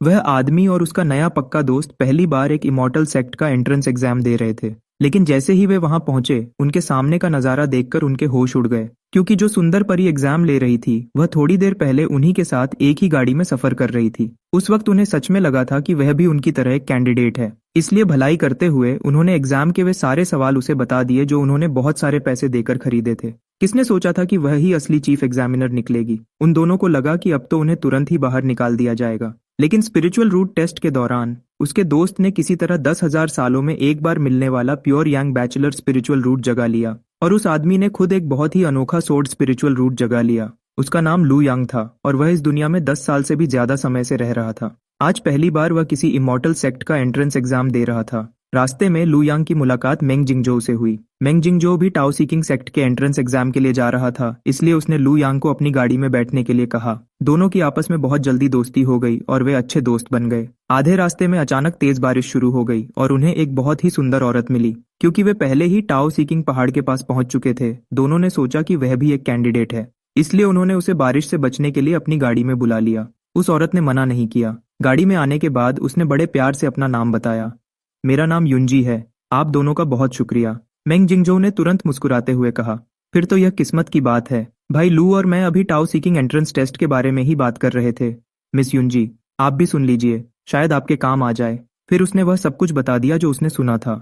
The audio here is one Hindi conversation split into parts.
वह आदमी और उसका नया पक्का दोस्त पहली बार एक इमॉर्टल सेक्ट का एंट्रेंस एग्जाम दे रहे थे। लेकिन जैसे ही वे वहां पहुंचे, उनके सामने का नजारा देखकर उनके होश उड़ गए, क्योंकि जो सुंदर परी एग्जाम ले रही थी वह थोड़ी देर पहले उन्हीं के साथ एक ही गाड़ी में सफर कर रही थी। उस वक्त उन्हें सच में लगा था कि वह भी उनकी तरह एक कैंडिडेट है। इसलिए भलाई करते हुए उन्होंने एग्जाम के वे सारे सवाल उसे बता दिए जो उन्होंने बहुत सारे पैसे देकर खरीदे थे। किसने सोचा था कि वह ही असली चीफ एग्जामिनर निकलेगी। उन दोनों को लगा कि अब तो उन्हें तुरंत ही बाहर निकाल दिया जाएगा। लेकिन स्पिरिचुअल रूट टेस्ट के दौरान उसके दोस्त ने किसी तरह 10,000 सालों में एक बार मिलने वाला प्योर यांग बैचलर स्पिरिचुअल रूट जगा लिया। और उस आदमी ने खुद एक बहुत ही अनोखा सोर्ड स्पिरिचुअल रूट जगा लिया। उसका नाम लू यांग था और वह इस दुनिया में 10 साल से भी ज्यादा समय से रह रहा था। आज पहली बार वह किसी इमॉर्टल सेक्ट का एंट्रेंस एग्जाम दे रहा था। रास्ते में लू यांग की मुलाकात मेंग जिंगजो से हुई। मेंग जिंगजो भी टाओ सीकिंग सेक्ट के एंट्रेंस एग्जाम के लिए जा रहा था, इसलिए उसने लू यांग को अपनी गाड़ी में बैठने के लिए कहा। दोनों की आपस में बहुत जल्दी दोस्ती हो गई और वे अच्छे दोस्त बन गए। आधे रास्ते में अचानक तेज बारिश शुरू हो गई और उन्हें एक बहुत ही सुंदर औरत मिली। क्योंकि वे पहले ही टाओ सीकिंग पहाड़ के पास पहुंच चुके थे, दोनों ने सोचा कि वह भी एक कैंडिडेट है, इसलिए उन्होंने उसे बारिश से बचने के लिए अपनी गाड़ी में बुला लिया। उस औरत ने मना नहीं किया। गाड़ी में आने के बाद उसने बड़े प्यार से अपना नाम बताया। मेरा नाम युंजी है। आप दोनों का बहुत शुक्रिया, मेंग जिंगजो ने तुरंत मुस्कुराते हुए कहा। फिर तो यह किस्मत की बात है। भाई लू और मैं अभी टाओ सीकिंग एंट्रेंस टेस्ट के बारे में ही बात कर रहे थे। मिस युंजी, आप भी सुन लीजिए, शायद आपके काम आ जाए। फिर उसने वह सब कुछ बता दिया जो उसने सुना था।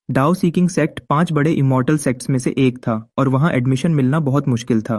टाओ सीकिंग सेक्ट 5 बड़े इमॉर्टल सेक्ट्स में से एक था और वहां एडमिशन मिलना बहुत मुश्किल था।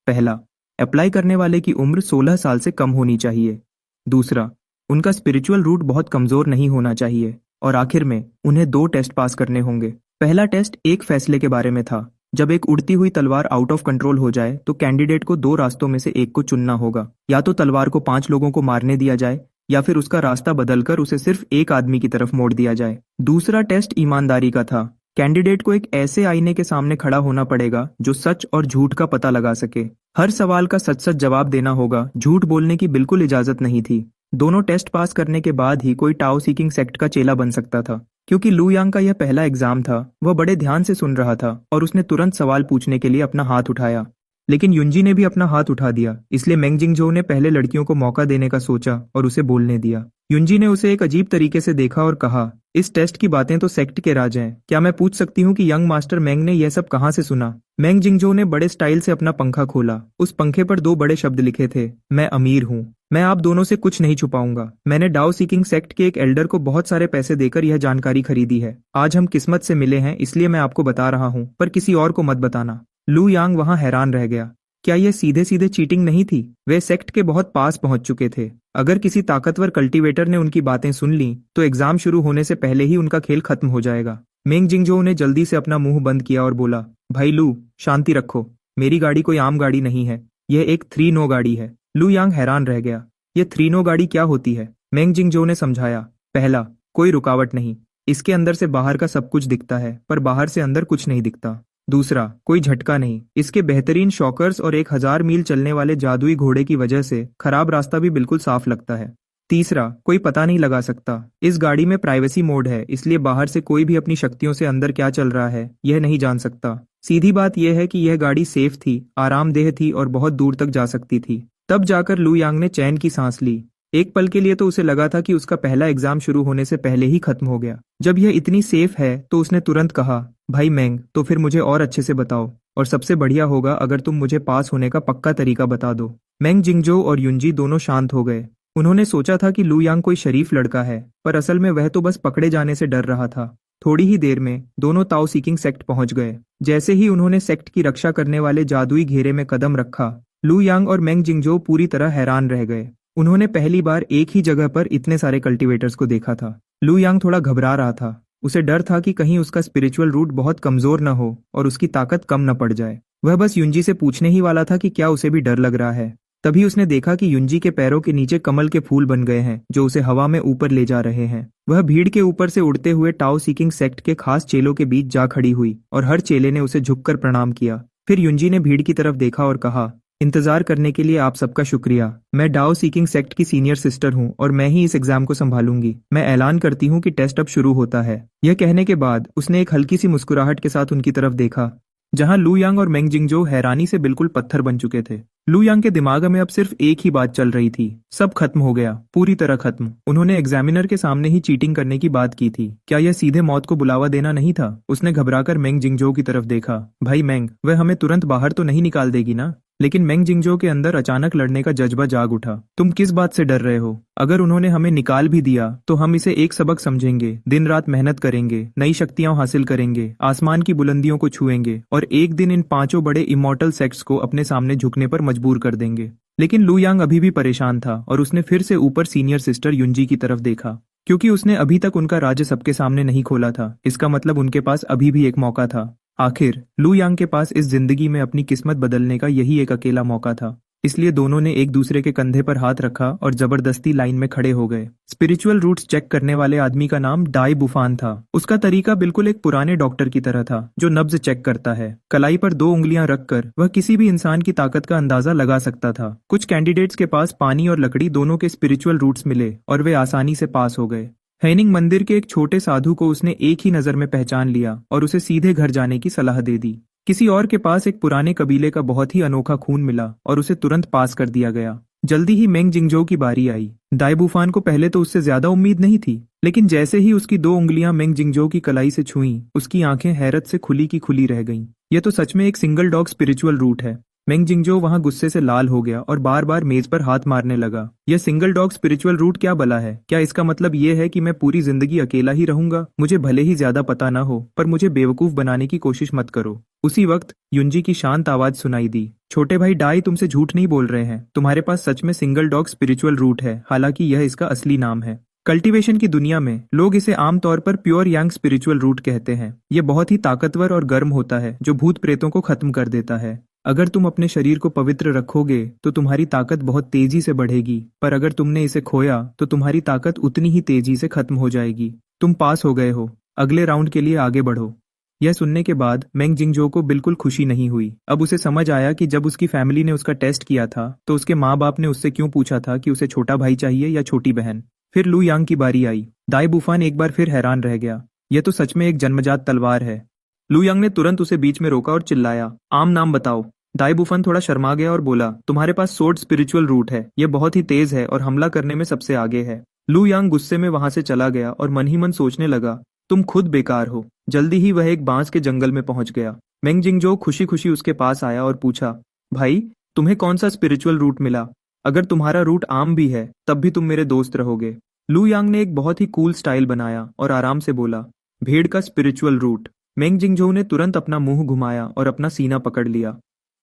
पहला, अप्लाई करने वाले की उम्र 16 साल से कम होनी चाहिए। दूसरा, उनका स्पिरिचुअल रूट बहुत कमजोर नहीं होना चाहिए। और आखिर में उन्हें 2 टेस्ट पास करने होंगे। पहला टेस्ट एक फैसले के बारे में था। जब एक उड़ती हुई तलवार आउट ऑफ कंट्रोल हो जाए तो कैंडिडेट को 2 रास्तों में से एक को चुनना होगा। या तो तलवार को 5 लोगों को मारने दिया जाए या फिर उसका रास्ता बदलकर उसे सिर्फ एक आदमी की तरफ मोड़ दिया जाए। दूसरा टेस्ट ईमानदारी का था। कैंडिडेट को एक ऐसे आईने के सामने खड़ा होना पड़ेगा जो सच और झूठ का पता लगा सके। हर सवाल का सच सच जवाब देना होगा, झूठ बोलने की बिल्कुल इजाजत नहीं थी। दोनों टेस्ट पास करने के बाद ही कोई टाओ सीकिंग सेक्ट का चेला बन सकता था। क्योंकि लू यांग का यह पहला एग्जाम था, वह बड़े ध्यान से सुन रहा था और उसने तुरंत सवाल पूछने के लिए अपना हाथ उठाया। लेकिन युंजी ने भी अपना हाथ उठा दिया, इसलिए मेंग जिंगजो ने पहले लड़कियों को मौका देने का सोचा और उसे बोलने दिया। युंजी ने उसे एक अजीब तरीके से देखा और कहा, इस टेस्ट की बातें तो सेक्ट के राज हैं। क्या मैं पूछ सकती हूँ कि यंग मास्टर मेंग ने यह सब कहाँ से सुना? मेंग जिंगजो ने बड़े स्टाइल से अपना पंखा खोला। उस पंखे पर 2 बड़े शब्द लिखे थे, मैं अमीर हूँ। मैं आप दोनों से कुछ नहीं छुपाऊंगा। मैंने टाओ सीकिंग सेक्ट के एक एल्डर को बहुत सारे पैसे देकर यह जानकारी खरीदी है। आज हम किस्मत से मिले हैं, इसलिए मैं आपको बता रहा हूँ, पर किसी और को मत बताना। लू यांग वहां हैरान रह गया। क्या यह सीधे सीधे चीटिंग नहीं थी? वे सेक्ट के बहुत पास पहुंच चुके थे। अगर किसी ताकतवर कल्टीवेटर ने उनकी बातें सुन ली तो एग्जाम शुरू होने से पहले ही उनका खेल खत्म हो जाएगा। मेंग जिंगजो ने जल्दी से अपना मुंह बंद किया और बोला, भाई लू, शांति रखो। मेरी गाड़ी कोई आम गाड़ी नहीं है, यह एक 3-नो गाड़ी है। लू यांग हैरान रह गया। यह 3-नो गाड़ी क्या होती है? मेंग जिंगजो ने समझाया। पहला, कोई रुकावट नहीं। इसके अंदर से बाहर का सब कुछ दिखता है, पर बाहर से अंदर कुछ नहीं दिखता। दूसरा, कोई झटका नहीं। इसके बेहतरीन शॉकर्स और 1000 मील चलने वाले जादुई घोड़े की वजह से खराब रास्ता भी बिल्कुल साफ लगता है। तीसरा, कोई पता नहीं लगा सकता। इस गाड़ी में प्राइवेसी मोड है, इसलिए बाहर से कोई भी अपनी शक्तियों से अंदर क्या चल रहा है यह नहीं जान सकता। सीधी बात यह है कि यह गाड़ी सेफ थी, आरामदेह थी और बहुत दूर तक जा सकती थी। तब जाकर लू यांग ने चैन की सांस ली। एक पल के लिए तो उसे लगा था कि उसका पहला एग्जाम शुरू होने से पहले ही खत्म हो गया। जब यह इतनी सेफ है तो उसने तुरंत कहा, भाई मेंग, तो फिर मुझे और अच्छे से बताओ, और सबसे बढ़िया होगा अगर तुम मुझे पास होने का पक्का तरीका बता दो। मेंग जिंगजो और युंजी दोनों शांत हो गए। उन्होंने सोचा था कि लू यांग कोई शरीफ लड़का है, पर असल में वह तो बस पकड़े जाने से डर रहा था। थोड़ी ही देर में दोनों टाओ सीकिंग सेक्ट पहुंच गए। जैसे ही उन्होंने सेक्ट की रक्षा करने वाले जादुई घेरे में कदम रखा, लू यांग और मेंग जिंगजो पूरी तरह हैरान रह गए। उन्होंने पहली बार एक ही जगह पर इतने सारे कल्टीवेटर्स को देखा था। लू यांग थोड़ा घबरा रहा था। उसे डर था कि कहीं उसका स्पिरिचुअल रूट बहुत कमजोर न हो और उसकी ताकत कम न पड़ जाए। वह बस युंजी से पूछने ही वाला था कि क्या उसे भी डर लग रहा है। तभी उसने देखा कि युंजी के पैरों के नीचे कमल के फूल बन गए हैं जो उसे हवा में ऊपर ले जा रहे हैं। वह भीड़ के ऊपर से उड़ते हुए टाओ सीकिंग सेक्ट के खास चेलों के बीच जा खड़ी हुई और हर चेले ने उसे झुककर प्रणाम किया। फिर युंजी ने भीड़ की तरफ देखा और कहा, इंतजार करने के लिए आप सबका शुक्रिया। मैं टाओ सीकिंग सेक्ट की सीनियर सिस्टर हूं और मैं ही इस एग्जाम को संभालूंगी। मैं ऐलान करती हूं कि टेस्ट अब शुरू होता है। यह कहने के बाद उसने एक हल्की सी मुस्कुराहट के साथ उनकी तरफ देखा। जहां लू यांग और मेंग जिंगजो हैरानी से बिल्कुल पत्थर बन चुके थे। लू यांग के दिमाग में अब सिर्फ एक ही बात चल रही थी, सब खत्म हो गया, पूरी तरह खत्म। उन्होंने एग्जामिनर के सामने ही चीटिंग करने की बात की थी, क्या यह सीधे मौत को बुलावा देना नहीं था? उसने घबराकर मेंग जिंगजो की तरफ देखा। भाई मेंग, वह हमें तुरंत बाहर तो नहीं निकाल देगी ना? लेकिन मेंग जिंगजो के अंदर अचानक लड़ने का जज्बा जाग उठा। तुम किस बात से डर रहे हो? अगर उन्होंने हमें निकाल भी दिया तो हम इसे एक सबक समझेंगे, दिन रात मेहनत करेंगे, नई शक्तियां हासिल करेंगे, आसमान की बुलंदियों को छुएंगे और एक दिन इन पांचों बड़े इमॉर्टल सेक्ट्स को अपने सामने झुकने पर मजबूर कर देंगे। लेकिन लू यांग अभी भी परेशान था और उसने फिर से ऊपर सीनियर सिस्टर युंजी की तरफ देखा, क्योंकि उसने अभी तक उनका राज सबके सामने नहीं खोला था। इसका मतलब उनके पास अभी भी एक मौका था। आखिर लू यांग के पास इस जिंदगी में अपनी किस्मत बदलने का यही एक अकेला मौका था। इसलिए दोनों ने एक दूसरे के कंधे पर हाथ रखा और जबरदस्ती लाइन में खड़े हो गए। स्पिरिचुअल रूट्स चेक करने वाले आदमी का नाम डाई बुफान था। उसका तरीका बिल्कुल एक पुराने डॉक्टर की तरह था, जो नब्ज चेक करता है। कलाई पर 2 उंगलियां रखकर वह किसी भी इंसान की ताकत का अंदाजा लगा सकता था। कुछ कैंडिडेट्स के पास पानी और लकड़ी दोनों के स्पिरिचुअल रूट्स मिले और वे आसानी से पास हो गए। हैनिंग मंदिर के एक छोटे साधु को उसने एक ही नजर में पहचान लिया और उसे सीधे घर जाने की सलाह दे दी। किसी और के पास एक पुराने कबीले का बहुत ही अनोखा खून मिला और उसे तुरंत पास कर दिया गया। जल्दी ही मेंग जिंगजो की बारी आई। दाई बुफान को पहले तो उससे ज्यादा उम्मीद नहीं थी, लेकिन जैसे ही उसकी 2 उंगलियां मेंग जिंगजो की कलाई से छुईं, उसकी आंखें हैरत से खुली की खुली रह गईं। यह तो सच में एक सिंगल डॉग स्पिरिचुअल रूट है। मेंग जिंगजो वहां गुस्से से लाल हो गया और बार बार मेज पर हाथ मारने लगा। यह सिंगल डॉग स्पिरिचुअल रूट क्या भला है? क्या इसका मतलब यह है कि मैं पूरी जिंदगी अकेला ही रहूंगा? मुझे भले ही ज्यादा पता ना हो, पर मुझे बेवकूफ बनाने की कोशिश मत करो। उसी वक्त युंजी की शांत आवाज सुनाई दी। छोटे भाई डाई तुमसे झूठ नहीं बोल रहे हैं, तुम्हारे पास सच में सिंगल डॉग स्पिरिचुअल रूट है, हालांकि यह इसका असली नाम है। कल्टीवेशन की दुनिया में लोग इसे आमतौर पर प्योर यांग स्पिरिचुअल रूट कहते हैं। यह बहुत ही ताकतवर और गर्म होता है, जो भूत प्रेतों को खत्म कर देता है। अगर तुम अपने शरीर को पवित्र रखोगे तो तुम्हारी ताकत बहुत तेजी से बढ़ेगी, पर अगर तुमने इसे खोया तो तुम्हारी ताकत उतनी ही तेजी से खत्म हो जाएगी। तुम पास हो गए हो, अगले राउंड के लिए आगे बढ़ो। यह सुनने के बाद मेंग जिंगजो को बिल्कुल खुशी नहीं हुई। अब उसे समझ आया कि जब उसकी फैमिली ने उसका टेस्ट किया था तो उसके माँ बाप ने उससे क्यों पूछा था कि उसे छोटा भाई चाहिए या छोटी बहन। फिर लू यांग की बारी आई। दाई बुफान एक बार फिर हैरान रह गया। यह तो सच में एक जन्मजात तलवार है। लू यांग ने तुरंत उसे बीच में रोका और चिल्लाया, आम नाम बताओ। दाई बुफन थोड़ा शर्मा गया और बोला, तुम्हारे पास सोर्ड स्पिरिचुअल रूट है, यह बहुत ही तेज है और हमला करने में सबसे आगे है। लू यांग गुस्से में वहां से चला गया और मन ही मन सोचने लगा, तुम खुद बेकार हो। जल्दी ही वह एक बांस के जंगल में पहुंच गया। मेंग जिंगजो खुशी खुशी उसके पास आया और पूछा, भाई तुम्हें कौन सा स्पिरिचुअल रूट मिला? अगर तुम्हारा रूट आम भी है तब भी तुम मेरे दोस्त रहोगे। लू यांग ने एक बहुत ही कूल स्टाइल बनाया और आराम से बोला, भेड़ का स्पिरिचुअल रूट। मेंग जिंगजो ने तुरंत अपना मुंह घुमाया और अपना सीना पकड़ लिया।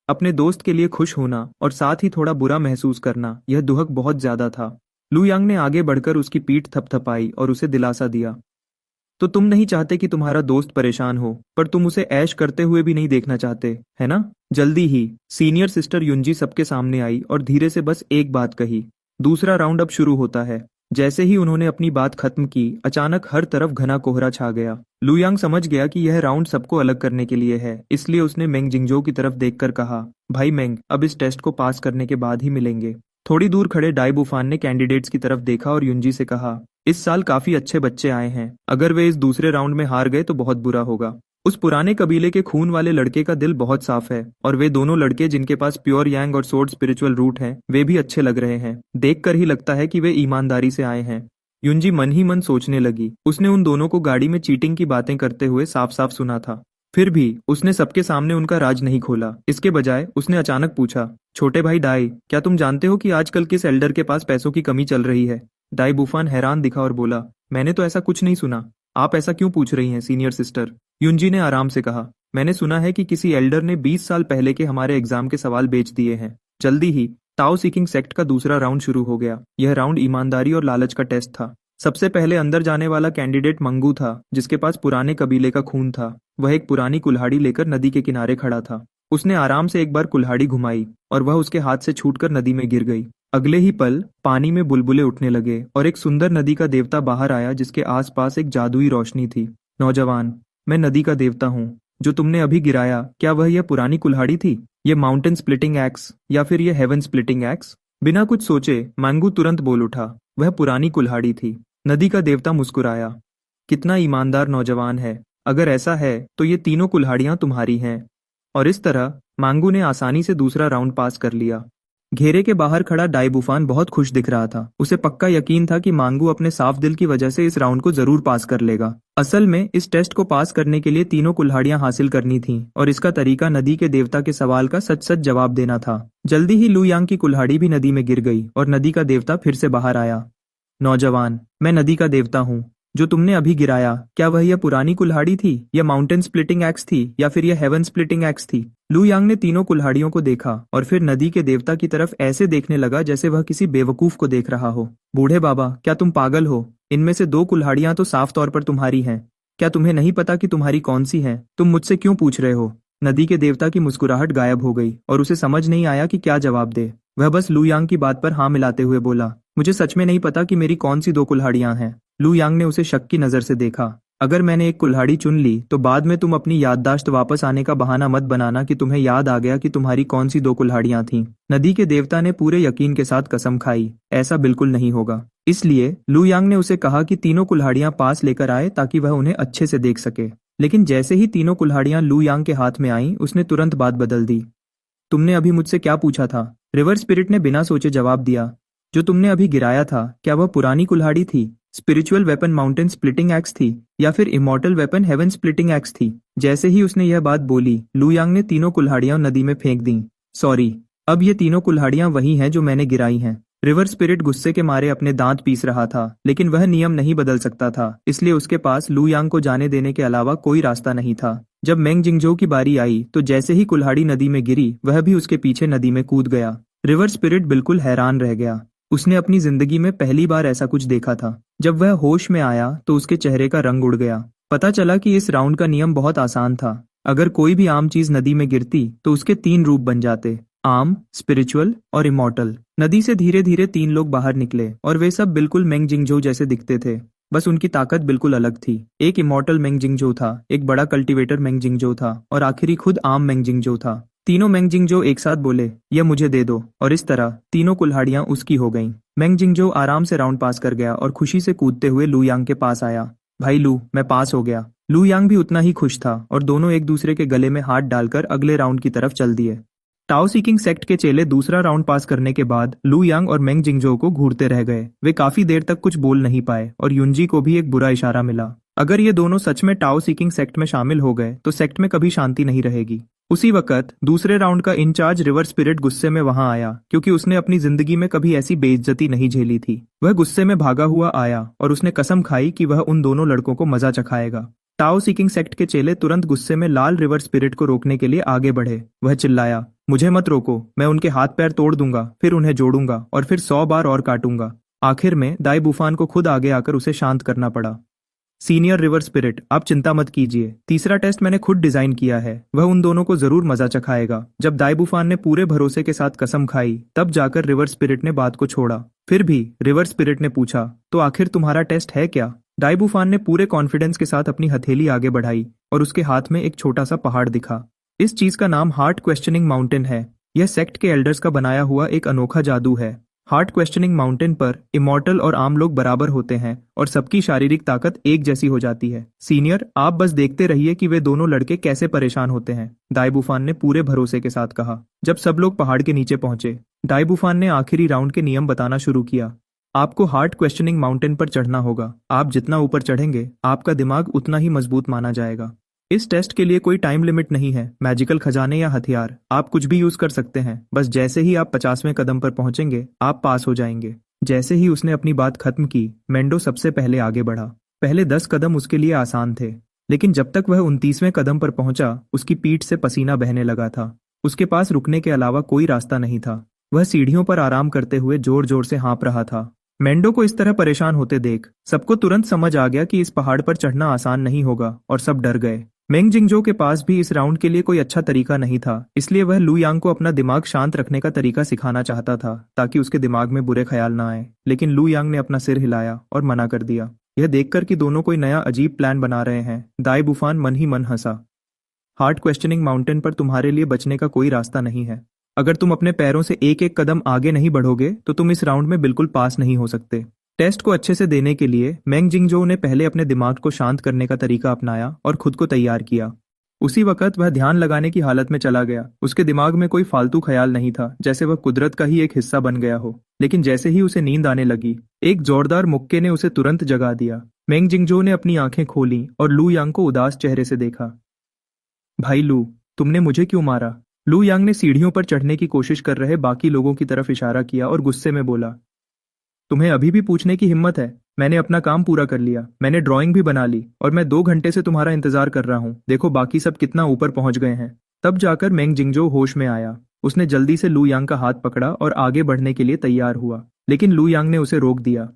अपने दोस्त के लिए खुश होना और साथ ही थोड़ा बुरा महसूस करना, यह दुहक बहुत ज्यादा था। लू यांग ने आगे बढ़कर उसकी पीठ थपथपाई और उसे दिलासा दिया, तो तुम नहीं चाहते कि तुम्हारा दोस्त परेशान हो, पर तुम उसे ऐश करते हुए भी नहीं देखना चाहते, है ना? जल्दी ही सीनियर सिस्टर युंजी सबके सामने आई और धीरे से बस एक बात कही, दूसरा राउंड अब शुरू होता है। जैसे ही उन्होंने अपनी बात खत्म की, अचानक हर तरफ घना कोहरा छा गया। लू यांग समझ गया कि यह राउंड सबको अलग करने के लिए है, इसलिए उसने मेंग जिंगजो की तरफ देखकर कहा, भाई मेंग, अब इस टेस्ट को पास करने के बाद ही मिलेंगे। थोड़ी दूर खड़े डाई बुफान ने कैंडिडेट्स की तरफ देखा और युंजी से कहा, इस साल काफी अच्छे बच्चे आए हैं, अगर वे इस दूसरे राउंड में हार गए तो बहुत बुरा होगा। उस पुराने कबीले के खून वाले लड़के का दिल बहुत साफ है और वे दोनों लड़के जिनके पास प्योर यांग और सोर्ड स्पिरिचुअल रूट हैं, वे भी अच्छे लग रहे हैं। देखकर ही लगता है कि वे ईमानदारी से आए हैं। युंजी मन ही मन सोचने लगी, उसने उन दोनों को गाड़ी में चीटिंग की बातें करते हुए साफ साफ सुना था, फिर भी उसने सबके सामने उनका राज नहीं खोला। इसके बजाय उसने अचानक पूछा, छोटे भाई डाई, क्या तुम जानते हो कि आजकल किस एल्डर के पास पैसों की कमी चल रही है? डाई बुफान हैरान दिखा और बोला, मैंने तो ऐसा कुछ नहीं सुना। आप ऐसा क्यों पूछ रही हैं सीनियर सिस्टर? युंजी ने आराम से कहा, मैंने सुना है कि किसी एल्डर ने 20 साल पहले के हमारे एग्जाम के सवाल बेच दिए हैं। जल्दी ही ताओ सीकिंग सेक्ट का दूसरा राउंड शुरू हो गया। यह राउंड ईमानदारी और लालच का टेस्ट था। सबसे पहले अंदर जाने वाला कैंडिडेट मंगू था, जिसके पास पुराने कबीले का खून था। वह एक पुरानी कुल्हाड़ी लेकर नदी के किनारे खड़ा था। उसने आराम से एक बार कुल्हाड़ी घुमाई और वह उसके हाथ से छूटकर नदी में गिर गई। अगले ही पल पानी में बुलबुले उठने लगे और एक सुंदर नदी का देवता बाहर आया, जिसके आसपास एक जादुई रोशनी थी। नौजवान, मैं नदी का देवता हूँ। जो तुमने अभी गिराया, क्या वह यह पुरानी कुल्हाड़ी थी? ये माउंटेन स्प्लिटिंग एक्स या फिर यह हेवन स्प्लिटिंग एक्स? बिना कुछ सोचे मांगू तुरंत बोल उठा, वह पुरानी कुल्हाड़ी थी। नदी का देवता मुस्कुराया, कितना ईमानदार नौजवान है। अगर ऐसा है तो ये तीनों कुल्हाड़ियां तुम्हारी हैं। और इस तरह मांगू ने आसानी से दूसरा राउंड पास कर लिया। घेरे के बाहर खड़ा डाइबूफान बहुत खुश दिख रहा था। उसे पक्का यकीन था कि मांगू अपने साफ दिल की वजह से इस राउंड को जरूर पास कर लेगा। असल में इस टेस्ट को पास करने के लिए तीनों कुल्हाड़ियां हासिल करनी थीं और इसका तरीका नदी के देवता के सवाल का सच सच जवाब देना था। जल्दी ही लू यांग की कुल्हाड़ी भी नदी में गिर गई और नदी का देवता फिर से बाहर आया। नौजवान, मैं नदी का देवता हूँ। जो तुमने अभी गिराया, क्या वह यह पुरानी कुल्हाड़ी थी, यह माउंटेन स्प्लिटिंग एक्स थी, या फिर यह हेवन स्प्लिटिंग एक्स थी? लू यांग ने तीनों कुल्हाड़ियों को देखा और फिर नदी के देवता की तरफ ऐसे देखने लगा जैसे वह किसी बेवकूफ को देख रहा हो। बूढ़े बाबा, क्या तुम पागल हो? इनमें से 2 कुल्हाड़ियां तो साफ तौर पर तुम्हारी हैं। क्या तुम्हें नहीं पता कि तुम्हारी कौन सी है? तुम मुझसे क्यों पूछ रहे हो? नदी के देवता की मुस्कुराहट गायब हो गई और उसे समझ नहीं आया कि क्या जवाब दे। वह बस लू यांग की बात पर हाँ मिलाते हुए बोला, मुझे सच में नहीं पता कि मेरी कौन सी 2 कुल्हाड़ियां हैं। लू यांग ने उसे शक की नजर से देखा। अगर मैंने एक कुल्हाड़ी चुन ली तो बाद में तुम अपनी याददाश्त वापस आने का बहाना मत बनाना कि तुम्हें याद आ गया कि तुम्हारी कौन सी 2 कुल्हाड़ियां थीं। नदी के देवता ने पूरे यकीन के साथ कसम खाई, ऐसा बिल्कुल नहीं होगा। इसलिए लू यांग ने उसे कहा कि तीनों कुल्हाड़ियां पास लेकर आए ताकि वह उन्हें अच्छे से देख सके। लेकिन जैसे ही तीनों कुल्हाड़ियां लू यांग के हाथ में आईं, उसने तुरंत बात बदल दी। तुमने अभी मुझसे क्या पूछा था? रिवर स्पिरिट ने बिना सोचे जवाब दिया। जो तुमने अभी गिराया था, क्या वह पुरानी कुल्हाड़ी थी, spiritual weapon mountain splitting axe थी, या फिर immortal weapon heaven splitting axe थी? जैसे ही उसने यह बात बोली, लू यांग ने तीनों कुल्हाड़ियां नदी में फेंक दी। सॉरी, अब ये तीनों कुल्हाड़ियां वही हैं जो मैंने गिराई हैं। रिवर स्पिरिट गुस्से के मारे अपने दांत पीस रहा था, लेकिन वह नियम नहीं बदल सकता था, इसलिए उसके पास लू यांग को जाने देने के अलावा कोई रास्ता नहीं था। जब मेंग जिंगजो की बारी आई तो जैसे ही कुल्हाड़ी नदी में गिरी, वह भी उसके पीछे नदी में कूद गया। रिवर स्पिरिट बिल्कुल हैरान रह गया। उसने अपनी जिंदगी में पहली बार ऐसा कुछ देखा था। जब वह होश में आया तो उसके चेहरे का रंग उड़ गया। पता चला कि इस राउंड का नियम बहुत आसान था। अगर कोई भी आम चीज नदी में गिरती तो उसके 3 रूप बन जाते, आम, स्पिरिचुअल और इमॉर्टल। नदी से धीरे धीरे 3 लोग बाहर निकले और वे सब बिल्कुल मेंग जिंगजो जैसे दिखते थे, बस उनकी ताकत बिल्कुल अलग थी। एक इमॉर्टल मेंग जिंगजो था, एक बड़ा कल्टीवेटर मेंग जिंगजो था और आखिरी खुद आम मेंग जिंगजो था। तीनों मेंग जिंगजो एक साथ बोले, यह मुझे दे दो, और इस तरह तीनों कुल्हाड़ियां उसकी हो गईं। मेंग जिंगजो आराम से राउंड पास कर गया और खुशी से कूदते हुए लू यांग के पास आया। भाई लू, मैं पास हो गया। लू यांग भी उतना ही खुश था और दोनों एक दूसरे के गले में हाथ डालकर अगले राउंड की तरफ चल दिए। टाओ सीकिंग सेक्ट के चेले दूसरा राउंड पास करने के बाद लू यांग और मेंग जिंगजो को घूरते रह गए। वे काफी देर तक कुछ बोल नहीं पाए और युनजी को भी एक बुरा इशारा मिला। अगर ये दोनों सच में टाओ सीकिंग सेक्ट में शामिल हो गए तो सेक्ट में कभी शांति नहीं रहेगी। उसी वक्त दूसरे राउंड का इंचार्ज रिवर स्पिरिट गुस्से में वहां आया, क्योंकि उसने अपनी जिंदगी में कभी ऐसी बेइज्जती नहीं झेली थी। वह गुस्से में भागा हुआ आया और उसने कसम खाई कि वह उन दोनों लड़कों को मजा चखाएगा। टाओ सीकिंग सेक्ट के चेले तुरंत गुस्से में लाल रिवर स्पिरिट को रोकने के लिए आगे बढ़े। वह चिल्लाया, मुझे मत रोको, मैं उनके हाथ पैर तोड़ दूंगा, फिर उन्हें जोड़ूंगा और फिर 100 बार और काटूंगा। आखिर में दाइबूफान को खुद आगे आकर उसे शांत करना पड़ा। सीनियर रिवर स्पिरिट, आप चिंता मत कीजिए, तीसरा टेस्ट मैंने खुद डिजाइन किया है, वह उन दोनों को जरूर मजा चखाएगा। जब दाइबूफान ने पूरे भरोसे के साथ कसम खाई, तब जाकर रिवर स्पिरिट ने बात को छोड़ा। फिर भी रिवर स्पिरिट ने पूछा, तो आखिर तुम्हारा टेस्ट है क्या? दाइबूफान ने पूरे कॉन्फिडेंस के साथ अपनी हथेली आगे बढ़ाई और उसके हाथ में एक छोटा सा पहाड़ दिखा। इस चीज का नाम हार्ट क्वेश्चनिंग माउंटेन है। यह सेक्ट के एल्डर्स का बनाया हुआ एक अनोखा जादू है। हार्ट क्वेश्चनिंग माउंटेन पर इमॉर्टल और आम लोग बराबर होते हैं और सबकी शारीरिक ताकत एक जैसी हो जाती है। सीनियर, आप बस देखते रहिए कि वे दोनों लड़के कैसे परेशान होते हैं, दाइबूफान ने पूरे भरोसे के साथ कहा। जब सब लोग पहाड़ के नीचे पहुंचे, दाइबूफान ने आखिरी राउंड के नियम बताना शुरू किया। आपको हार्ट क्वेश्चनिंग माउंटेन पर चढ़ना होगा। आप जितना ऊपर चढ़ेंगे, आपका दिमाग उतना ही मजबूत माना जाएगा। इस टेस्ट के लिए कोई टाइम लिमिट नहीं है। मैजिकल खजाने या हथियार, आप कुछ भी यूज कर सकते हैं। बस जैसे ही आप 50वें कदम पर पहुंचेंगे, आप पास हो जाएंगे। जैसे ही उसने अपनी बात खत्म की, मेंडो सबसे पहले आगे बढ़ा। पहले 10 कदम उसके लिए आसान थे, लेकिन जब तक वह 29वें कदम पर पहुंचा, उसकी पीठ से पसीना बहने लगा था। उसके पास रुकने के अलावा कोई रास्ता नहीं था। वह सीढ़ियों पर आराम करते हुए जोर जोर से हाँफ रहा था। मेंडो को इस तरह परेशान होते देख सबको तुरंत समझ आ गया कि इस पहाड़ पर चढ़ना आसान नहीं होगा और सब डर गए। मेंग जिंगजो के पास भी इस राउंड के लिए कोई अच्छा तरीका नहीं था, इसलिए वह लू यांग को अपना दिमाग शांत रखने का तरीका सिखाना चाहता था ताकि उसके दिमाग में बुरे ख्याल ना आए। लेकिन लू यांग ने अपना सिर हिलाया और मना कर दिया। यह देखकर कि दोनों कोई नया अजीब प्लान बना रहे हैं, दाइबूफान मन ही मन हंसा। हार्ट क्वेश्चनिंग माउंटेन पर तुम्हारे लिए बचने का कोई रास्ता नहीं है। अगर तुम अपने पैरों से एक एक कदम आगे नहीं बढ़ोगे तो तुम इस राउंड में बिल्कुल पास नहीं हो सकते। टेस्ट को अच्छे से देने के लिए मेंग जिंगजो ने पहले अपने दिमाग को शांत करने का तरीका अपनाया और खुद को तैयार किया। उसी वक्त वह ध्यान लगाने की हालत में चला गया। उसके दिमाग में कोई फालतू ख्याल नहीं था, जैसे वह कुदरत का ही एक हिस्सा बन गया हो। लेकिन जैसे ही उसे नींद आने लगी, एक जोरदार मुक्के ने उसे तुरंत जगा दिया। मेंग जिंगजो ने अपनी आंखें खोलीं और लू यांग को उदास चेहरे से देखा। भाई लू, तुमने मुझे क्यों मारा? लू यांग ने सीढ़ियों पर चढ़ने की कोशिश कर रहे बाकी लोगों की तरफ इशारा किया और गुस्से में बोला, तुम्हें अभी भी पूछने की हिम्मत है? मैंने अपना काम पूरा कर लिया, मैंने ड्राइंग भी बना ली और मैं 2 घंटे से तुम्हारा इंतजार कर रहा हूँ। देखो बाकी सब कितना ऊपर पहुंच गए हैं। तब जाकर मेंग जिंगजो होश में आया। उसने जल्दी से लू यांग का हाथ पकड़ा और आगे बढ़ने के लिए तैयार हुआ, लेकिन लू यांग ने उसे रोक दिया।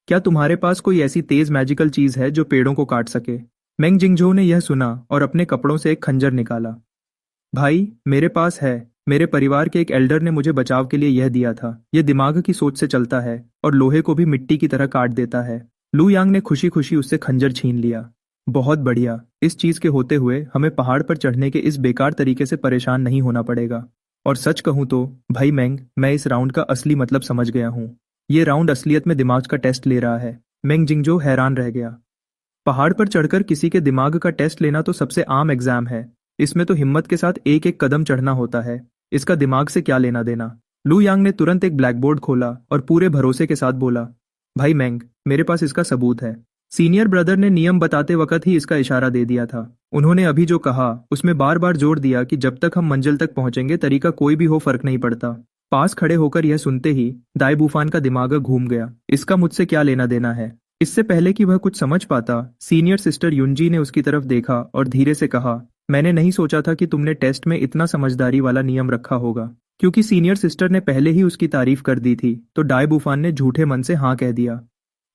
क्या तुम्हारे पास कोई ऐसी तेज मैजिकल चीज है जो पेड़ों को काट सके? मेंग जिंगजो ने यह सुना और अपने कपड़ों से एक खंजर निकाला। भाई, मेरे पास है। मेरे परिवार के एक एल्डर ने मुझे बचाव के लिए यह दिया था। यह दिमाग की सोच से चलता है और लोहे को भी मिट्टी की तरह काट देता है। लू यांग ने खुशी खुशी उससे खंजर छीन लिया। बहुत बढ़िया। इस चीज के होते हुए हमें पहाड़ पर चढ़ने के इस बेकार तरीके से परेशान नहीं होना पड़ेगा। और सच कहूं तो भाई मेंग, मैं इस राउंड का असली मतलब समझ गया हूं। ये राउंड असलियत में दिमाग का टेस्ट ले रहा है। मेंग जिंगजो हैरान रह गया। पहाड़ पर चढ़कर किसी के दिमाग का टेस्ट लेना तो सबसे आम एग्जाम है। इसमें तो हिम्मत के साथ एक एक कदम चढ़ना होता है। इसका दिमाग से क्या लेना देना? लू यांग ने तुरंत एक ब्लैक बोर्ड खोला और पूरे भरोसे के साथ बोला, भाई मेंग, मेरे पास इसका सबूत है। सीनियर ब्रदर ने नियम बताते वक्त ही इसका इशारा दे दिया था। उन्होंने अभी जो कहा उसमें बार बार जोर दिया कि जब तक हम मंजिल तक पहुंचेंगे तरीका कोई भी हो फर्क नहीं पड़ता। पास खड़े होकर यह सुनते ही दाई बुफान का दिमाग घूम गया। इसका मुझसे क्या लेना देना है? इससे पहले कि वह कुछ समझ पाता, सीनियर सिस्टर युनजी ने उसकी तरफ देखा और धीरे से कहा, मैंने नहीं सोचा था कि तुमने टेस्ट में इतना समझदारी वाला नियम रखा होगा। क्योंकि सीनियर सिस्टर ने पहले ही उसकी तारीफ कर दी थी, तो डाई बुफान ने झूठे मन से हाँ कह दिया।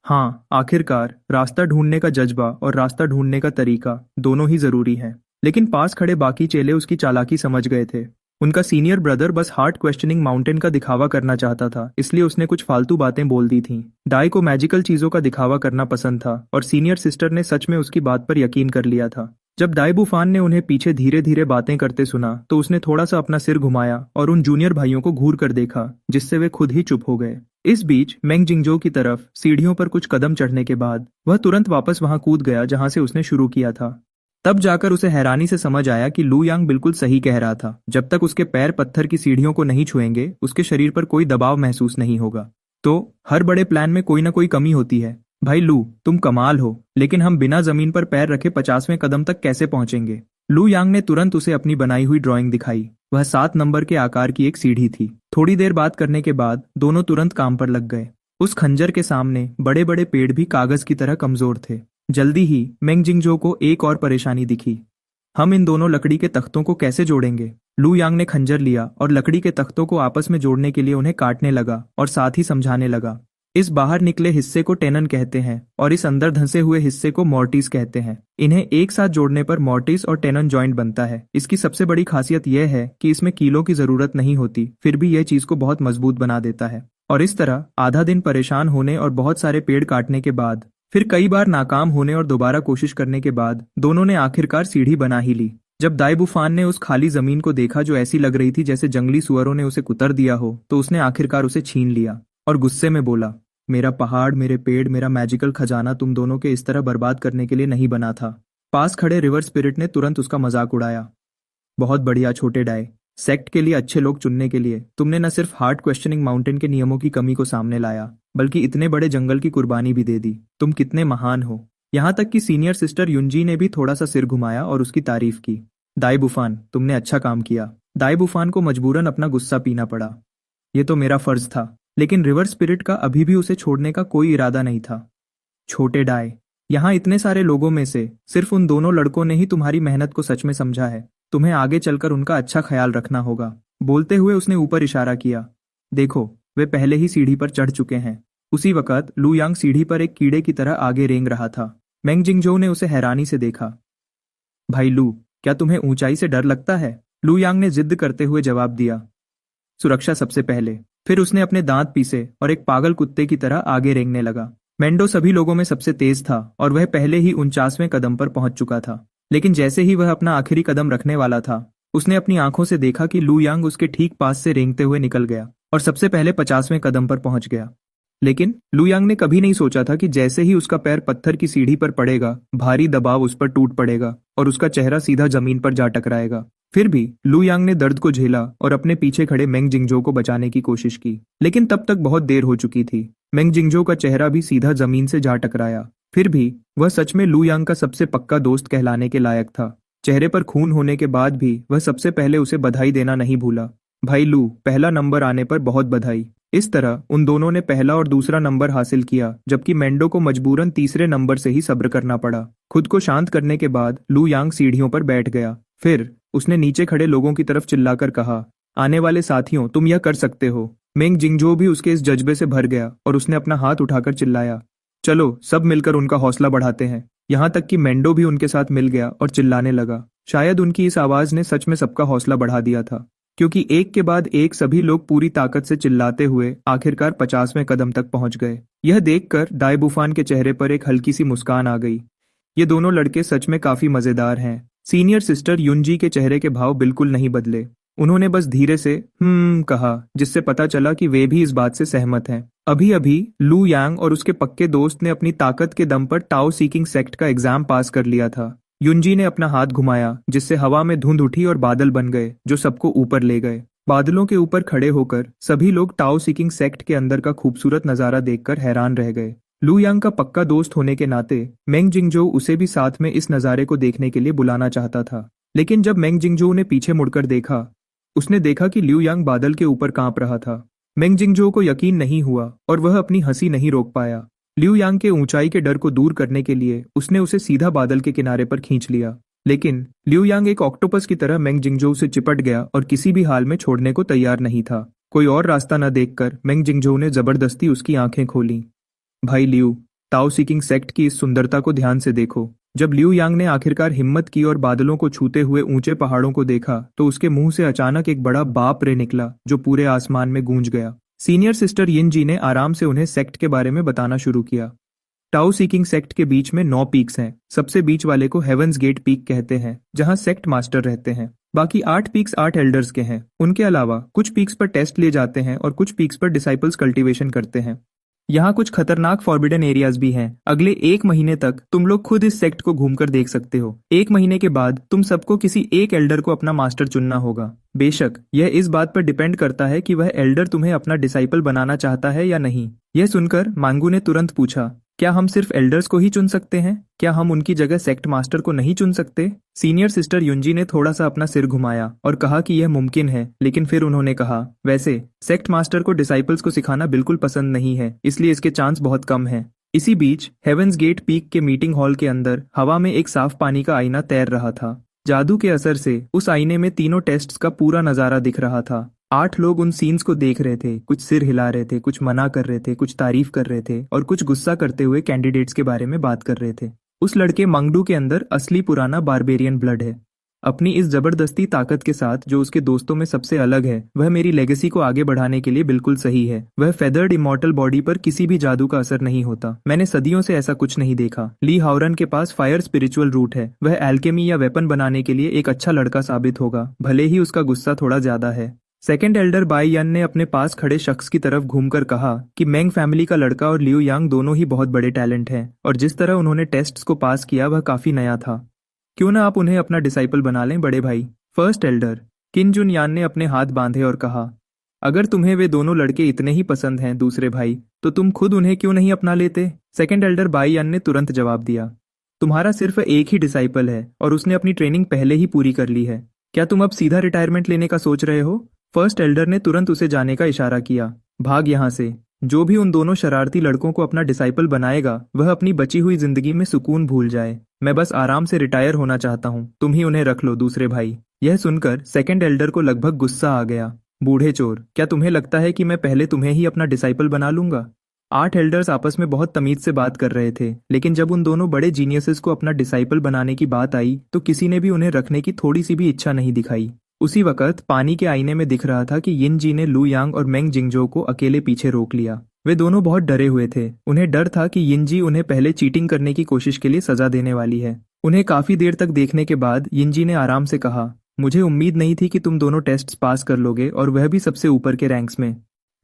हाँ, आखिरकार रास्ता ढूंढने का जज्बा और रास्ता ढूंढने का तरीका दोनों ही जरूरी हैं। लेकिन पास खड़े बाकी चेले उसकी चालाकी समझ गए थे। उनका सीनियर ब्रदर बस हार्ट क्वेश्चनिंग माउंटेन का दिखावा करना चाहता था, इसलिए उसने कुछ फालतू बातें बोल दी थीं। डाई को मैजिकल चीजों का दिखावा करना पसंद था और सीनियर सिस्टर ने सच में उसकी बात पर यकीन कर लिया था। जब दाई बुफान ने उन्हें पीछे धीरे धीरे बातें करते सुना तो उसने थोड़ा सा अपना सिर घुमाया और उन जूनियर भाइयों को घूर कर देखा, जिससे वे खुद ही चुप हो गए। इस बीच मेंग जिंगजो की तरफ सीढ़ियों पर कुछ कदम चढ़ने के बाद वह तुरंत वापस वहां कूद गया जहां से उसने शुरू किया था। तब जाकर उसे हैरानी से समझ आया कि लू यांग बिल्कुल सही कह रहा था। जब तक उसके पैर पत्थर की सीढ़ियों को नहीं छुएंगे, उसके शरीर पर कोई दबाव महसूस नहीं होगा। तो हर बड़े प्लान में कोई ना कोई कमी होती है। भाई लू, तुम कमाल हो, लेकिन हम बिना जमीन पर पैर रखे 50वें कदम तक कैसे पहुंचेंगे? लू यांग ने तुरंत उसे अपनी बनाई हुई ड्राइंग दिखाई। वह 7 नंबर के आकार की एक सीढ़ी थी। थोड़ी देर बात करने के बाद दोनों तुरंत काम पर लग गए। उस खंजर के सामने बड़े बड़े पेड़ भी कागज की तरह कमजोर थे। जल्दी ही मेंग जिंगजो को एक और परेशानी दिखी। हम इन दोनों लकड़ी के तख्तों को कैसे जोड़ेंगे? लू यांग ने खंजर लिया और लकड़ी के तख्तों को आपस में जोड़ने के लिए उन्हें काटने लगा और साथ ही समझाने लगा। इस बाहर निकले हिस्से को टेनन कहते हैं और इस अंदर धंसे हुए हिस्से को मॉर्टिस कहते हैं। इन्हें एक साथ जोड़ने पर मॉर्टिस और टेनन जॉइंट बनता है। इसकी सबसे बड़ी खासियत यह है कि इसमें कीलों की जरूरत नहीं होती, फिर भी यह चीज को बहुत मजबूत बना देता है। और इस तरह आधा दिन परेशान होने और बहुत सारे पेड़ काटने के बाद, फिर कई बार नाकाम होने और दोबारा कोशिश करने के बाद दोनों ने आखिरकार सीढ़ी बना ही ली। जब दाई बुफान ने उस खाली जमीन को देखा जो ऐसी लग रही थी जैसे जंगली सुअरों ने उसे कुतर दिया हो, तो उसने आखिरकार उसे छीन लिया और गुस्से में बोला, मेरा पहाड़, मेरे पेड़, मेरा मैजिकल खजाना तुम दोनों के इस तरह बर्बाद करने के लिए नहीं बना था। पास खड़े रिवर स्पिरिट ने तुरंत उसका मजाक उड़ाया। बहुत बढ़िया छोटे डाई, सेक्ट के लिए अच्छे लोग चुनने के लिए तुमने न सिर्फ हार्ट क्वेश्चनिंग माउंटेन के नियमों की कमी को सामने लाया, बल्कि इतने बड़े जंगल की कुर्बानी भी दे दी। तुम कितने महान हो। यहाँ तक कि सीनियर सिस्टर युनजी ने भी थोड़ा सा सिर घुमाया और उसकी तारीफ की। दाई बुफान, तुमने अच्छा काम किया। दाई बुफान को मजबूरन अपना गुस्सा पीना पड़ा। ये तो मेरा फर्ज था, लेकिन रिवर स्पिरिट का अभी भी उसे छोड़ने का कोई इरादा नहीं था। छोटे डाई, यहाँ इतने सारे लोगों में से सिर्फ उन दोनों लड़कों ने ही तुम्हारी मेहनत को सच में समझा है। तुम्हें आगे चलकर उनका अच्छा ख्याल रखना होगा। बोलते हुए उसने ऊपर इशारा किया। देखो, वे पहले ही सीढ़ी पर चढ़ चुके हैं। उसी वक्त लू यांग सीढ़ी पर एक कीड़े की तरह आगे रेंग रहा था। मेंग जिंगजो ने उसे हैरानी से देखा। भाई लू, क्या तुम्हें ऊंचाई से डर लगता है? लू यांग ने जिद करते हुए जवाब दिया। सुरक्षा सबसे पहले। फिर उसने अपने दांत पीसे और एक पागल कुत्ते की तरह आगे रेंगने लगा। मेंडो सभी लोगों में सबसे तेज था और वह पहले ही 49वें कदम पर पहुंच चुका था। लेकिन जैसे ही वह अपना आखिरी कदम रखने वाला था, उसने अपनी आंखों से देखा कि लू यांग उसके ठीक पास से रेंगते हुए निकल गया और सबसे पहले 50वें कदम पर पहुंच गया। लेकिन लू यांग ने कभी नहीं सोचा था कि जैसे ही उसका पैर पत्थर की सीढ़ी पर पड़ेगा, भारी दबाव उस पर टूट पड़ेगा और उसका चेहरा सीधा जमीन पर जा टकराएगा। फिर भी लू यांग ने दर्द को झेला और अपने पीछे खड़े मेंग जिंगजो को बचाने की कोशिश की, लेकिन तब तक बहुत देर हो चुकी थी। मेंग जिंगजो का चेहरा भी सीधा जमीन से जा टकराया। फिर भी वह सच में लू यांग का सबसे पक्का दोस्त कहलाने के लायक था। चेहरे पर खून होने के बाद भी वह सबसे पहले उसे बधाई देना नहीं भूला। भाई लू, पहला नंबर आने पर बहुत बधाई। इस तरह उन दोनों ने पहला और दूसरा नंबर हासिल किया, जबकि मेंडो को मजबूरन तीसरे नंबर से ही सब्र करना पड़ा। खुद को शांत करने के बाद लू यांग सीढ़ियों पर बैठ गया। फिर उसने नीचे खड़े लोगों की तरफ चिल्लाकर कहा, आने वाले साथियों, तुम यह कर सकते हो। मेंग जिंगजो भी उसके इस जज्बे से भर गया और उसने अपना हाथ उठाकर चिल्लाया, चलो सब मिलकर उनका हौसला बढ़ाते हैं। यहाँ तक कि मेंडो भी उनके साथ मिल गया और चिल्लाने लगा। शायद उनकी इस आवाज ने सच में सबका हौसला बढ़ा दिया था, क्योंकि एक के बाद एक सभी लोग पूरी ताकत से चिल्लाते हुए आखिरकार 50वें कदम तक पहुंच गए। यह देखकर दाई बुफान के चेहरे पर एक हल्की सी मुस्कान आ गई। ये दोनों लड़के सच में काफी मजेदार हैं। सीनियर सिस्टर युनजी के चेहरे के भाव बिल्कुल नहीं बदले। उन्होंने बस धीरे से कहा, जिससे पता चला कि वे भी इस बात से सहमत हैं। अभी अभी लू यांग और उसके पक्के दोस्त ने अपनी ताकत के दम पर टाओ सीकिंग सेक्ट का एग्जाम पास कर लिया था। युनजी ने अपना हाथ घुमाया, जिससे हवा में धुंध उठी और बादल बन गए जो सबको ऊपर ले गए। बादलों के ऊपर खड़े होकर सभी लोग टाओ सीकिंग सेक्ट के अंदर का खूबसूरत नजारा देखकर हैरान रह गए। लू यांग का पक्का दोस्त होने के नाते मेंग जिंगजो उसे भी साथ में इस नजारे को देखने के लिए बुलाना चाहता था, लेकिन जब मेंग जिंगजो ने पीछे मुड़कर देखा, उसने देखा कि लू यांग बादल के ऊपर कांप रहा था। मेंग जिंगजो को यकीन नहीं हुआ और वह अपनी हंसी नहीं रोक पाया। लू यांग के ऊंचाई के डर को दूर करने के लिए उसने उसे सीधा बादल के किनारे पर खींच लिया, लेकिन लू यांग एक ऑक्टोपस की तरह मेंग जिंगजो से चिपट गया और किसी भी हाल में छोड़ने को तैयार नहीं था। कोई और रास्ता न देखकर मेंग जिंगजो ने जबरदस्ती उसकी आंखें खोली। भाई लियू, ताओ सीकिंग सेक्ट की इस सुंदरता को ध्यान से देखो। जब लियू यांग ने आखिरकार हिम्मत की और बादलों को छूते हुए ऊंचे पहाड़ों को देखा, तो उसके मुंह से अचानक एक बड़ा बाप रे निकला जो पूरे आसमान में गूंज गया। सीनियर सिस्टर यिन जी ने आराम से उन्हें सेक्ट के बारे में बताना शुरू किया। टाओ सीकिंग सेक्ट के बीच में 9 पीक्स हैं। सबसे बीच वाले को हेवंस गेट पीक कहते हैं, जहां सेक्ट मास्टर रहते हैं। बाकी 8 पीक्स 8 एल्डर्स के हैं। उनके अलावा कुछ पीक्स पर टेस्ट लिए जाते हैं और कुछ पीक्स पर डिसाइपल्स कल्टीवेशन करते हैं। यहाँ कुछ खतरनाक फॉरबिडन एरियाज भी हैं। अगले 1 महीने तक तुम लोग खुद इस सेक्ट को घूमकर देख सकते हो। 1 महीने के बाद तुम सबको किसी एक एल्डर को अपना मास्टर चुनना होगा। बेशक यह इस बात पर डिपेंड करता है कि वह एल्डर तुम्हें अपना डिसाइपल बनाना चाहता है या नहीं। यह सुनकर मांगू ने तुरंत पूछा, क्या हम सिर्फ एल्डर्स को ही चुन सकते हैं? क्या हम उनकी जगह सेक्ट मास्टर को नहीं चुन सकते? सीनियर सिस्टर युनजी ने थोड़ा सा अपना सिर घुमाया और कहा कि यह मुमकिन है, लेकिन फिर उन्होंने कहा, वैसे सेक्ट मास्टर को डिसाइपल्स को सिखाना बिल्कुल पसंद नहीं है, इसलिए इसके चांस बहुत कम हैं। इसी बीच हेवंस गेट पीक के मीटिंग हॉल के अंदर हवा में एक साफ पानी का आईना तैर रहा था। जादू के असर से उस आईने में तीनों टेस्ट्स का पूरा नजारा दिख रहा था। 8 लोग उन सीन्स को देख रहे थे। कुछ सिर हिला रहे थे, कुछ मना कर रहे थे, कुछ तारीफ कर रहे थे और कुछ गुस्सा करते हुए कैंडिडेट्स के बारे में बात कर रहे थे। उस लड़के मंगडू के अंदर असली पुराना बारबेरियन ब्लड है। अपनी इस जबरदस्ती ताकत के साथ जो उसके दोस्तों में सबसे अलग है, वह मेरी लेगेसी को आगे बढ़ाने के लिए बिल्कुल सही है। वह फेदर्ड इमॉर्टल बॉडी पर किसी भी जादू का असर नहीं होता। मैंने सदियों से ऐसा कुछ नहीं देखा। ली हाउरन के पास फायर स्पिरिचुअल रूट है। वह एल्केमी या वेपन बनाने के लिए एक अच्छा लड़का साबित होगा, भले ही उसका गुस्सा थोड़ा ज्यादा है। सेकेंड एल्डर बाई यन ने अपने पास खड़े शख्स की तरफ घूमकर कहा कि मेंग फैमिली का लड़का और लियू यांग दोनों ही बहुत बड़े टैलेंट हैं और जिस तरह उन्होंने टेस्ट्स को पास किया वह काफी नया था। क्यों ना आप उन्हें अपना डिसाइपल बना लें बड़े भाई। फर्स्ट एल्डर किन जुन यान ने अपने हाथ बांधे और कहा, अगर तुम्हें वे दोनों लड़के इतने ही पसंद हैं दूसरे भाई, तो तुम खुद उन्हें क्यों नहीं अपना लेते? सेकेंड एल्डर बाई यन ने तुरंत जवाब दिया, तुम्हारा सिर्फ एक ही डिसाइपल है और उसने अपनी ट्रेनिंग पहले ही पूरी कर ली है। क्या तुम अब सीधा रिटायरमेंट लेने का सोच रहे हो? फर्स्ट एल्डर ने तुरंत उसे जाने का इशारा किया। भाग यहाँ से। जो भी उन दोनों शरारती लड़कों को अपना डिसाइपल बनाएगा वह अपनी बची हुई जिंदगी में सुकून भूल जाए। मैं बस आराम से रिटायर होना चाहता हूँ, तुम ही उन्हें रख लो दूसरे भाई। यह सुनकर सेकंड एल्डर को लगभग गुस्सा आ गया। बूढ़े चोर, क्या तुम्हें लगता है कि मैं पहले तुम्हें ही अपना डिसाइपल बना लूंगा? 8 एल्डर्स आपस में बहुत तमीज से बात कर रहे थे, लेकिन जब उन दोनों बड़े जीनियसेस को अपना डिसाइपल बनाने की बात आई तो किसी ने भी उन्हें रखने की थोड़ी सी भी इच्छा नहीं दिखाई। उसी वक्त पानी के आईने में दिख रहा था कि यिन जी ने लू यांग और मेंग जिंगजो को अकेले पीछे रोक लिया। वे दोनों बहुत डरे हुए थे। उन्हें डर था कि यिन जी उन्हें पहले चीटिंग करने की कोशिश के लिए सजा देने वाली है। उन्हें काफी देर तक देखने के बाद यिन जी ने आराम से कहा, मुझे उम्मीद नहीं थी कि तुम दोनों टेस्ट्स पास कर लोगे और वह भी सबसे ऊपर के रैंक्स में।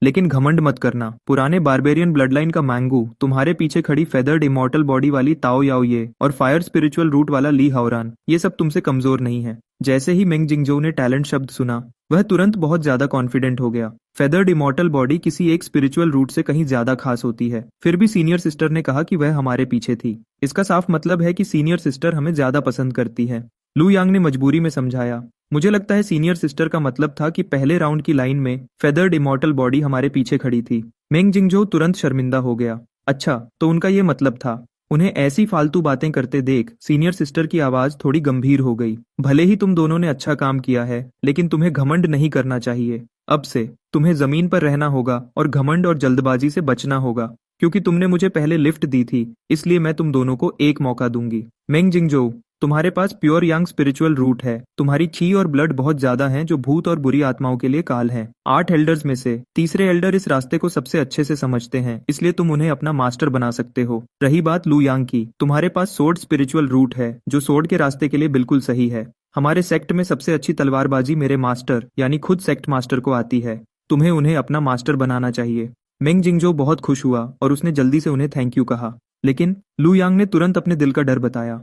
लेकिन घमंड मत करना। पुराने बारबेरियन ब्लडलाइन का मैंगू, तुम्हारे पीछे खड़ी फेदर्ड इमॉर्टल बॉडी वाली ताओ याओ ये, और फायर स्पिरिचुअल रूट वाला ली हाओरान, ये सब तुमसे कमजोर नहीं है। जैसे ही मेंग जिंगजो ने टैलेंट शब्द सुना, वह तुरंत बहुत ज्यादा कॉन्फिडेंट हो गया। फेदर्ड इमॉर्टल बॉडी किसी एक स्पिरिचुअल रूट से कहीं ज्यादा खास होती है। फिर भी सीनियर सिस्टर ने कहा कि वह हमारे पीछे थी। इसका साफ मतलब है कि सीनियर सिस्टर हमें ज्यादा पसंद करती है। लू यांग ने मजबूरी में समझाया। मुझे लगता है सीनियर सिस्टर का मतलब था कि पहले राउंड की लाइन में फेदर्ड इमॉर्टल बॉडी हमारे पीछे खड़ी थी। मेंग जिंगजो तुरंत शर्मिंदा हो गया। अच्छा, तो उनका ये मतलब था। उन्हें ऐसी फालतू बातें करते देख सीनियर सिस्टर की आवाज थोड़ी गंभीर हो गई। भले ही तुम दोनों ने अच्छा काम किया है, लेकिन तुम्हें घमंड नहीं करना चाहिए। अब से तुम्हें जमीन पर रहना होगा और घमंड और जल्दबाजी से बचना होगा। क्योंकि तुमने मुझे पहले लिफ्ट दी थी, इसलिए मैं तुम दोनों को एक मौका दूंगी। मेंग जिंगजो, तुम्हारे पास प्योर यांग स्पिरिचुअल रूट है। तुम्हारी ची और ब्लड बहुत ज्यादा हैं जो भूत और बुरी आत्माओं के लिए काल हैं। 8 एल्डर्स में से तीसरे एल्डर इस रास्ते को सबसे अच्छे से समझते हैं, इसलिए तुम उन्हें अपना मास्टर बना सकते हो। रही बात लू यांग की, तुम्हारे पास सोर्ड स्पिरिचुअल रूट है जो सोर्ड के रास्ते के लिए बिल्कुल सही है। हमारे सेक्ट में सबसे अच्छी तलवारबाजी मेरे मास्टर यानी खुद सेक्ट मास्टर को आती है। तुम्हें उन्हें अपना मास्टर बनाना चाहिए। मेंग जिंगजो बहुत खुश हुआ और उसने जल्दी से उन्हें थैंक यू कहा। लेकिन लू यांग ने तुरंत अपने दिल का डर बताया।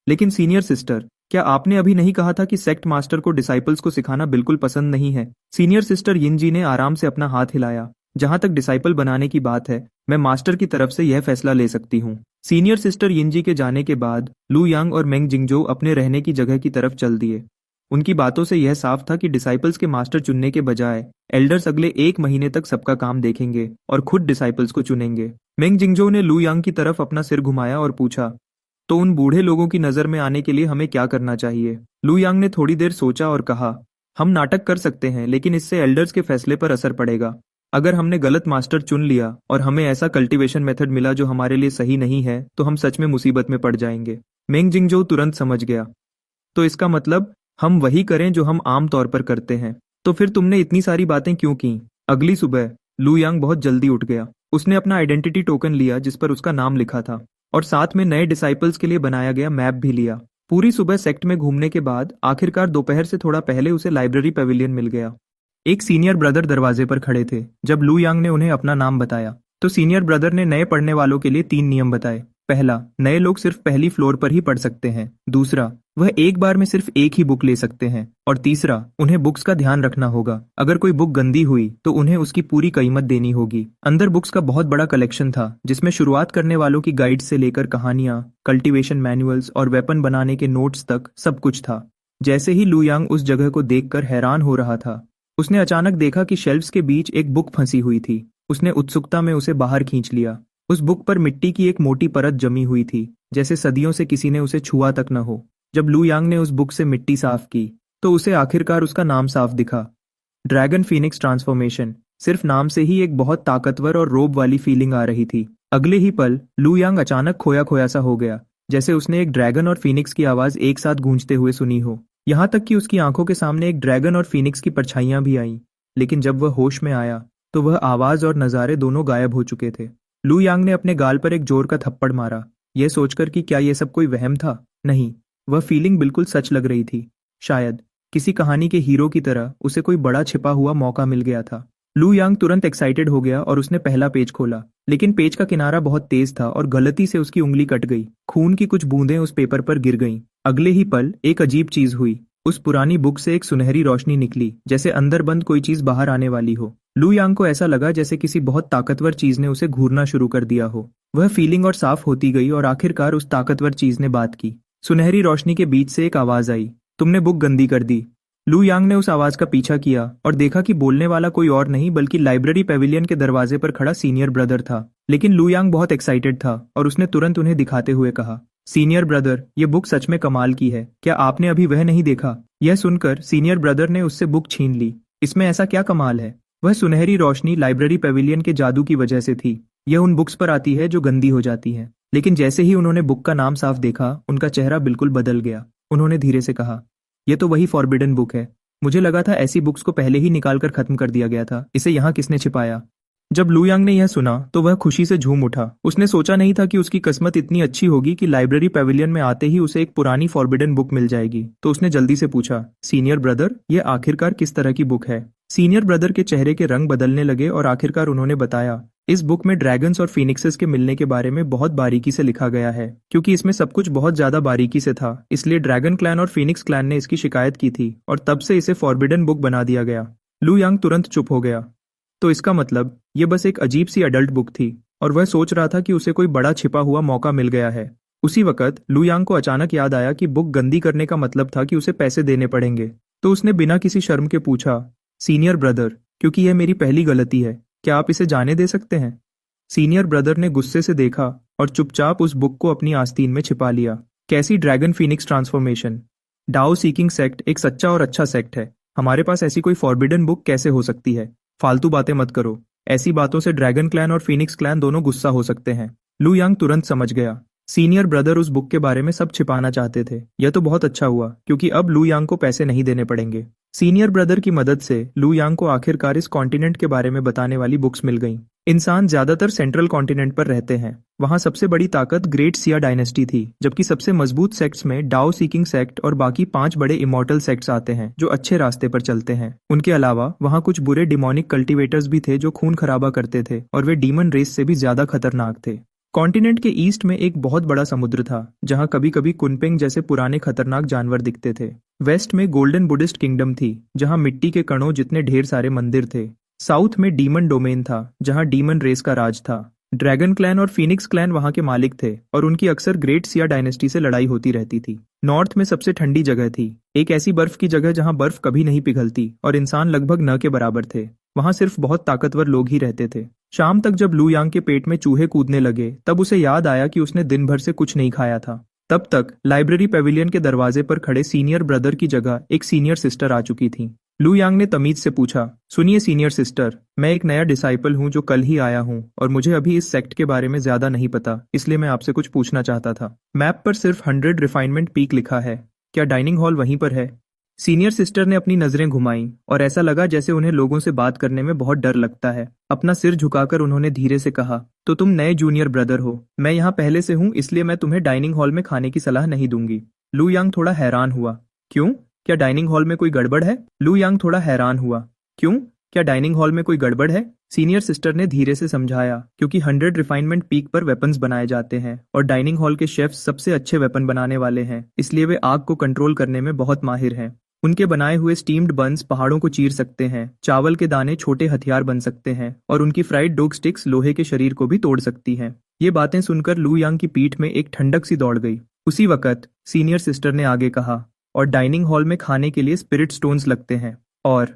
लेकिन सीनियर सिस्टर, क्या आपने अभी नहीं कहा था कि सेक्ट मास्टर को डिसाइपल्स को सिखाना बिल्कुल पसंद नहीं है? सीनियर सिस्टर यिनजी ने आराम से अपना हाथ हिलाया। जहां तक डिसाइपल बनाने की बात है, मैं मास्टर की तरफ से यह फैसला ले सकती हूँ। सीनियर सिस्टर यिनजी के जाने के बाद लू यांग और मेंग जिंगजो अपने रहने की जगह की तरफ चल दिए। उनकी बातों से यह साफ था कि डिसाइपल्स के मास्टर चुनने के बजाय एल्डर्स अगले 1 महीने तक सबका काम देखेंगे और खुद डिसाइपल्स को चुनेंगे। मेंग जिंगजो ने लू यांग की तरफ अपना सिर घुमाया और पूछा, तो उन बूढ़े लोगों की नजर में आने के लिए हमें क्या करना चाहिए? लू यांग ने थोड़ी देर सोचा और कहा, हम नाटक कर सकते हैं, लेकिन इससे एल्डर्स के फैसले पर असर पड़ेगा। अगर हमने गलत मास्टर चुन लिया और हमें ऐसा कल्टीवेशन मेथड मिला जो हमारे लिए सही नहीं है, तो हम सच में मुसीबत में पड़ जाएंगे। मेंग जिंगजो तुरंत समझ गया। तो इसका मतलब हम वही करें जो हम आम तौर पर करते हैं। तो फिर तुमने इतनी सारी बातें क्यों की? अगली सुबह लू यांग बहुत जल्दी उठ गया। उसने अपना आइडेंटिटी टोकन लिया जिस पर उसका नाम लिखा था, और साथ में नए डिसाइपल्स के लिए बनाया गया मैप भी लिया। पूरी सुबह सेक्ट में घूमने के बाद आखिरकार दोपहर से थोड़ा पहले उसे लाइब्रेरी पेविलियन मिल गया। एक सीनियर ब्रदर दरवाजे पर खड़े थे। जब लू यांग ने उन्हें अपना नाम बताया, तो सीनियर ब्रदर ने नए पढ़ने वालों के लिए 3 नियम बताए। पहला, नए लोग सिर्फ पहली फ्लोर पर ही पढ़ सकते हैं। दूसरा, वह एक बार में सिर्फ एक ही बुक ले सकते हैं। और तीसरा, उन्हें बुक्स का ध्यान रखना होगा। अगर कोई बुक गंदी हुई तो उन्हें उसकी पूरी कीमत देनी होगी। अंदर बुक्स का बहुत बड़ा कलेक्शन था, जिसमें शुरुआत करने वालों की गाइड से लेकर कहानियां, कल्टीवेशन मैनुअल्स और वेपन बनाने के नोट्स तक सब कुछ था। जैसे ही लू यांग उस जगह को देखकर हैरान हो रहा था, उसने अचानक देखा कि शेल्फ्स के बीच एक बुक फंसी हुई थी। उसने उत्सुकता में उसे बाहर खींच लिया। उस बुक पर मिट्टी की एक मोटी परत जमी हुई थी, जैसे सदियों से किसी ने उसे छुआ तक न हो। जब लू यांग ने उस बुक से मिट्टी साफ की, तो उसे आखिरकार उसका नाम साफ दिखा, ड्रैगन फीनिक्स ट्रांसफॉर्मेशन। सिर्फ नाम से ही एक बहुत ताकतवर और रोब वाली फीलिंग आ रही थी। अगले ही पल लू यांग अचानक खोया खोया सा हो गया, जैसे उसने एक ड्रैगन और फीनिक्स की आवाज एक साथ गूंजते हुए सुनी हो। यहाँ तक कि उसकी आंखों के सामने एक ड्रैगन और फीनिक्स की परछाइयां भी आईं। लेकिन जब वह होश में आया, तो वह आवाज और नज़ारे दोनों गायब हो चुके थे। लू यांग ने अपने गाल पर एक जोर का थप्पड़ मारा, यह सोचकर कि क्या यह सब कोई वहम था। नहीं, वह फीलिंग बिल्कुल सच लग रही थी। शायद किसी कहानी के हीरो की तरह उसे कोई बड़ा छिपा हुआ मौका मिल गया था। लू यांग तुरंत एक्साइटेड हो गया और उसने पहला पेज खोला। लेकिन पेज का किनारा बहुत तेज था और गलती से उसकी उंगली कट गई। खून की कुछ बूंदें उस पेपर पर गिर गईं। अगले ही पल एक अजीब चीज हुई। उस पुरानी बुक से एक सुनहरी रोशनी निकली, जैसे अंदर बंद कोई चीज बाहर आने वाली हो। लू यांग को ऐसा लगा जैसे किसी बहुत ताकतवर चीज ने उसे घूरना शुरू कर दिया हो। वह फीलिंग और साफ होती गई और आखिरकार उस ताकतवर चीज ने बात की। सुनहरी रोशनी के बीच से एक आवाज आई, तुमने बुक गंदी कर दी। लू यांग ने उस आवाज का पीछा किया और देखा कि बोलने वाला कोई और नहीं बल्कि लाइब्रेरी पेविलियन के दरवाजे पर खड़ा सीनियर ब्रदर था। लेकिन लू यांग बहुत एक्साइटेड था और उसने तुरंत उन्हें दिखाते हुए कहा, सीनियर ब्रदर, ये बुक सच में कमाल की है। क्या आपने अभी वह नहीं देखा? यह सुनकर सीनियर ब्रदर ने उससे बुक छीन ली। इसमें ऐसा क्या कमाल है? वह सुनहरी रोशनी लाइब्रेरी पेविलियन के जादू की वजह से थी। यह उन बुक्स पर आती है जो गंदी हो जाती हैं। लेकिन जैसे ही उन्होंने बुक का नाम साफ देखा, उनका चेहरा बिल्कुल बदल गया। उन्होंने धीरे से कहा, यह तो वही फॉरबिडन बुक है। मुझे लगा था ऐसी बुक्स को पहले ही निकाल कर खत्म कर दिया गया था। इसे यहाँ किसने छिपाया? जब लू यांग ने यह सुना तो वह खुशी से झूम उठा। उसने सोचा नहीं था कि उसकी किस्मत इतनी अच्छी होगी कि लाइब्रेरी पेविलियन में आते ही उसे एक पुरानी फॉरबिडन बुक मिल जाएगी। तो उसने जल्दी से पूछा, सीनियर ब्रदर, यह आखिरकार किस तरह की बुक है? सीनियर ब्रदर के चेहरे के रंग बदलने लगे और आखिरकार उन्होंने बताया, इस बुक में ड्रैगन्स और फीनिक्सेस के मिलने के बारे में बहुत बारीकी से लिखा गया है। क्योंकि इसमें सब कुछ बहुत ज्यादा बारीकी से था, इसलिए ड्रैगन क्लैन और फीनिक्स क्लैन ने इसकी शिकायत की थी और तब से इसे फॉरबिडन बुक बना दिया गया। लू यांग तुरंत चुप हो गया। तो इसका मतलब ये बस एक अजीब सी अडल्ट बुक थी और वह सोच रहा था कि उसे कोई बड़ा छिपा हुआ मौका मिल गया है। उसी वक्त लू यांग को अचानक याद आया कि बुक गंदी करने का मतलब था कि उसे पैसे देने पड़ेंगे। तो उसने बिना किसी शर्म के पूछा, सीनियर ब्रदर, क्योंकि यह मेरी पहली गलती है, क्या आप इसे जाने दे सकते हैं? सीनियर ब्रदर ने गुस्से से देखा और चुपचाप उस बुक को अपनी आस्तीन में छिपा लिया। कैसी dragon phoenix transformation? Dao seeking sect एक सच्चा और अच्छा सेक्ट है। हमारे पास ऐसी कोई फॉरबिडन बुक कैसे हो सकती है? फालतू बातें मत करो। ऐसी बातों से ड्रैगन क्लैन और फीनिक्स क्लैन दोनों गुस्सा हो सकते हैं। लू यांग तुरंत समझ गया। सीनियर ब्रदर उस बुक के बारे में सब छिपाना चाहते थे। यह तो बहुत अच्छा हुआ क्योंकि अब लू यांग को पैसे नहीं देने पड़ेंगे। सीनियर ब्रदर की मदद से लू यांग को आखिरकार इस कॉन्टिनेंट के बारे में बताने वाली बुक्स मिल गईं। इंसान ज्यादातर सेंट्रल कॉन्टिनेंट पर रहते हैं। वहां सबसे बड़ी ताकत ग्रेट सिया डायनेस्टी थी, जबकि सबसे मजबूत सेक्ट्स में डाओ सीकिंग सेक्ट और बाकी 5 बड़े इमॉर्टल सेक्ट्स आते हैं जो अच्छे रास्ते पर चलते हैं। उनके अलावा वहां कुछ बुरे डिमोनिक कल्टिवेटर्स भी थे जो खून खराबा करते थे और वे डीमन रेस से भी ज्यादा खतरनाक थे। कॉन्टिनेंट के ईस्ट में एक बहुत बड़ा समुद्र था जहां कभी कभी कुनपेंग जैसे पुराने खतरनाक जानवर दिखते थे। वेस्ट में गोल्डन बुद्धिस्ट किंगडम थी जहां मिट्टी के कणों जितने ढेर सारे मंदिर थे। साउथ में डीमन डोमेन था जहां डीमन रेस का राज था। ड्रैगन क्लैन और फीनिक्स क्लैन वहां के मालिक थे और उनकी अक्सर ग्रेट सिया डायनेस्टी से लड़ाई होती रहती थी। नॉर्थ में सबसे ठंडी जगह थी, एक ऐसी बर्फ की जगह जहां बर्फ कभी नहीं पिघलती और इंसान लगभग न के बराबर थे। वहां सिर्फ बहुत ताकतवर लोग ही रहते थे। शाम तक जब लू यांग के पेट में चूहे कूदने लगे तब उसे याद आया कि उसने दिन भर से कुछ नहीं खाया था। तब तक लाइब्रेरी पेविलियन के दरवाजे पर खड़े सीनियर ब्रदर की जगह एक सीनियर सिस्टर आ चुकी थी। लू यांग ने तमीज से पूछा, सुनिए सीनियर सिस्टर, मैं एक नया डिसाइपल हूँ जो कल ही आया हूँ और मुझे अभी इस सेक्ट के बारे में ज्यादा नहीं पता, इसलिए मैं आपसे कुछ पूछना चाहता था। मैप पर सिर्फ 100 रिफाइनमेंट पीक लिखा है, क्या डाइनिंग हॉल वहीं पर है? सीनियर सिस्टर ने अपनी नजरें घुमाई और ऐसा लगा जैसे उन्हें लोगों से बात करने में बहुत डर लगता है। अपना सिर झुकाकर उन्होंने धीरे से कहा, तो तुम नए जूनियर ब्रदर हो। मैं यहाँ पहले से हूँ, इसलिए मैं तुम्हें डाइनिंग हॉल में खाने की सलाह नहीं दूंगी। लू यांग थोड़ा हैरान हुआ, क्यों? क्या डाइनिंग हॉल में कोई गड़बड़ है? लू यांग थोड़ा हैरान हुआ, क्यों? क्या डाइनिंग हॉल में कोई गड़बड़ है? सीनियर सिस्टर ने धीरे से समझाया, क्योंकि 100 रिफाइनमेंट पीक पर वेपन्स बनाए जाते हैं और डाइनिंग हॉल के शेफ्स सबसे अच्छे वेपन बनाने वाले हैं, इसलिए वे आग को कंट्रोल करने में बहुत माहिर हैं। उनके बनाए हुए स्टीम्ड बन्स पहाड़ों को चीर सकते हैं, चावल के दाने छोटे हथियार बन सकते हैं और उनकी फ्राइड डॉग स्टिक्स लोहे के शरीर को भी तोड़ सकती हैं। ये बातें सुनकर लू यांग की पीठ में एक ठंडक सी दौड़ गई। उसी वक्त सीनियर सिस्टर ने आगे कहा, और डाइनिंग हॉल में खाने के लिए स्पिरिट स्टोन्स लगते हैं। और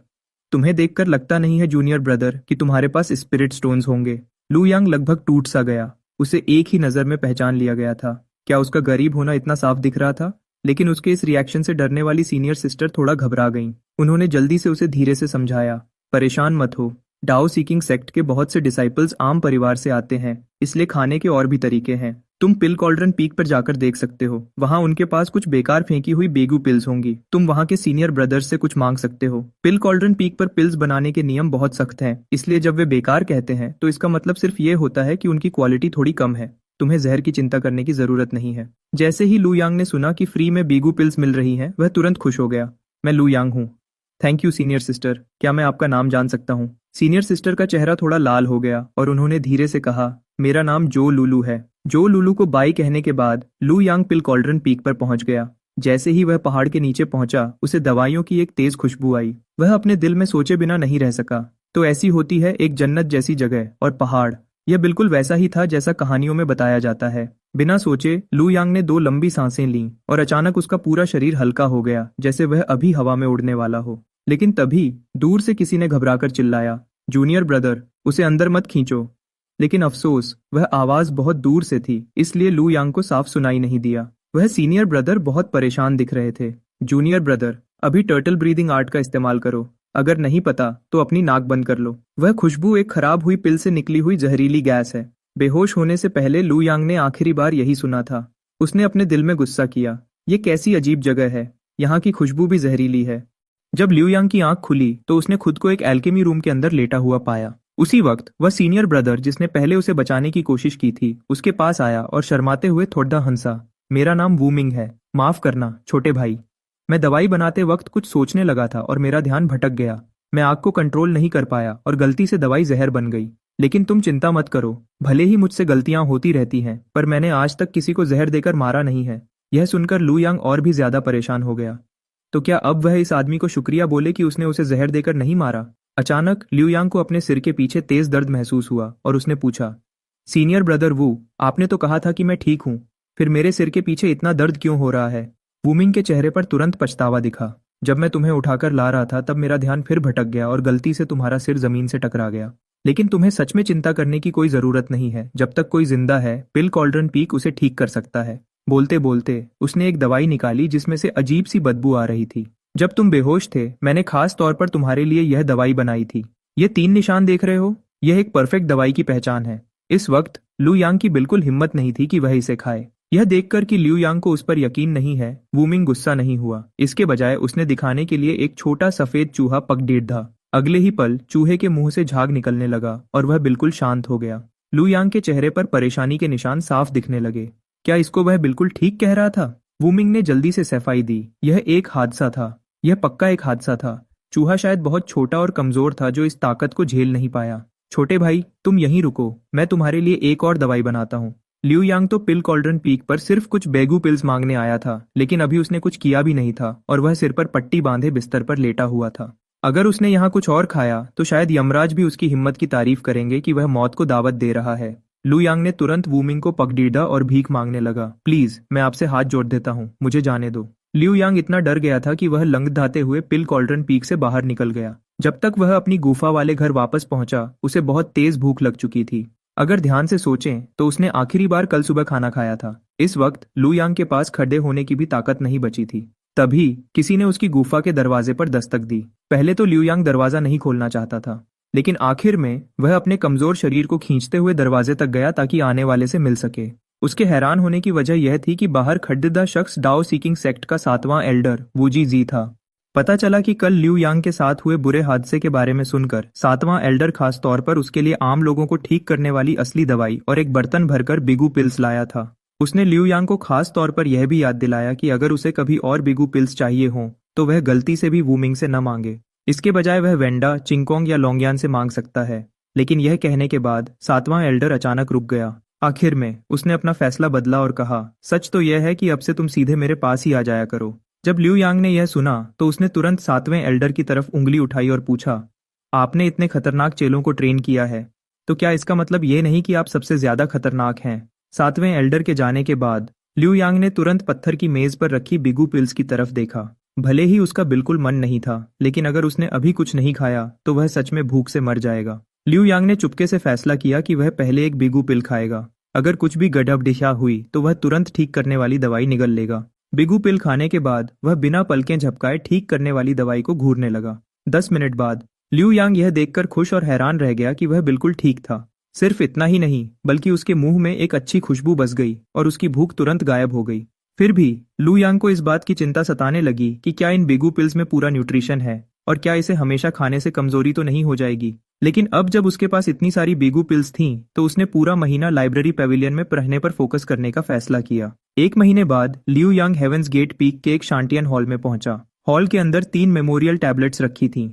तुम्हें देखकर लगता नहीं है जूनियर ब्रदर कि तुम्हारे पास स्पिरिट स्टोन्स होंगे। लू यांग लगभग टूट सा गया। उसे एक ही नजर में पहचान लिया गया था। क्या उसका गरीब होना इतना साफ दिख रहा था? लेकिन उसके इस रिएक्शन से डरने वाली सीनियर सिस्टर थोड़ा घबरा गईं। उन्होंने जल्दी से उसे धीरे से समझाया, परेशान मत हो। डाओ सीकिंग सेक्ट के बहुत से डिसाइपल्स आम परिवार से आते हैं, इसलिए खाने के और भी तरीके हैं। तुम पिल कॉल्ड्रन पीक पर जाकर देख सकते हो, वहां उनके पास कुछ बेकार फेंकी हुई बेगू पिल्स होंगी। तुम वहां के सीनियर ब्रदर्स से कुछ मांग सकते हो। पिल कॉल्ड्रन पीक पर पिल्स बनाने के नियम बहुत सख्त हैं, इसलिए जब वे बेकार कहते हैं तो इसका मतलब सिर्फ ये होता है कि उनकी क्वालिटी थोड़ी कम है। तुम्हें जहर की चिंता करने की जरूरत नहीं है। जैसे ही लू यांग ने सुना कि फ्री में बेगू पिल्स मिल रही हैं, वह तुरंत खुश हो गया। मैं लू यांग हूँ। थैंक यू सीनियर सिस्टर, क्या मैं आपका नाम जान सकता हूँ? सीनियर सिस्टर का चेहरा थोड़ा लाल हो गया और उन्होंने धीरे से कहा, मेरा नाम जो लुलू है। जो लुलू को बाय कहने के बाद लू यांग पिल कॉल्ड्रन पीक पर पहुंच गया। जैसे ही वह पहाड़ के नीचे पहुंचा, उसे दवाइयों की एक तेज खुशबू आई। वह अपने दिल में सोचे बिना नहीं रह सका। तो ऐसी होती है एक जन्नत जैसी जगह और पहाड़। यह बिल्कुल वैसा ही था जैसा कहानियों में बताया जाता है। बिना सोचे लू यांग ने 2 लंबी सांसें लीं और अचानक उसका पूरा शरीर हल्का हो गया, जैसे वह अभी हवा में उड़ने वाला हो। लेकिन तभी दूर से किसी ने घबराकर चिल्लाया, जूनियर ब्रदर, उसे अंदर मत खींचो। लेकिन अफसोस, वह आवाज बहुत दूर से थी, इसलिए लू यांग को साफ सुनाई नहीं दिया। वह सीनियर ब्रदर बहुत परेशान दिख रहे थे। जूनियर ब्रदर, अभी टर्टल ब्रीदिंग आर्ट का इस्तेमाल करो। अगर नहीं पता तो अपनी नाक बंद कर लो। वह खुशबू एक खराब हुई पिल से निकली हुई जहरीली गैस है। बेहोश होने से पहले लू यांग ने आखिरी बार यही सुना था। उसने अपने दिल में गुस्सा किया, ये कैसी अजीब जगह है, यहाँ की खुशबू भी जहरीली है। जब लू यांग की आंख खुली तो उसने खुद को एक एल्केमी रूम के अंदर लेटा हुआ पाया। उसी वक्त वह सीनियर ब्रदर जिसने पहले उसे बचाने की कोशिश की थी, उसके पास आया और शर्माते हुए थोड़ा हंसा। मेरा नाम वूमिंग है, माफ करना छोटे भाई। मैं दवाई बनाते वक्त कुछ सोचने लगा था और मेरा ध्यान भटक गया। मैं आग को कंट्रोल नहीं कर पाया और गलती से दवाई जहर बन गई। लेकिन तुम चिंता मत करो, भले ही मुझसे गलतियां होती रहती हैं, पर मैंने आज तक किसी को जहर देकर मारा नहीं है। यह सुनकर लू यांग और भी ज्यादा परेशान हो गया। तो क्या अब वह इस आदमी को शुक्रिया बोले कि उसने उसे जहर देकर नहीं मारा? अचानक लिu यांग को अपने सिर के पीछे तेज दर्द महसूस हुआ और उसने पूछा, सीनियर ब्रदर वू, आपने तो कहा था कि मैं ठीक हूँ, फिर मेरे सिर के पीछे इतना दर्द क्यों हो रहा है? वूमिंग के चेहरे पर तुरंत पछतावा दिखा। जब मैं तुम्हें उठाकर ला रहा था तब मेरा ध्यान फिर भटक गया और गलती से तुम्हारा सिर जमीन से टकरा गया। लेकिन तुम्हें सच में चिंता करने की कोई जरूरत नहीं है। जब तक कोई जिंदा है, पिल कॉल्ड्रन पीक उसे ठीक कर सकता है। बोलते बोलते उसने एक दवाई निकाली जिसमें से अजीब सी बदबू आ रही थी। जब तुम बेहोश थे, मैंने खास तौर पर तुम्हारे लिए यह दवाई बनाई थी। ये 3 निशान देख रहे हो? यह एक परफेक्ट दवाई की पहचान है। इस वक्त लू यांग की बिल्कुल हिम्मत नहीं थी कि वह इसे खाए। यह देखकर कि लिu यांग को उस पर यकीन नहीं है, वूमिंग गुस्सा नहीं हुआ। इसके बजाय उसने दिखाने के लिए एक छोटा सफेद चूहा पकड़ीढ़ा। अगले ही पल चूहे के मुंह से झाग निकलने लगा और वह बिल्कुल शांत हो गया। लू यांग के चेहरे पर परेशानी के निशान साफ दिखने लगे। क्या इसको वह बिल्कुल ठीक कह रहा था? वूमिंग ने जल्दी से सफाई दी, यह एक हादसा था। यह पक्का एक हादसा था। चूहा शायद बहुत छोटा और कमजोर था जो इस ताकत को झेल नहीं पाया। छोटे भाई, तुम यहीं रुको, मैं तुम्हारे लिए एक और दवाई बनाता हूँ। लिu यांग तो पिल कॉल्ड्रन पीक पर सिर्फ कुछ बेगू पिल्स मांगने आया था, लेकिन अभी उसने कुछ किया भी नहीं था और वह सिर पर पट्टी बांधे बिस्तर पर लेटा हुआ था। अगर उसने यहाँ कुछ और खाया तो शायद यमराज भी उसकी हिम्मत की तारीफ करेंगे कि वह मौत को दावत दे रहा है। लू यांग ने तुरंत वूमिंग को पकड़ीड़ा और भीख मांगने लगा, प्लीज, मैं आपसे हाथ जोड़ देता हूँ, मुझे जाने दो। लिu यांग इतना डर गया था कि वह लंगड़ाते हुए पिल कॉल्ड्रन पीक से बाहर निकल गया। जब तक वह अपनी गुफा वाले घर वापस पहुंचा, उसे बहुत तेज भूख लग चुकी थी। अगर ध्यान से सोचें तो उसने आखिरी बार कल सुबह खाना खाया था। इस वक्त लू यांग के पास खड़े होने की भी ताकत नहीं बची थी। तभी किसी ने उसकी गुफा के दरवाजे पर दस्तक दी। पहले तो लिu यांग दरवाजा नहीं खोलना चाहता था, लेकिन आखिर में वह अपने कमजोर शरीर को खींचते हुए दरवाजे तक गया ताकि आने वाले से मिल सके। उसके हैरान होने की वजह यह थी कि बाहर खड़ेदा शख्स डाओ सीकिंग सेक्ट का 7वां एल्डर वूजी जी था। पता चला कि कल लिu यांग के साथ हुए बुरे हादसे के बारे में सुनकर 7वां एल्डर खास तौर पर उसके लिए आम लोगों को ठीक करने वाली असली दवाई और एक बर्तन भरकर बिगू पिल्स लाया था। उसने लिu यांग को खास तौर पर यह भी याद दिलाया कि अगर उसे कभी और बिगू पिल्स चाहिए हों तो वह गलती से भी वूमिंग से न मांगे। इसके बजाय वह वेंडा, चिंगकोंग या लोंगयान से मांग सकता है। लेकिन यह कहने के बाद 7वां एल्डर अचानक रुक गया। आखिर में उसने अपना फैसला बदला और कहा, सच तो यह है कि अब से तुम सीधे मेरे पास ही आ जाया करो। जब लिu यांग ने यह सुना तो उसने तुरंत 7वें एल्डर की तरफ उंगली उठाई और पूछा, आपने इतने खतरनाक चेलों को ट्रेन किया है, तो क्या इसका मतलब ये नहीं कि आप सबसे ज्यादा खतरनाक हैं? 7वें एल्डर के जाने के बाद लिu यांग ने तुरंत पत्थर की मेज पर रखी बिगू पिल्स की तरफ देखा। भले ही उसका बिल्कुल मन नहीं था, लेकिन अगर उसने अभी कुछ नहीं खाया तो वह सच में भूख से मर जाएगा। लिu यांग ने चुपके से फैसला किया कि वह पहले एक बिगू पिल खाएगा। अगर कुछ भी गड़बड़िशा हुई तो वह तुरंत ठीक करने वाली दवाई निगल लेगा। बिगू पिल खाने के बाद वह बिना पलकें झपकाए ठीक करने वाली दवाई को घूरने लगा। 10 मिनट बाद लिu यांग यह देखकर खुश और हैरान रह गया कि वह बिल्कुल ठीक था। सिर्फ इतना ही नहीं, बल्कि उसके मुंह में एक अच्छी खुशबू बस गई और उसकी भूख तुरंत गायब हो गई। फिर भी लिu यांग को इस बात की चिंता सताने लगी कि क्या इन बिगू पिल्स में पूरा न्यूट्रिशन है और क्या इसे हमेशा खाने से कमजोरी तो नहीं हो जाएगी। लेकिन अब जब उसके पास इतनी सारी बिगू पिल्स थीं, तो उसने पूरा महीना लाइब्रेरी पेविलियन में पढ़ने पर फोकस करने का फैसला किया। 1 महीने बाद लिu यांग हेवेंस गेट पीक के एक शांटियन हॉल में पहुंचा। हॉल के अंदर 3 मेमोरियल टैबलेट्स रखी थीं।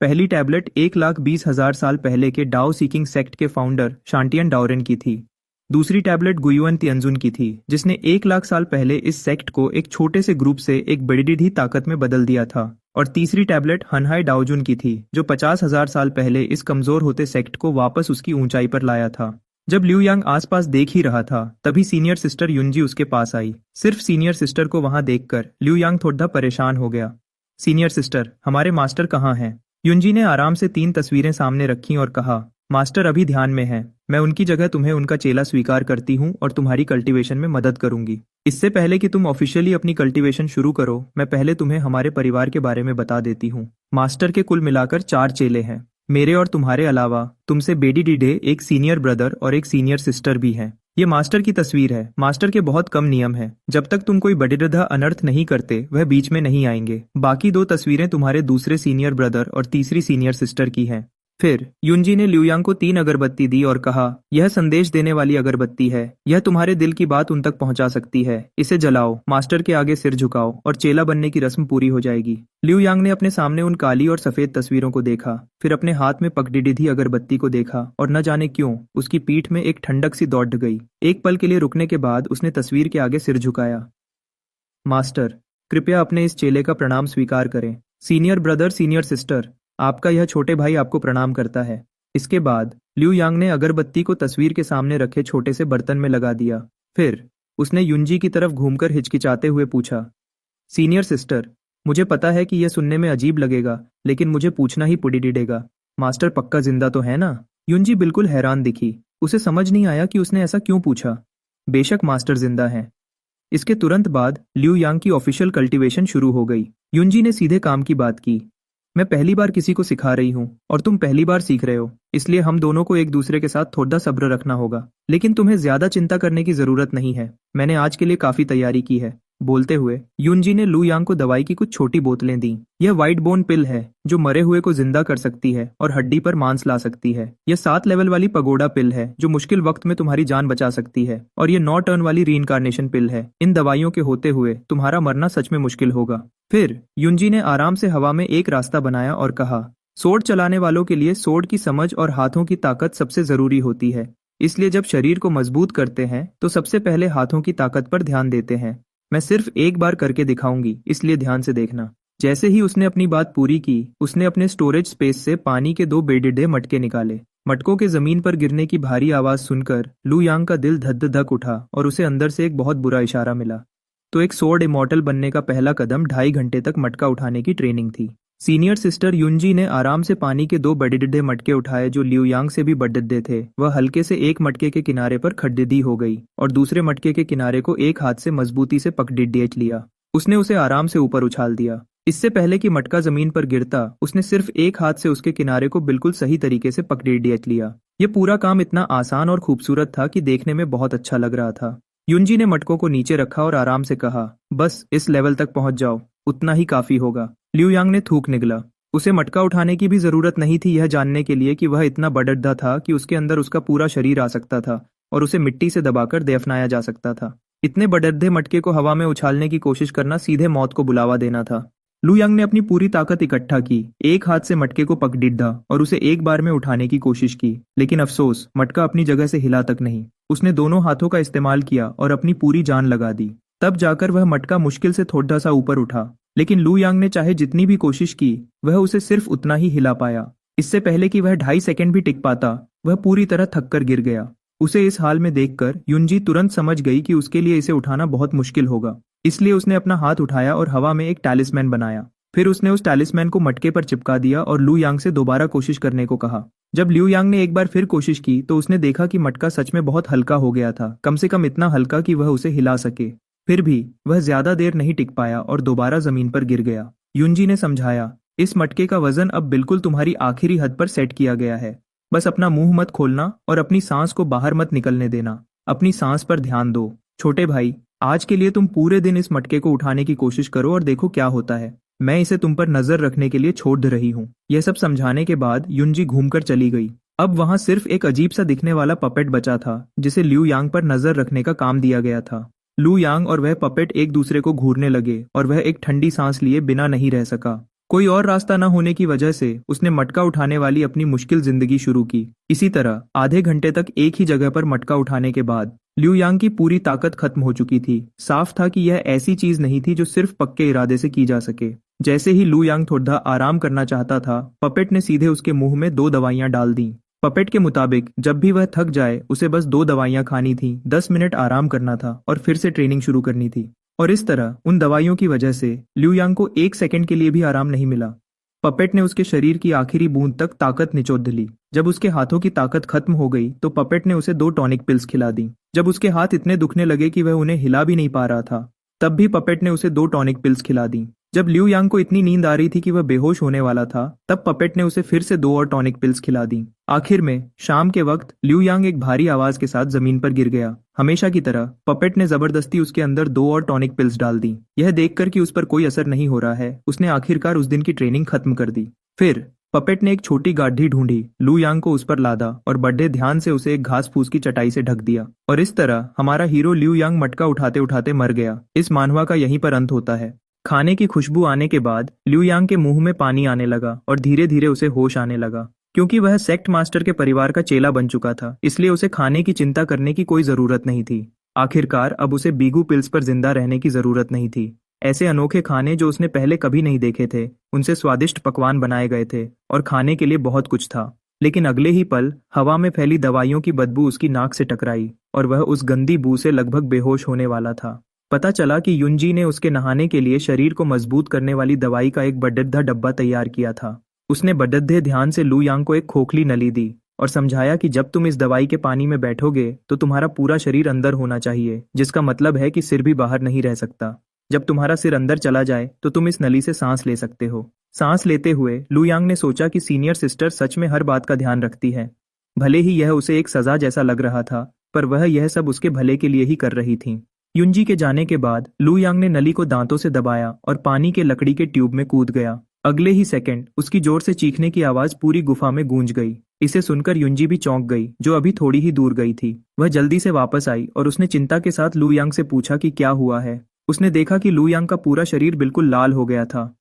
पहली टैबलेट 1,20,000 साल पहले के डाओ सीकिंग सेक्ट के फाउंडर शांटियन डाओरेन की थी। दूसरी टैबलेट गुयुअन तियंजुन की थी, जिसने 1,00,000 साल पहले इस सेक्ट को एक छोटे से ग्रुप से एक बड़ी ताकत में बदल दिया था। और तीसरी टैबलेट हनहाई डाओजुन की थी, जो 50,000 साल पहले इस कमजोर होते सेक्ट को वापस उसकी ऊंचाई पर लाया था। जब लिu यांग आसपास देख ही रहा था, तभी सीनियर सिस्टर युनजी उसके पास आई। सिर्फ सीनियर सिस्टर को वहां देखकर लिu यांग थोड़ा परेशान हो गया। सीनियर सिस्टर, हमारे मास्टर कहाँ हैं? युनजी ने आराम से 3 तस्वीरें सामने रखी और कहा, मास्टर अभी ध्यान में हैं। मैं उनकी जगह तुम्हें उनका चेला स्वीकार करती हूँ और तुम्हारी कल्टीवेशन में मदद करूंगी। इससे पहले कि तुम ऑफिशियली अपनी कल्टीवेशन शुरू करो, मैं पहले तुम्हें हमारे परिवार के बारे में बता देती हूँ। मास्टर के कुल मिलाकर 4 चेले हैं। मेरे और तुम्हारे अलावा तुमसे बेडी डीडे, एक सीनियर ब्रदर और एक सीनियर सिस्टर भी हैं। ये मास्टर की तस्वीर है। मास्टर के बहुत कम नियम हैं। जब तक तुम कोई बड़ेरधा अनर्थ नहीं करते, वह बीच में नहीं आएंगे। बाकी 2 तस्वीरें तुम्हारे दूसरे सीनियर ब्रदर और तीसरी सीनियर सिस्टर की हैं। फिर युनजी ने लियूयांग को 3 अगरबत्ती दी और कहा, यह संदेश देने वाली अगरबत्ती है। यह तुम्हारे दिल की बात उन तक पहुंचा सकती है। इसे जलाओ, मास्टर के आगे सिर झुकाओ और चेला बनने की रस्म पूरी हो जाएगी। लियूयांग ने अपने सामने उन काली और सफेद तस्वीरों को देखा, फिर अपने हाथ में पकड़ी अगरबत्ती को देखा और न जाने क्यों उसकी पीठ में एक ठंडक सी दौड़ गई। एक पल के लिए रुकने के बाद उसने तस्वीर के आगे सिर झुकाया। मास्टर, कृपया अपने इस चेले का प्रणाम स्वीकार करें। सीनियर ब्रदर, सीनियर सिस्टर, आपका यह छोटे भाई आपको प्रणाम करता है। इसके बाद लियूयांग ने अगरबत्ती को तस्वीर के सामने रखे छोटे से बर्तन में लगा दिया। फिर उसने युनजी की तरफ घूमकर हिचकिचाते हुए पूछा, सीनियर सिस्टर, मुझे पता है कि यह सुनने में अजीब लगेगा, लेकिन मुझे पूछना ही पड़ेगा। मास्टर पक्का जिंदा तो है ना? युनजी बिल्कुल हैरान दिखी। उसे समझ नहीं आया कि उसने ऐसा क्यों पूछा। बेशक मास्टर जिंदा है। इसके तुरंत बाद लियूयांग की ऑफिशियल कल्टीवेशन शुरू हो गई। युनजी ने सीधे काम की बात की, मैं पहली बार किसी को सिखा रही हूँ और तुम पहली बार सीख रहे हो, इसलिए हम दोनों को एक दूसरे के साथ थोड़ा सब्र रखना होगा। लेकिन तुम्हें ज्यादा चिंता करने की जरूरत नहीं है, मैंने आज के लिए काफी तैयारी की है। बोलते हुए युनजी ने लियूयांग को दवाई की कुछ छोटी बोतलें दी। यह व्हाइट बोन पिल है जो मरे हुए को जिंदा कर सकती है और हड्डी पर मांस ला सकती है। यह 7 लेवल वाली पगोडा पिल है जो मुश्किल वक्त में तुम्हारी जान बचा सकती है। और यह 9 टर्न वाली रीइंकार्नेशन पिल है। इन दवाइयों के होते हुए तुम्हारा मरना सच में मुश्किल होगा। फिर युनजी ने आराम से हवा में एक रास्ता बनाया और कहा, सोर्ड चलाने वालों के लिए सोर्ड की समझ और हाथों की ताकत सबसे जरूरी होती है। इसलिए जब शरीर को मजबूत करते हैं तो सबसे पहले हाथों की ताकत पर ध्यान देते हैं। मैं सिर्फ एक बार करके दिखाऊंगी, इसलिए ध्यान से देखना। जैसे ही उसने अपनी बात पूरी की, उसने अपने स्टोरेज स्पेस से पानी के 2 बेडिडे मटके निकाले। मटकों के जमीन पर गिरने की भारी आवाज सुनकर लियूयांग का दिल धक धक उठा और उसे अंदर से एक बहुत बुरा इशारा मिला। तो एक सोर्ड इमॉर्टल बनने का पहला कदम 2.5 घंटे तक मटका उठाने की ट्रेनिंग थी। सीनियर सिस्टर युनजी ने आराम से पानी के 2 बड़े मटके उठाए जो लियूयांग से भी बड़े थे। वह हल्के से एक मटके के किनारे पर खड़िडी हो गई और दूसरे मटके के किनारे को एक हाथ से मजबूती से पकड़ लिया। उसने उसे आराम से ऊपर उछाल दिया। इससे पहले कि मटका जमीन पर गिरता, उसने सिर्फ एक हाथ से उसके किनारे को बिल्कुल सही तरीके से पकड़ लिया। यह पूरा काम इतना आसान और खूबसूरत था कि देखने में बहुत अच्छा लग रहा था। युनजी ने मटकों को नीचे रखा और आराम से कहा, बस इस लेवल तक पहुंच जाओ, उतना ही काफी होगा। लियूयांग ने थूक निगला। उसे मटका उठाने की भी जरूरत नहीं थी यह जानने के लिए कि वह इतना बड़ा था कि उसके अंदर उसका पूरा शरीर आ सकता था और उसे मिट्टी से दबाकर दफनाया जा सकता था। इतने बड़े मटके को हवा में उछालने की कोशिश करना सीधे मौत को बुलावा देना था। लियूयांग ने अपनी पूरी ताकत इकट्ठा की, एक हाथ से मटके को पकड़ा और उसे एक बार में उठाने की कोशिश की। लेकिन अफसोस, मटका अपनी जगह से हिला तक नहीं। उसने दोनों हाथों का इस्तेमाल किया और अपनी पूरी जान लगा दी। तब जाकर वह मटका मुश्किल से थोड़ा सा ऊपर उठा। लेकिन लियूयांग ने चाहे जितनी भी कोशिश की, वह उसे सिर्फ उतना ही हिला पाया। इससे पहले कि वह 2.5 सेकंड भी टिक पाता, वह पूरी तरह थक कर गिर गया। उसे इस हाल में देखकर युनजी तुरंत समझ गई कि उसके लिए इसे उठाना बहुत मुश्किल होगा। इसलिए उसने अपना हाथ उठाया और हवा में एक टैलिस्मैन बनाया। फिर उसने उस टैलिस्मैन को मटके पर चिपका दिया और लियूयांग से दोबारा कोशिश करने को कहा। जब लियूयांग ने एक बार फिर कोशिश की तो उसने देखा कि मटका सच में बहुत हल्का हो गया था, कम से कम इतना हल्का कि वह उसे हिला सके। फिर भी वह ज्यादा देर नहीं टिक पाया और दोबारा जमीन पर गिर गया। युनजी ने समझाया, इस मटके का वजन अब बिल्कुल तुम्हारी आखिरी हद पर सेट किया गया है। बस अपना मुंह मत खोलना और अपनी सांस को बाहर मत निकलने देना। अपनी सांस पर ध्यान दो। छोटे भाई, आज के लिए तुम पूरे दिन इस मटके को उठाने की कोशिश करो और देखो क्या होता है। मैं इसे तुम पर नजर रखने के लिए छोड़ दे रही हूँ। यह सब समझाने के बाद युनजी घूमकर चली गई। अब वहां सिर्फ एक अजीब सा दिखने वाला पपेट बचा था जिसे लियूयांग पर नजर रखने का काम दिया गया था। लियूयांग और वह पपेट एक दूसरे को घूरने लगे और वह एक ठंडी सांस लिए बिना नहीं रह सका। कोई और रास्ता न होने की वजह से उसने मटका उठाने वाली अपनी मुश्किल जिंदगी शुरू की। इसी तरह आधे घंटे तक एक ही जगह पर मटका उठाने के बाद लियूयांग की पूरी ताकत खत्म हो चुकी थी। साफ था कि यह ऐसी चीज नहीं थी जो सिर्फ पक्के इरादे से की जा सके। जैसे ही लियूयांग थोड़ा आराम करना चाहता था, पपेट ने सीधे उसके मुंह में 2 दवाइयां डाल दी। पपेट के मुताबिक जब भी वह थक जाए उसे बस 2 दवाइयां खानी थी, 10 मिनट आराम करना था और फिर से ट्रेनिंग शुरू करनी थी। और इस तरह उन दवाइयों की वजह से लियूयांग को 1 सेकंड के लिए भी आराम नहीं मिला। पपेट ने उसके शरीर की आखिरी बूंद तक ताकत निचोड़ ली। जब उसके हाथों की ताकत खत्म हो गई तो पपेट ने उसे 2 टॉनिक पिल्स खिला दी। जब उसके हाथ इतने दुखने लगे कि वह उन्हें हिला भी नहीं पा रहा था, तब भी पपेट ने उसे 2 टॉनिक पिल्स खिला दी। जब लियूयांग को इतनी नींद आ रही थी कि वह बेहोश होने वाला था, तब पपेट ने उसे फिर से 2 और टॉनिक पिल्स खिला दी। आखिर में शाम के वक्त लियूयांग एक भारी आवाज के साथ जमीन पर गिर गया। हमेशा की तरह पपेट ने जबरदस्ती उसके अंदर 2 और टॉनिक पिल्स डाल दी। यह देखकर कि उस पर कोई असर नहीं हो रहा है, उसने आखिरकार उस दिन की ट्रेनिंग खत्म कर दी। फिर पपेट ने एक छोटी गाढ़ी ढूंढी, लू यांग को उस पर लादा और बड़े ध्यान से उसे एक घास फूस की चटाई से ढक दिया। और इस तरह हमारा हीरो लू यांग मटका उठाते उठाते मर गया। इस मानवा का यहीं पर अंत होता है। खाने की खुशबू आने के बाद लू यांग के मुंह में पानी आने लगा और धीरे धीरे उसे होश आने लगा। क्योंकि वह सेक्ट मास्टर के परिवार का चेला बन चुका था, इसलिए उसे खाने की चिंता करने की कोई जरूरत नहीं थी। आखिरकार अब उसे बीगू पिल्स पर जिंदा रहने की जरूरत नहीं थी। ऐसे अनोखे खाने जो उसने पहले कभी नहीं देखे थे, उनसे स्वादिष्ट पकवान बनाए गए थे और खाने के लिए बहुत कुछ था। लेकिन अगले ही पल हवा में फैली दवाइयों की बदबू उसकी नाक से टकराई और वह उस गंदी बू से लगभग बेहोश होने वाला था। पता चला कि युनजी ने उसके नहाने के लिए शरीर को मजबूत करने वाली दवाई का एक बड़द्दा डब्बा तैयार किया था। उसने बड़द्दे ध्यान से लू यांग को एक खोखली नली दी और समझाया कि जब तुम इस दवाई के पानी में बैठोगे तो तुम्हारा पूरा शरीर अंदर होना चाहिए, जिसका मतलब है कि सिर भी बाहर नहीं रह सकता। जब तुम्हारा सिर अंदर चला जाए तो तुम इस नली से सांस ले सकते हो। सांस लेते हुए लू यांग ने सोचा कि सीनियर सिस्टर सच में हर बात का ध्यान रखती है। भले ही यह उसे एक सजा जैसा लग रहा था, पर वह यह सब उसके भले के लिए ही कर रही थी। युनजी के जाने के बाद लू यांग ने नली को दांतों से दबाया और पानी के लकड़ी के ट्यूब में कूद गया। अगले ही सेकंड उसकी जोर से चीखने की आवाज पूरी गुफा में गूंज गई। इसे सुनकर युनजी भी चौंक गई, जो अभी थोड़ी ही दूर गई थी। वह जल्दी से वापस आई और उसने चिंता के साथ लू यांग से पूछा कि क्या हुआ है। उसने देखा कि लू यांग का पूरा शरीर बिल्कुल लाल हो गया था।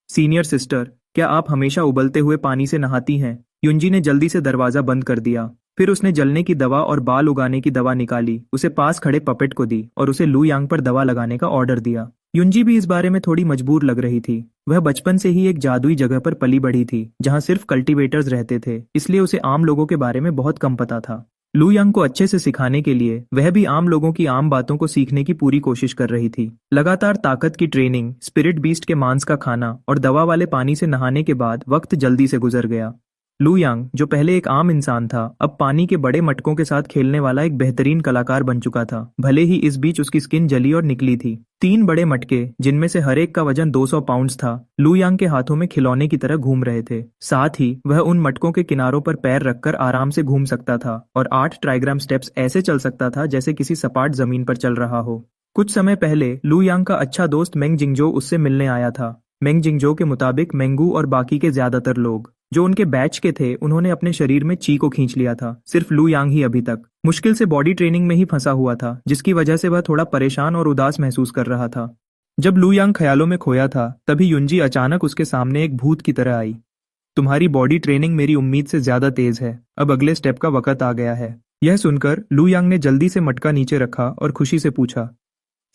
सीनियर सिस्टर, क्या आप हमेशा उबलते हुए पानी से नहाती हैं? युनजी ने जल्दी से दरवाजा बंद कर दिया। फिर उसने जलने की दवा और बाल उगाने की दवा निकाली, उसे पास खड़े पपेट को दी और उसे लू यांग पर दवा लगाने का ऑर्डर दिया। युनजी भी इस बारे में थोड़ी मजबूर लग रही थी। वह बचपन से ही एक जादुई जगह पर पली बढ़ी थी, जहां सिर्फ कल्टीवेटर्स रहते थे, इसलिए उसे आम लोगों के बारे में बहुत कम पता था। लू यांग को अच्छे से सिखाने के लिए वह भी आम लोगों की आम बातों को सीखने की पूरी कोशिश कर रही थी। लगातार ताकत की ट्रेनिंग, स्पिरिट बीस्ट के मांस का खाना और दवा वाले पानी से नहाने के बाद वक्त जल्दी से गुजर गया। लू यांग, जो पहले एक आम इंसान था, अब पानी के बड़े मटकों के साथ खेलने वाला एक बेहतरीन कलाकार बन चुका था। भले ही इस बीच उसकी स्किन जली और निकली थी। 3 बड़े मटके, जिनमें से हर एक का वजन 200 पाउंड्स था, लू यांग के हाथों में खिलौने की तरह घूम रहे थे। साथ ही वह उन मटकों के किनारों पर पैर रखकर आराम से घूम सकता था और 8 ट्राइग्राम स्टेप्स ऐसे चल सकता था जैसे किसी सपाट जमीन पर चल रहा हो। कुछ समय पहले लू यांग का अच्छा दोस्त मेंग जिंगजो उससे मिलने आया था। मेंग जिंगजो के मुताबिक मेंगू और बाकी के ज्यादातर लोग जो उनके बैच के थे, उन्होंने अपने शरीर में ची को खींच लिया था। सिर्फ लू यांग ही अभी तक मुश्किल से बॉडी ट्रेनिंग में ही फंसा हुआ था, जिसकी वजह से वह थोड़ा परेशान और उदास महसूस कर रहा था। जब लू यांग ख्यालों में खोया था, तभी युनजी अचानक उसके सामने एक भूत की तरह आई। तुम्हारी बॉडी ट्रेनिंग मेरी उम्मीद से ज्यादा तेज है, अब अगले स्टेप का वक्त आ गया है। यह सुनकर लू यांग ने जल्दी से मटका नीचे रखा और खुशी से पूछा,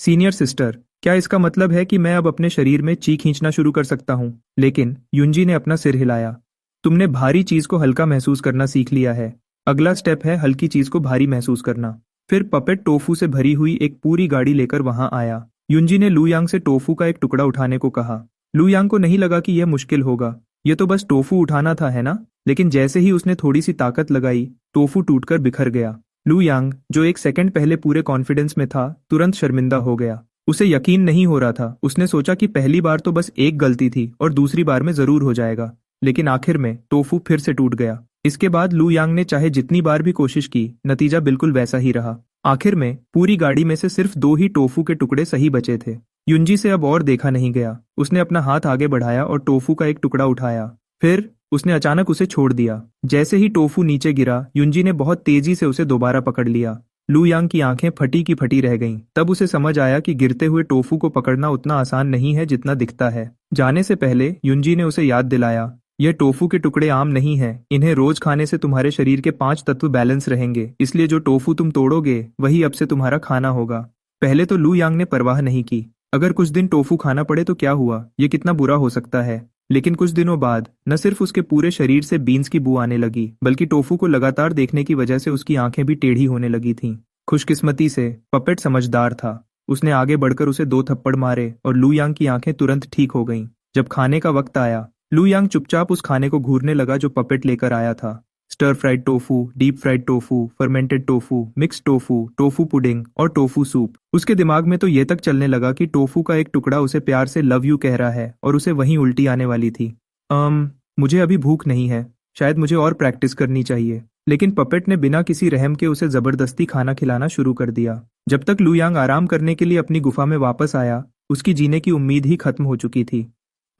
सीनियर सिस्टर, क्या इसका मतलब है कि मैं अब अपने शरीर में ची खींचना शुरू कर सकता हूँ? लेकिन युनजी ने अपना सिर हिलाया। तुमने भारी चीज को हल्का महसूस करना सीख लिया है। अगला स्टेप है हल्की चीज को भारी महसूस करना। फिर पपेट टोफू से भरी हुई एक पूरी गाड़ी लेकर वहां आया। युनजी ने लू यांग से टोफू का एक टुकड़ा उठाने को कहा। लू यांग को नहीं लगा कि यह मुश्किल होगा, यह तो बस टोफू उठाना था, है ना? लेकिन जैसे ही उसने थोड़ी सी ताकत लगाई, टोफू टूटकर बिखर गया। लू यांग, जो एक सेकंड पहले पूरे कॉन्फिडेंस में था, तुरंत शर्मिंदा हो गया। उसे यकीन नहीं हो रहा था। उसने सोचा कि पहली बार तो बस एक गलती थी और दूसरी बार में जरूर हो जाएगा, लेकिन आखिर में टोफू फिर से टूट गया। इसके बाद लू यांग ने चाहे जितनी बार भी कोशिश की, नतीजा बिल्कुल वैसा ही रहा। आखिर में पूरी गाड़ी में से सिर्फ 2 ही टोफू के टुकड़े सही बचे थे। युनजी से अब और देखा नहीं गया। उसने अपना हाथ आगे बढ़ाया और टोफू का एक टुकड़ा उठाया। फिर उसने अचानक उसे छोड़ दिया। जैसे ही टोफू नीचे गिरा, युनजी ने बहुत तेजी से उसे दोबारा पकड़ लिया। लू यांग की आंखें फटी की फटी रह गईं। तब उसे समझ आया कि गिरते हुए टोफू को पकड़ना उतना आसान नहीं है जितना दिखता है। जाने से पहले युनजी ने उसे याद दिलाया, यह टोफू के टुकड़े आम नहीं है। इन्हें रोज खाने से तुम्हारे शरीर के 5 तत्व बैलेंस रहेंगे, इसलिए जो टोफू तुम तोड़ोगे वही अब से तुम्हारा खाना होगा। पहले तो लू यांग ने परवाह नहीं की। अगर कुछ दिन टोफू खाना पड़े तो क्या हुआ, ये कितना बुरा हो सकता है। लेकिन कुछ दिनों बाद न सिर्फ उसके पूरे शरीर से बीन्स की बू आने लगी, बल्कि टोफू को लगातार देखने की वजह से उसकी आंखें भी टेढ़ी होने लगी थीं। खुशकिस्मती से पपेट समझदार था। उसने आगे बढ़कर उसे 2 थप्पड़ मारे और लू यांग की आंखें तुरंत ठीक हो गईं। जब खाने का वक्त आया, लू यांग चुपचाप उस खाने को घूरने लगा जो पपेट लेकर आया था। Stir fried tofu, deep fried tofu, fermented tofu, mix tofu, tofu pudding और टोफू सूप। उसके दिमाग में तो ये तक चलने लगा कि टोफू का एक टुकड़ा उसे प्यार से लव यू कह रहा है और उसे वहीं उल्टी आने वाली थी। मुझे अभी भूख नहीं है, शायद मुझे और प्रैक्टिस करनी चाहिए। लेकिन पपेट ने बिना किसी रहम के उसे जबरदस्ती खाना खिलाना शुरू कर दिया। जब तक लू यांग आराम करने के लिए अपनी गुफा में वापस आया, उसकी जीने की उम्मीद ही खत्म हो चुकी थी।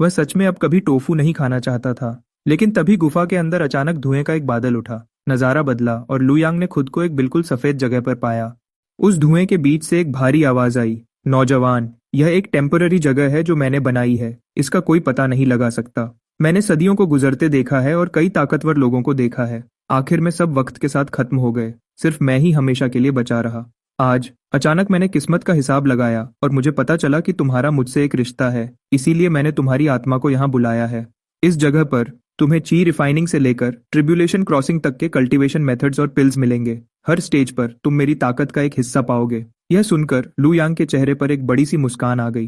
वह सच में अब कभी टोफू नहीं खाना चाहता था। लेकिन तभी गुफा के अंदर अचानक धुएं का एक बादल उठा। नजारा बदला और लू यांग ने खुद को एक बिल्कुल सफेद जगह पर पाया। उस धुएं के बीच से एक भारी आवाज आई, नौजवान, यह एक टेम्पररी जगह है जो मैंने बनाई है, इसका कोई पता नहीं लगा सकता। मैंने सदियों को गुजरते देखा है और कई ताकतवर लोगों को देखा है। आखिर में सब वक्त के साथ खत्म हो गए, सिर्फ मैं ही हमेशा के लिए बचा रहा। आज अचानक मैंने किस्मत का हिसाब लगाया और मुझे पता चला कि तुम्हारा मुझसे एक रिश्ता है, इसीलिए मैंने तुम्हारी आत्मा को यहाँ बुलाया है। इस जगह पर तुम्हें ची रिफाइनिंग से लेकर ट्रिब्यूलेशन क्रॉसिंग तक के कल्टीवेशन मेथड्स और पिल्स मिलेंगे। हर स्टेज पर तुम मेरी ताकत का एक हिस्सा पाओगे। यह सुनकर लू यांग के चेहरे पर एक बड़ी सी मुस्कान आ गई।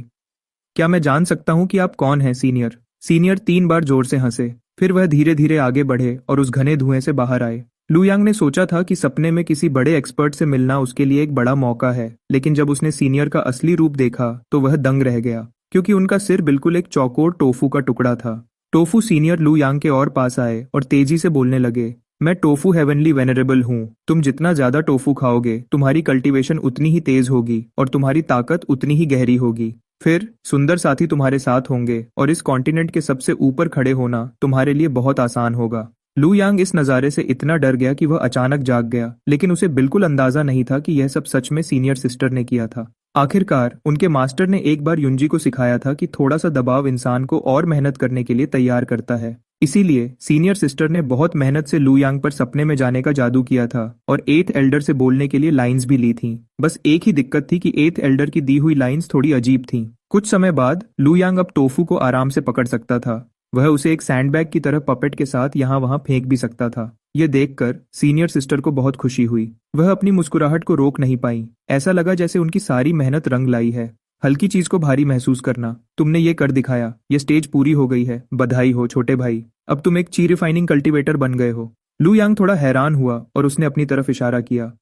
क्या मैं जान सकता हूँ कि आप कौन हैं, सीनियर? सीनियर 3 बार जोर से हंसे, फिर वह धीरे धीरे आगे बढ़े और उस घने धुएं से बाहर आए। लू यांग ने सोचा था कि सपने में किसी बड़े एक्सपर्ट से मिलना उसके लिए एक बड़ा मौका है, लेकिन जब उसने सीनियर का असली रूप देखा तो वह दंग रह गया, क्योंकि उनका सिर बिल्कुल एक चौकोर टोफू का टुकड़ा था। टोफू सीनियर लू यांग के और पास आए और तेजी से बोलने लगे, मैं टोफू हेवनली वेनरेबल हूँ। तुम जितना ज्यादा टोफू खाओगे तुम्हारी कल्टीवेशन उतनी ही तेज होगी और तुम्हारी ताकत उतनी ही गहरी होगी। फिर सुंदर साथी तुम्हारे साथ होंगे और इस कॉन्टिनेंट के सबसे ऊपर खड़े होना तुम्हारे लिए बहुत आसान होगा। लू यांग इस नज़ारे से इतना डर गया कि वह अचानक जाग गया, लेकिन उसे बिल्कुल अंदाजा नहीं था कि यह सब सच में सीनियर सिस्टर ने किया था। आखिरकार उनके मास्टर ने एक बार युंजी को सिखाया था कि थोड़ा सा दबाव इंसान को और मेहनत करने के लिए तैयार करता है। इसीलिए सीनियर सिस्टर ने बहुत मेहनत से लू यांग पर सपने में जाने का जादू किया था और 8th एल्डर से बोलने के लिए लाइंस भी ली थीं। बस एक ही दिक्कत थी कि 8th एल्डर की दी हुई लाइंस थोड़ी अजीब थीं। कुछ समय बाद लू यांग अब टोफू को आराम से पकड़ सकता था। वह उसे एक सैंडबैग की तरह पपेट के साथ यहाँ वहाँ फेंक भी सकता था। यह देखकर सीनियर सिस्टर को बहुत खुशी हुई। वह अपनी मुस्कुराहट को रोक नहीं पाई। ऐसा लगा जैसे उनकी सारी मेहनत रंग लाई है। हल्की चीज को भारी महसूस करना, तुमने ये कर दिखाया। ये स्टेज पूरी हो गई है, बधाई हो छोटे भाई। अब तुम एक ची रिफाइनिंग कल्टीवेटर बन गए हो। लू यांग थोड़ा हैरान हुआ और उसने अपनी तरफ इशारा किया।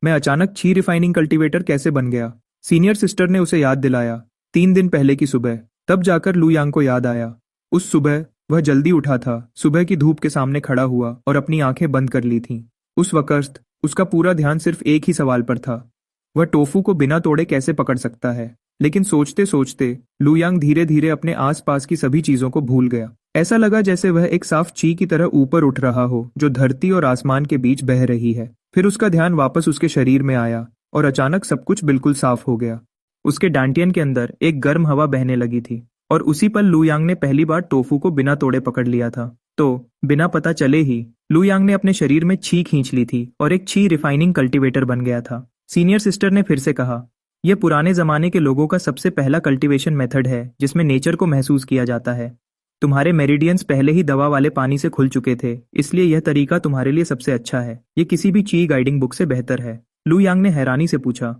मैं अचानक ची रिफाइनिंग कल्टीवेटर कैसे बन गया? सीनियर सिस्टर ने उसे याद दिलाया। 3 दिन पहले की सुबह। तब जाकर लू यांग को याद आया। उस सुबह वह जल्दी उठा था, सुबह की धूप के सामने खड़ा हुआ और अपनी आंखें बंद कर ली थीं। उस वक्त उसका पूरा ध्यान सिर्फ एक ही सवाल पर था, वह टोफू को बिना तोड़े कैसे पकड़ सकता है। लेकिन सोचते सोचते लू यांग धीरे धीरे अपने आसपास की सभी चीजों को भूल गया। ऐसा लगा जैसे वह एक साफ ची की तरह ऊपर उठ रहा हो जो धरती और आसमान के बीच बह रही है। फिर उसका ध्यान वापस उसके शरीर में आया और अचानक सब कुछ बिल्कुल साफ हो गया। उसके डांटियन के अंदर एक गर्म हवा बहने लगी थी और उसी पल लू यांग ने पहली बार टोफू को बिना तोड़े पकड़ लिया था। तो बिना पता चले ही लू यांग ने अपने शरीर में छी खींच ली थी और एक छी रिफाइनिंग कल्टीवेटर बन गया था। सीनियर सिस्टर ने फिर से कहा, यह पुराने जमाने के लोगों का सबसे पहला कल्टीवेशन मेथड है जिसमें नेचर को महसूस किया जाता है। तुम्हारे मेरिडियंस पहले ही दवा वाले पानी से खुल चुके थे, इसलिए यह तरीका तुम्हारे लिए सबसे अच्छा है। ये किसी भी ची गाइडिंग बुक से बेहतर है। लू यांग ने हैरानी से पूछा,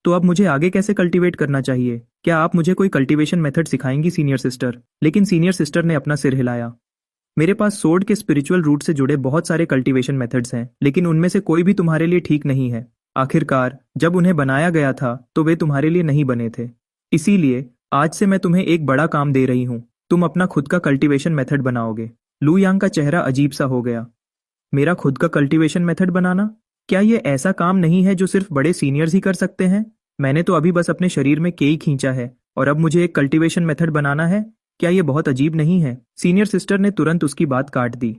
तो अब मुझे आगे कैसे कल्टीवेट करना चाहिए? क्या आप मुझे कोई कल्टीवेशन मेथड सिखाएंगी सीनियर सिस्टर? लेकिन सीनियर सिस्टर ने अपना सिर हिलाया। मेरे पास सोर्ड के स्पिरिचुअल रूट से जुड़े बहुत सारे कल्टीवेशन मेथड्स हैं, लेकिन उनमें से कोई भी तुम्हारे लिए ठीक नहीं है। आखिरकार जब उन्हें बनाया गया था तो वे तुम्हारे लिए नहीं बने थे। इसीलिए आज से मैं तुम्हें एक बड़ा काम दे रही हूँ। तुम अपना खुद का कल्टीवेशन मेथड बनाओगे। लू यांग का चेहरा अजीब सा हो गया। मेरा खुद का कल्टीवेशन मेथड बनाना? क्या ये ऐसा काम नहीं है जो सिर्फ बड़े सीनियर्स ही कर सकते हैं? मैंने तो अभी बस अपने शरीर में केई खींचा है और अब मुझे एक कल्टीवेशन मेथड बनाना है? क्या ये बहुत अजीब नहीं है? सीनियर सिस्टर ने तुरंत उसकी बात काट दी।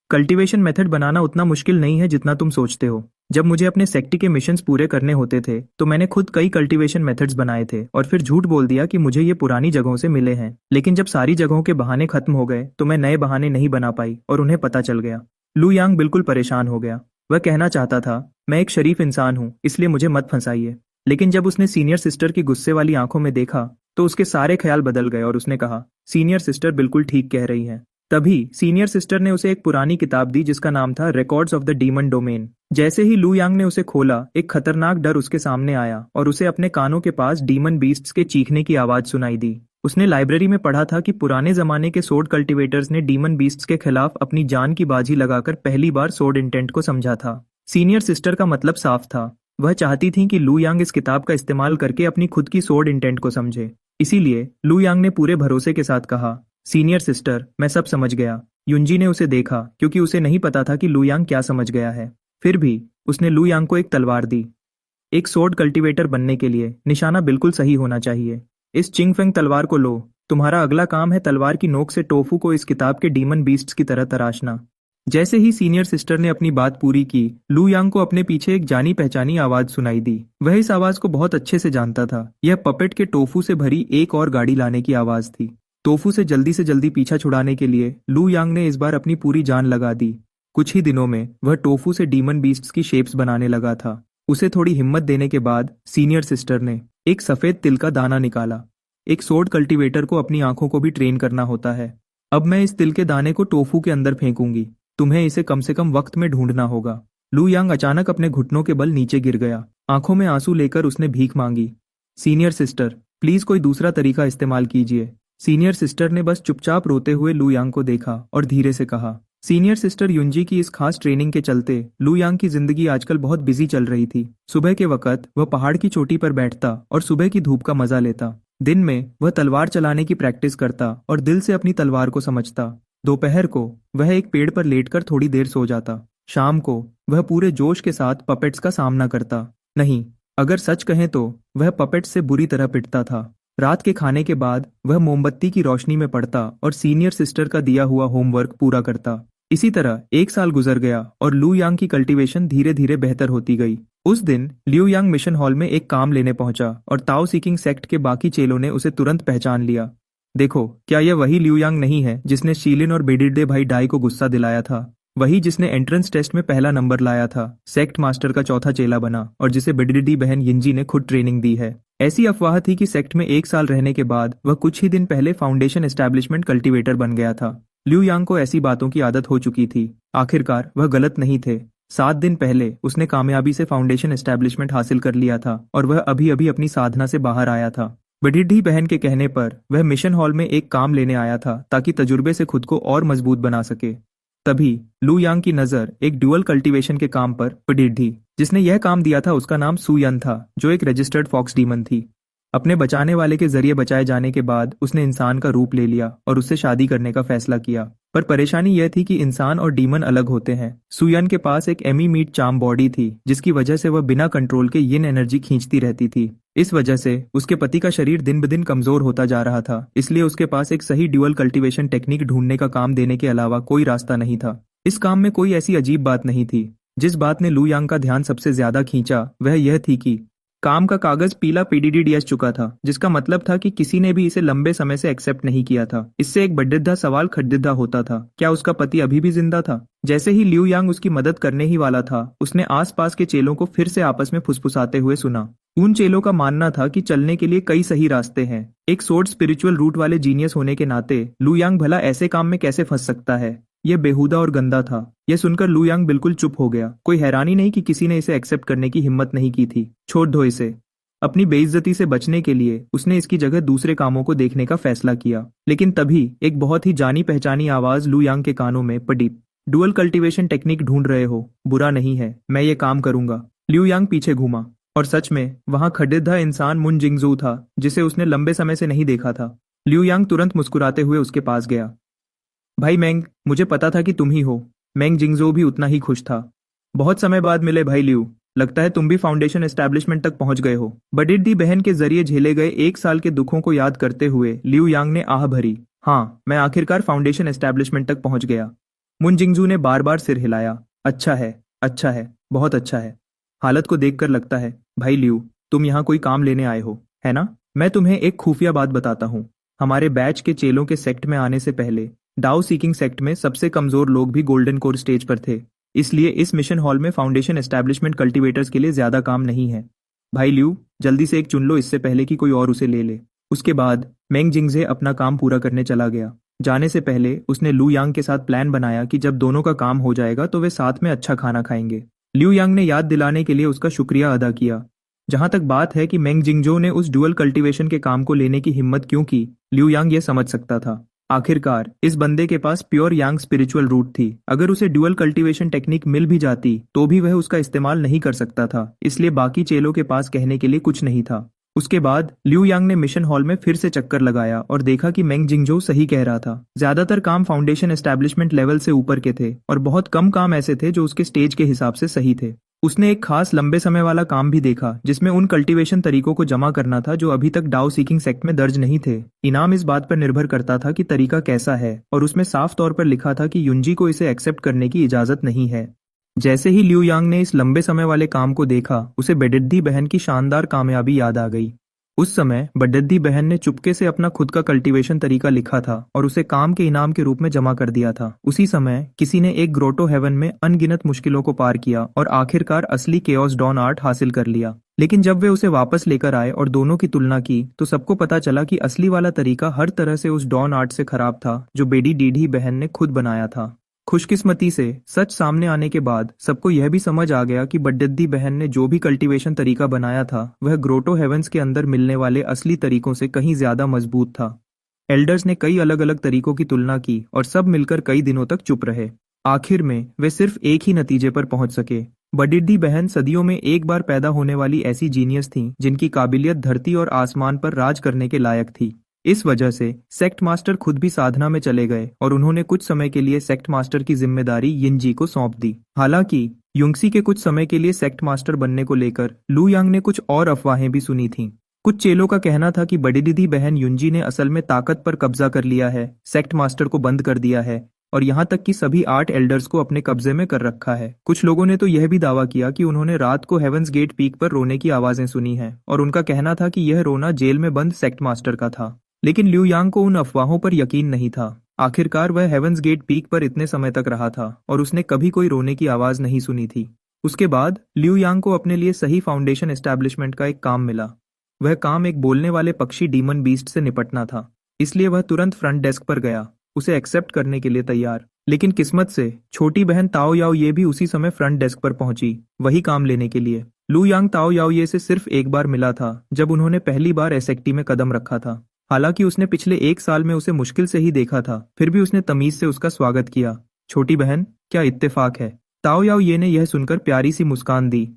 कल्टीवेशन मेथड बनाना उतना मुश्किल नहीं है जितना तुम सोचते हो। जब मुझे अपने सेक्टी के मिशंस पूरे करने होते थे तो मैंने खुद कई कल्टीवेशन मेथड्स बनाए थे और फिर झूठ बोल दिया कि मुझे ये पुरानी जगहों से मिले हैं। लेकिन जब सारी जगहों के बहाने खत्म हो गए तो मैं नए बहाने नहीं बना पाई और उन्हें पता चल गया। लू यांग बिल्कुल परेशान हो गया। वह कहना चाहता था, मैं एक शरीफ इंसान हूँ, इसलिए मुझे मत फंसाइए। लेकिन जब उसने सीनियर सिस्टर की गुस्से वाली आंखों में देखा तो उसके सारे ख्याल बदल गए और उसने कहा, सीनियर सिस्टर बिल्कुल ठीक कह रही हैं। तभी सीनियर सिस्टर ने उसे एक पुरानी किताब दी जिसका नाम था records of the demon domain. जैसे ही लू यांग ने उसे खोला, एक खतरनाक डर उसके सामने आया और उसे अपने कानों के पास डीमन बीस्ट्स के चीखने की आवाज सुनाई दी। उसने लाइब्रेरी में पढ़ा था कि पुराने जमाने के सोर्ड कल्टीवेटर्स ने डीमन बीस्ट्स के खिलाफ अपनी जान की बाजी लगाकर पहली बार सोर्ड इंटेंट को समझा था। सीनियर सिस्टर का मतलब साफ था, वह चाहती थी कि लू यांग इस किताब का इस्तेमाल करके अपनी खुद की सोर्ड इंटेंट को समझे। इसीलिए लू यांग ने पूरे भरोसे के साथ कहा, सीनियर सिस्टर मैं सब समझ गया। युंजी ने उसे देखा क्योंकि उसे नहीं पता था कि लू यांग क्या समझ गया है। फिर भी उसने लू यांग को एक तलवार दी। एक सोर्ड कल्टीवेटर बनने के लिए निशाना बिल्कुल सही होना चाहिए। इस चिंगफेंग तलवार को लो, तुम्हारा अगला काम है तलवार की नोक से टोफू को इस किताब के डीमन बीस्ट्स की तरह तराशना। जैसे ही सीनियर सिस्टर ने अपनी बात पूरी की, लू यांग को अपने पीछे एक जानी पहचानी आवाज सुनाई दी। वह इस आवाज को बहुत अच्छे से जानता था। यह पपेट के टोफू से भरी एक और गाड़ी लाने की आवाज थी। टोफू से जल्दी पीछा छुड़ाने के लिए लू यांग ने इस बार अपनी पूरी जान लगा दी। कुछ ही दिनों में वह टोफू से डीमन बीस्ट्स की शेप्स बनाने लगा था। उसे थोड़ी हिम्मत देने के बाद सीनियर सिस्टर ने एक सफेद तिल का दाना निकाला। एक सोर्ड कल्टीवेटर को अपनी आंखों को भी ट्रेन करना होता है। अब मैं इस तिल के दाने को टोफू के अंदर फेंकूंगी। तुम्हें इसे कम से कम वक्त में ढूंढना होगा। लू यांग अचानक अपने घुटनों के बल नीचे गिर गया। आंखों में आंसू लेकर उसने भीख मांगी। सीनियर सिस्टर, प्लीज कोई दूसरा तरीका इस्तेमाल कीजिए। सीनियर सिस्टर ने बस चुपचाप रोते हुए लू यांग को देखा और धीरे से कहा। सीनियर सिस्टर युंजी की इस खास ट्रेनिंग के चलते लू यांग की जिंदगी आजकल बहुत बिजी चल रही थी। सुबह के वक्त वह पहाड़ की चोटी पर बैठता और सुबह की धूप का मजा लेता। दिन में वह तलवार चलाने की प्रैक्टिस करता और दिल से अपनी तलवार को समझता। दोपहर को वह एक पेड़ पर लेटकर थोड़ी देर सो जाता। शाम को वह पूरे जोश के साथ पपेट्स का सामना करता। नहीं, अगर सच कहें तो वह पपेट्स से बुरी तरह पिटता था। रात के खाने के बाद वह मोमबत्ती की रोशनी में पढ़ता और सीनियर सिस्टर का दिया हुआ होमवर्क पूरा करता। इसी तरह एक साल गुजर गया और लू यांग की कल्टीवेशन धीरे धीरे बेहतर होती गई। उस दिन लिu यांग मिशन हॉल में एक काम लेने पहुंचा और ताओ सीकिंग सेक्ट के बाकी चेलों ने उसे तुरंत पहचान लिया। देखो, क्या यह वही लिu यांग नहीं है जिसने शीलिन और बेडिडे भाई डाई को गुस्सा दिलाया था? वही जिसने एंट्रेंस टेस्ट में पहला नंबर लाया था, सेक्ट मास्टर का चौथा चेला बना और जिसे बेडिडी बहन यिंजी ने खुद ट्रेनिंग दी है। ऐसी अफवाह थी कि सेक्ट में एक साल रहने के बाद वह कुछ ही दिन पहले फाउंडेशन एस्टैब्लिशमेंट कल्टीवेटर बन गया था। लिu यांग को ऐसी बातों की आदत हो चुकी थी। आखिरकार वह गलत नहीं थे। 7 दिन पहले उसने कामयाबी से फाउंडेशन एस्टैब्लिशमेंट हासिल कर लिया था और वह अभी अभी अपनी साधना से बाहर आया था। बडिड्डी बहन के कहने पर वह मिशन हॉल में एक काम लेने आया था ताकि तजुर्बे से खुद को और मजबूत बना सके। तभी लू यांग की नजर एक ड्यूअल कल्टीवेशन के काम पर बडिड्डी, जिसने यह काम दिया था, उसका नाम सुयन था, जो एक रजिस्टर्ड फॉक्स डीमन थी। अपने बचाने वाले के जरिए बचाए जाने के बाद उसने इंसान का रूप ले लिया और उससे शादी करने का फैसला किया। पर परेशानी यह थी कि इंसान और डीमन अलग होते हैं। सुयन के पास एक एमी मीट चार्म बॉडी थी, जिसकी वजह से वह बिना कंट्रोल के यिन एनर्जी खींचती रहती थी। इस वजह से उसके पति का शरीर दिन ब दिन कमजोर होता जा रहा था। इसलिए उसके पास एक सही ड्यूअल कल्टीवेशन टेक्निक ढूंढने का काम देने के अलावा कोई रास्ता नहीं था। इस काम में कोई ऐसी अजीब बात नहीं थी। जिस बात ने लू यांग का ध्यान सबसे ज्यादा खींचा वह यह थी कि काम का कागज पीला पीडीडीएस चुका था, जिसका मतलब था कि किसी ने भी इसे लंबे समय से एक्सेप्ट नहीं किया था। इससे एक बड्डिद्दा सवाल खड्डिद्दा होता था, क्या उसका पति अभी भी जिंदा था? जैसे ही लिu यांग उसकी मदद करने ही वाला था, उसने आसपास के चेलों को फिर से आपस में फुसफुसाते हुए सुना। उन चेलों का मानना था कि चलने के लिए कई सही रास्ते हैं। एक सोर्ड स्पिरिचुअल रूट वाले जीनियस होने के नाते लिu यांग भला ऐसे काम में कैसे फंस सकता है? यह बेहुदा और गंदा था। यह सुनकर लिu यांग बिल्कुल चुप हो गया। कोई हैरानी नहीं कि किसी ने इसे एक्सेप्ट करने की हिम्मत नहीं की थी। छोड़ दो इसे। अपनी बेइज्जती से बचने के लिए उसने इसकी जगह दूसरे कामों को देखने का फैसला किया। लेकिन तभी एक बहुत ही जानी पहचानी आवाज लिu यांग के कानों में पड़ी। डुअल कल्टीवेशन टेक्निक ढूंढ रहे हो? बुरा नहीं है, मैं ये काम करूंगा। लिu यांग पीछे घूमा और सच में वहां खड्डिद्दा इंसान मुन जिंगजू था, जिसे उसने लंबे समय से नहीं देखा था। लिu यांग तुरंत मुस्कुराते हुए उसके पास गया। भाई मेंग, मुझे पता था कि तुम ही हो। मेंग जिंगजो भी उतना ही खुश था। बहुत समय बाद मिले भाई लिu। लगता है तुम भी फाउंडेशन एस्टैब्लिशमेंट तक पहुंच गए हो। बडिड्डी बहन के जरिए झेले गए 1 साल के दुखों को याद करते हुए लिu यांग ने आह भरी। हाँ, मैं आखिरकार फाउंडेशन एस्टैब्लिशमेंट तक पहुंच गया। मुन जिंगजू ने बार बार सिर हिलाया। अच्छा है, अच्छा है, बहुत अच्छा है। हालत को देखकर लगता है भाई लिu, तुम यहाँ कोई काम लेने आए हो, है ना? मैं तुम्हें एक खुफिया बात बताता हूँ। हमारे बैच के चेलों के सेक्ट में आने से पहले डाओ सीकिंग सेक्ट में सबसे कमजोर लोग भी गोल्डन कोर स्टेज पर थे। इसलिए इस मिशन हॉल में फाउंडेशन एस्टैब्लिशमेंट कल्टीवेटर्स के लिए ज्यादा काम नहीं है। भाई लिu, जल्दी से एक चुन लो इससे पहले कि कोई और उसे ले ले। उसके बाद मेंग जिंगजे अपना काम पूरा करने चला गया। जाने से पहले उसने लिu यांग के साथ प्लान बनाया कि जब दोनों का काम हो जाएगा तो वे साथ में अच्छा खाना खाएंगे। लिu यांग ने याद दिलाने के लिए उसका शुक्रिया अदा किया। जहां तक बात है कि मेंग जिंगजो ने उस डुअल कल्टीवेशन के काम को लेने की हिम्मत क्यों की, लिu यांग यह समझ सकता था। आखिरकार इस बंदे के पास प्योर यांग स्पिरिचुअल रूट थी। अगर उसे डुअल कल्टीवेशन टेक्निक मिल भी जाती तो भी वह उसका इस्तेमाल नहीं कर सकता था। इसलिए बाकी चेलों के पास कहने के लिए कुछ नहीं था। उसके बाद लिu यांग ने मिशन हॉल में फिर से चक्कर लगाया और देखा कि मेंग जिंगजो सही कह रहा था। ज्यादातर काम फाउंडेशन एस्टैब्लिशमेंट लेवल से ऊपर के थे और बहुत कम काम ऐसे थे जो उसके स्टेज के हिसाब से सही थे। उसने एक खास लंबे समय वाला काम भी देखा जिसमें उन कल्टीवेशन तरीकों को जमा करना था जो अभी तक डाउ सीकिंग सेक्ट में दर्ज नहीं थे। इनाम इस बात पर निर्भर करता था कि तरीका कैसा है और उसमें साफ तौर पर लिखा था कि युंजी को इसे एक्सेप्ट करने की इजाजत नहीं है। जैसे ही लिu यांग ने इस लंबे समय वाले काम को देखा, उसे बेडिद्दी बहन की शानदार कामयाबी याद आ गई। उस समय बड्डद्दी बहन ने चुपके से अपना खुद का कल्टीवेशन तरीका लिखा था और उसे काम के इनाम के रूप में जमा कर दिया था। उसी समय किसी ने एक ग्रोटो हेवन में अनगिनत मुश्किलों को पार किया और आखिरकार असली केओस डॉन आर्ट हासिल कर लिया। लेकिन जब वे उसे वापस लेकर आए और दोनों की तुलना की तो सबको पता चला कि असली वाला तरीका हर तरह से उस डॉन आर्ट से खराब था जो बेडी डीडी बहन ने खुद बनाया था। खुशकिस्मती से सच सामने आने के बाद सबको यह भी समझ आ गया कि बड्डद्दी बहन ने जो भी कल्टीवेशन तरीका बनाया था वह ग्रोटो हेवंस के अंदर मिलने वाले असली तरीकों से कहीं ज्यादा मजबूत था। एल्डर्स ने कई अलग अलग तरीकों की तुलना की और सब मिलकर कई दिनों तक चुप रहे। आखिर में वे सिर्फ एक ही नतीजे पर पहुंच सके। बड्डद्दी बहन सदियों में एक बार पैदा होने वाली ऐसी जीनियस थी जिनकी काबिलियत धरती और आसमान पर राज करने के लायक थी। इस वजह से सेक्ट मास्टर खुद भी साधना में चले गए और उन्होंने कुछ समय के लिए सेक्ट मास्टर की जिम्मेदारी यिनजी को सौंप दी। हालांकि युंगसी के कुछ समय के लिए सेक्ट मास्टर बनने को लेकर लू यांग ने कुछ और अफवाहें भी सुनी थीं। कुछ चेलों का कहना था कि बड्डद्दी बहन युंजी ने असल में ताकत पर कब्जा कर लिया है, सेक्ट मास्टर को बंद कर दिया है और यहाँ तक कि सभी 8 एल्डर्स को अपने कब्जे में कर रखा है। कुछ लोगों ने तो यह भी दावा किया कि उन्होंने रात को हेवंस गेट पीक पर रोने की आवाजें सुनी हैं और उनका कहना था कि यह रोना जेल में बंद सेक्ट मास्टर का था। लेकिन लिu यांग को उन अफवाहों पर यकीन नहीं था। आखिरकार वह हेवंस गेट पीक पर इतने समय तक रहा था और उसने कभी कोई रोने की आवाज नहीं सुनी थी। उसके बाद लिu यांग को अपने लिए सही फाउंडेशन एस्टैब्लिशमेंट का एक काम मिला। वह काम एक बोलने वाले पक्षी डीमन बीस्ट से निपटना था, इसलिए वह तुरंत फ्रंट डेस्क पर गया, उसे एक्सेप्ट करने के लिए तैयार। लेकिन किस्मत से छोटी बहन ताओ याओ ये भी उसी समय फ्रंट डेस्क पर पहुंची, वही काम लेने के लिए। लिu यांग ताओ याओ ये से सिर्फ एक बार मिला था जब उन्होंने पहली बार एसेक्टी में कदम रखा था। हालांकि उसने पिछले 1 साल में उसे मुश्किल से ही देखा था, फिर भी उसने तमीज से उसका स्वागत किया। छोटी बहन, क्या इत्तेफाक है। ताओ याओ ये ने यह सुनकर प्यारी सी मुस्कान दी।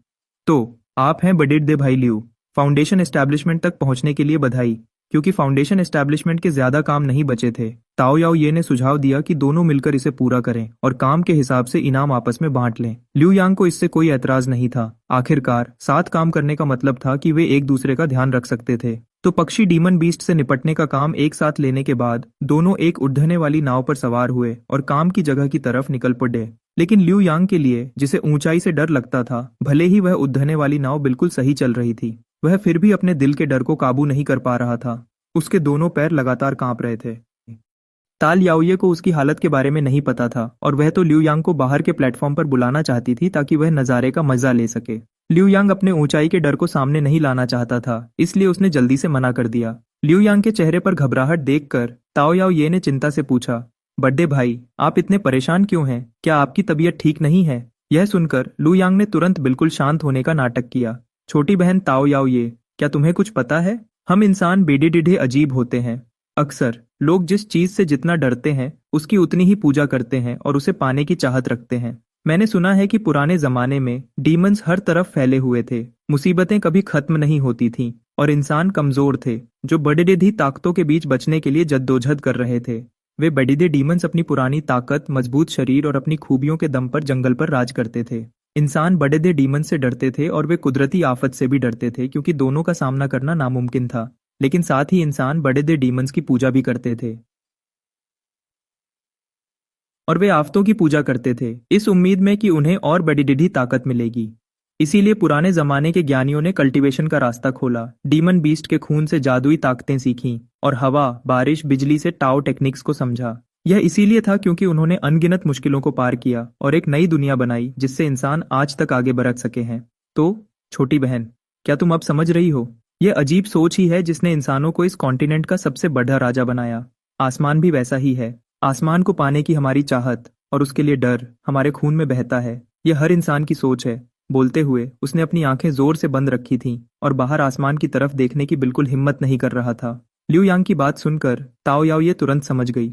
तो आप हैं बडिद्दे भाई लिu, फाउंडेशन एस्टैब्लिशमेंट तक पहुंचने के लिए बधाई। क्योंकि फाउंडेशन एस्टैब्लिशमेंट के ज्यादा काम नहीं बचे थे, ताओ याओ ये ने सुझाव दिया कि दोनों मिलकर इसे पूरा करें और काम के हिसाब से इनाम आपस में बांट लें। लिu यांग को इससे कोई ऐतराज नहीं था। आखिरकार साथ काम करने का मतलब था कि वे एक दूसरे का ध्यान रख सकते थे। तो पक्षी डीमन बीस्ट से निपटने का काम एक साथ लेने के बाद दोनों एक उड़ने वाली नाव पर सवार हुए और काम की जगह की तरफ निकल पड़े। लेकिन लिu यांग के लिए, जिसे ऊंचाई से डर लगता था, भले ही वह उड़ने वाली नाव बिल्कुल सही चल रही थी, वह फिर भी अपने दिल के डर को काबू नहीं कर पा रहा था। उसके दोनों पैर लगातार कांप रहे थे। ताल याओये को उसकी हालत के बारे में नहीं पता था और वह तो लिu यांग को बाहर के प्लेटफॉर्म पर बुलाना चाहती थी ताकि वह नज़ारे का मजा ले सके। लिu यांग अपने ऊंचाई के डर को सामने नहीं लाना चाहता था, इसलिए उसने जल्दी से मना कर दिया। लिu यांग के चेहरे पर घबराहट देखकर ताओ याओ ये ने चिंता से पूछा, बड्डे भाई, आप इतने परेशान क्यों हैं? क्या आपकी तबीयत ठीक नहीं है? यह सुनकर लिu यांग ने तुरंत बिल्कुल शांत होने का नाटक किया। छोटी बहन ताओ याओ ये, क्या तुम्हें कुछ पता है? हम इंसान बेडिडिडे अजीब होते हैं। अक्सर लोग जिस चीज से जितना डरते हैं उसकी उतनी ही पूजा करते हैं और उसे पाने की चाहत रखते हैं। मैंने सुना है कि पुराने जमाने में डीमंस हर तरफ फैले हुए थे, मुसीबतें कभी खत्म नहीं होती थीं और इंसान कमजोर थे जो बड़े ताकतों के बीच बचने के लिए जद्दोजहद कर रहे थे। वे बड़े डीमंस अपनी पुरानी ताकत, मजबूत शरीर और अपनी खूबियों के दम पर जंगल पर राज करते थे। इंसान बड़े डीमन से डरते थे और वे कुदरती आफत से भी डरते थे क्योंकि दोनों का सामना करना नामुमकिन था। लेकिन साथ ही इंसान बड़े डीमंस की पूजा भी करते थे और वे आफतों की पूजा करते थे इस उम्मीद में कि उन्हें और बड़ी ताकत मिलेगी। इसीलिए पुराने जमाने के ज्ञानियों ने कल्टीवेशन का रास्ता खोला, डीमन बीस्ट के खून से जादुई ताकतें सीखीं और हवा, बारिश, बिजली से टाओ टेक्निक्स को समझा। यह इसीलिए था क्योंकि उन्होंने अनगिनत मुश्किलों को पार किया और एक नई दुनिया बनाई जिससे इंसान आज तक आगे बढ़ सके हैं। तो छोटी बहन, क्या तुम अब समझ रही हो? यह अजीब सोच ही है जिसने इंसानों को इस कॉन्टिनेंट का सबसे बड़ा राजा बनाया। आसमान भी वैसा ही है। आसमान को पाने की हमारी चाहत और उसके लिए डर हमारे खून में बहता है। यह हर इंसान की सोच है। बोलते हुए उसने अपनी आंखें जोर से बंद रखी थीं और बाहर आसमान की तरफ देखने की बिल्कुल हिम्मत नहीं कर रहा था। लिu यांग की बात सुनकर ताओ याओ ये तुरंत समझ गई।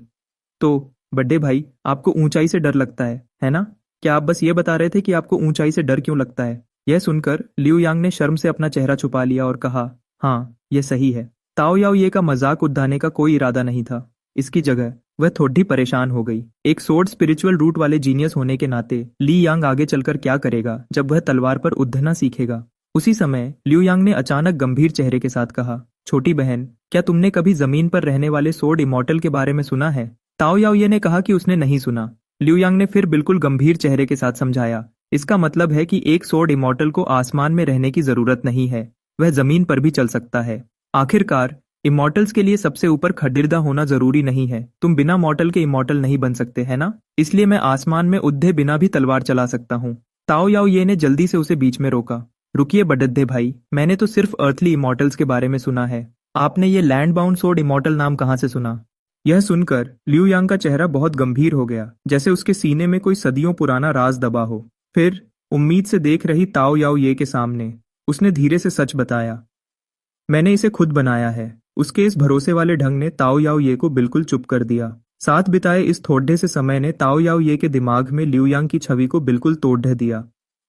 तो बड्डे भाई, आपको ऊंचाई से डर लगता है ना? क्या आप बस ये बता रहे थे कि आपको ऊंचाई से डर क्यों लगता है? यह सुनकर लिu यांग ने शर्म से अपना चेहरा छुपा लिया और कहा, हाँ, यह सही है। ताओ याओ ये का मजाक उड़ाने का कोई इरादा नहीं था। इसकी जगह वह थोड़ी परेशान हो गई। एक सोर्ड स्पिरिचुअल रूट वाले जीनियस होने के नाते ली यांग आगे चलकर क्या करेगा जब वह तलवार पर उद्धना सीखेगा। उसी समय लिu यांग ने अचानक गंभीर चेहरे के साथ कहा, छोटी बहन, क्या तुमने कभी जमीन पर रहने वाले सोर्ड इमॉर्टल के बारे में सुना है? ताओ याओ ये ने कहा कि उसने नहीं सुना। लिu यांग ने फिर बिल्कुल गंभीर चेहरे के साथ समझाया, इसका मतलब है कि एक सोर्ड इमॉर्टल को आसमान में रहने की जरूरत नहीं है, वह जमीन पर भी चल सकता है। आखिरकार इमॉर्टल्स के लिए सबसे ऊपर खड़िर्दा होना जरूरी नहीं है। तुम बिना मॉर्टल के इमॉर्टल नहीं बन सकते है ना? इसलिए मैं आसमान में उड़े बिना भी तलवार चला सकता हूँ। ताओ याओ ये ने जल्दी से उसे बीच में रोका। रुकिए बड़द्दे भाई, मैंने तो सिर्फ अर्थली इमॉर्टल्स के बारे में सुना है। आपने ये लैंड बाउंड सोर्ड इमॉर्टल नाम कहाँ से सुना? यह सुनकर लिu यांग का चेहरा बहुत गंभीर हो गया, जैसे उसके सीने में कोई सदियों पुराना राज दबा हो। फिर उम्मीद से देख रही ताओ याओ ये के सामने उसने धीरे से सच बताया, मैंने इसे खुद बनाया है। उसके इस भरोसे वाले ढंग ने ताओ याओ ये को बिल्कुल चुप कर दिया। साथ बिताए इस थोड़े से समय ने ताओ याओ ये के दिमाग में लिu यांग की छवि को बिल्कुल तोड़ दिया।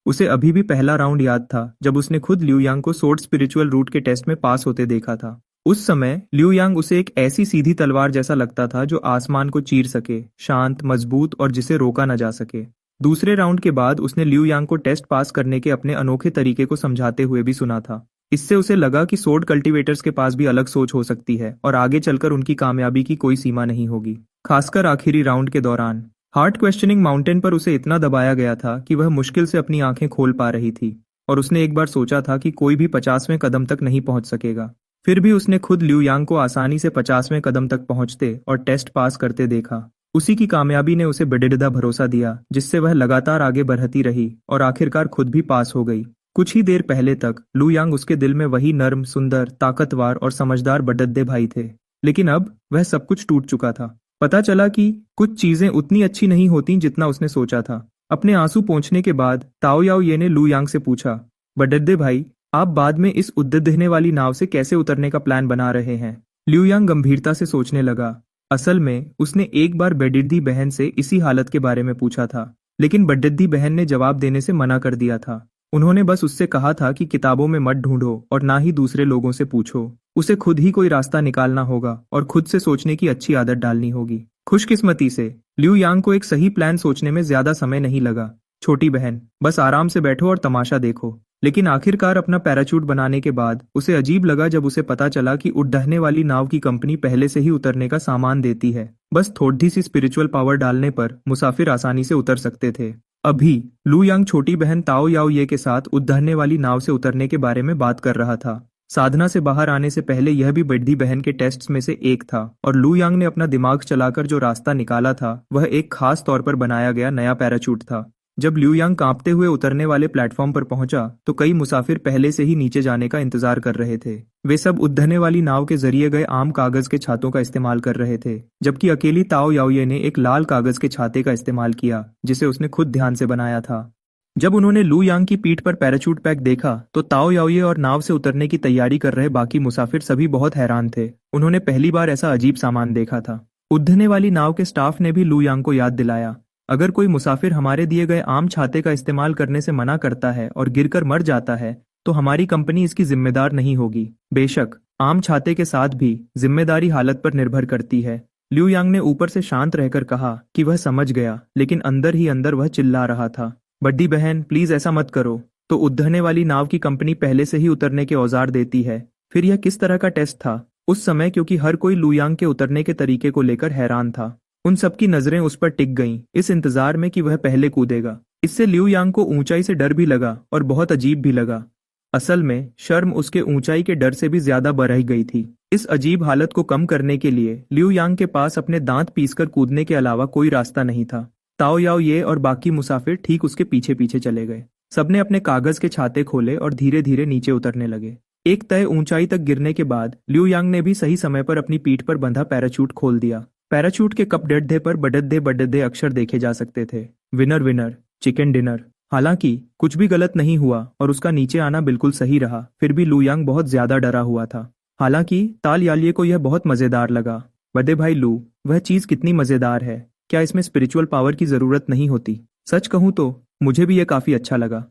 उसे अभी भी पहला राउंड याद था जब उसने खुद लिu यांग को सोर्ड स्पिरिचुअल रूट के टेस्ट में पास होते देखा था। उस समय लिu यांग उसे एक ऐसी सीधी तलवार जैसा लगता था जो आसमान को चीर सके, शांत, मजबूत और जिसे रोका न जा सके। दूसरे राउंड के बाद उसने लिu यांग को टेस्ट पास करने के अपने अनोखे तरीके को समझाते हुए भी सुना था। इससे उसे लगा कि सोर्ड कल्टीवेटर्स के पास भी अलग सोच हो सकती है और आगे चलकर उनकी कामयाबी की कोई सीमा नहीं होगी, खासकर आखिरी राउंड के दौरान। हार्ट क्वेश्चनिंग माउंटेन पर उसे इतना दबाया गया था कि वह मुश्किल से अपनी आंखें खोल पा रही थी और उसने एक बार सोचा था कि कोई भी 50वें कदम तक नहीं पहुंच सकेगा। फिर भी उसने खुद लिu यांग को आसानी से 50वें कदम तक पहुंचते और टेस्ट पास करते देखा। उसी की कामयाबी ने उसे बेडिडा भरोसा दिया, जिससे वह लगातार आगे बढ़ती रही और आखिरकार खुद भी पास हो गई। कुछ ही देर पहले तक लिu यांग उसके दिल में वही नर्म, सुंदर, ताकतवर और समझदार बड़द्दे भाई थे, लेकिन अब वह सब कुछ टूट चुका था। पता चला कि कुछ चीजें उतनी अच्छी नहीं होती जितना उसने सोचा था। अपने आंसू पोंछने के बाद ताओ याओ ये ने लिu यांग से पूछा, बड़द्दे भाई, आप बाद में इस उड़ने वाली नाव से कैसे उतरने का प्लान बना रहे हैं? लिu यांग गंभीरता से सोचने लगा। असल में उसने एक बार बड़द्दी बहन से इसी हालत के बारे में पूछा था, लेकिन बड़द्दी बहन ने जवाब देने से मना कर दिया था। उन्होंने बस उससे कहा था कि किताबों में मत ढूंढो और ना ही दूसरे लोगों से पूछो। उसे खुद ही कोई रास्ता निकालना होगा और खुद से सोचने की अच्छी आदत डालनी होगी। खुशकिस्मती से लिu यांग को एक सही प्लान सोचने में ज्यादा समय नहीं लगा। छोटी बहन, बस आराम से बैठो और तमाशा देखो। लेकिन आखिरकार अपना पैराचूट बनाने के बाद उसे अजीब लगा जब उसे पता चला कि उड़ने वाली नाव की कंपनी पहले से ही उतरने का सामान देती है। बस थोड़ी सी स्पिरिचुअल पावर डालने पर मुसाफिर आसानी से उतर सकते थे। अभी लिu यांग छोटी बहन ताओ याओ ये के साथ उड़ने वाली नाव से उतरने के बारे में बात कर रहा था। साधना से बाहर आने से पहले यह भी बड़ी बहन के टेस्ट्स में से एक था और लिu यांग ने अपना दिमाग चलाकर जो रास्ता निकाला था वह एक खास तौर पर बनाया गया नया पैराचूट था। जब लिu यांग कांपते हुए उतरने वाले प्लेटफॉर्म पर पहुंचा तो कई मुसाफिर पहले से ही नीचे जाने का इंतजार कर रहे थे। वे सब उड़ने वाली नाव के जरिए गए आम कागज के छातों का इस्तेमाल कर रहे थे, जबकि अकेली ताओ याओ ये ने एक लाल कागज के छाते का इस्तेमाल किया जिसे उसने खुद ध्यान से बनाया था। जब उन्होंने लिu यांग की पीठ पर पैराचूट पैक देखा तो ताओ याओ ये और नाव से उतरने की तैयारी कर रहे बाकी मुसाफिर सभी बहुत हैरान थे। उन्होंने पहली बार ऐसा अजीब सामान देखा था। उड़ने वाली नाव के स्टाफ ने भी लिu यांग को याद दिलाया, अगर कोई मुसाफिर हमारे दिए गए आम छाते का इस्तेमाल करने से मना करता है और गिरकर मर जाता है तो हमारी कंपनी इसकी जिम्मेदार नहीं होगी। बेशक आम छाते के साथ भी जिम्मेदारी हालत पर निर्भर करती है। लिu यांग ने ऊपर से शांत रहकर कहा कि वह समझ गया, लेकिन अंदर ही अंदर वह चिल्ला रहा था, बड़ी बहन प्लीज ऐसा मत करो। तो उड़ने वाली नाव की कंपनी पहले से ही उतरने के औजार देती है। फिर यह किस तरह का टेस्ट था उस समय, क्योंकि हर कोई लिu यांग के उतरने के तरीके को लेकर हैरान था। उन सबकी नजरें उस पर टिक गईं, इस इंतजार में कि वह पहले कूदेगा। इससे लिu यांग को ऊंचाई से डर भी लगा और बहुत अजीब भी लगा। असल में शर्म उसके ऊंचाई के डर से भी ज्यादा बढ़ गई थी। इस अजीब हालत को कम करने के लिए लिu यांग के पास अपने दांत पीसकर कूदने के अलावा कोई रास्ता नहीं था। ताओ याओ ये और बाकी मुसाफिर ठीक उसके पीछे पीछे चले गए। सबने अपने कागज के छाते खोले और धीरे धीरे नीचे उतरने लगे। एक तय ऊंचाई तक गिरने के बाद लिu यांग ने भी सही समय पर अपनी पीठ पर बंधा पैराचूट खोल दिया। पैराचूट के कपड़े पर बड़े अक्षर देखे जा सकते थे, विनर विनर, चिकन डिनर। हालांकि कुछ भी गलत नहीं हुआ और उसका नीचे आना बिल्कुल सही रहा, फिर भी लिu यांग बहुत ज्यादा डरा हुआ था। हालांकि ताल यालिये को यह बहुत मजेदार लगा। बड़े भाई लू, वह चीज कितनी मजेदार है, क्या इसमें स्पिरिचुअल पावर की जरूरत नहीं होती? सच कहूं तो मुझे भी यह काफी अच्छा लगा।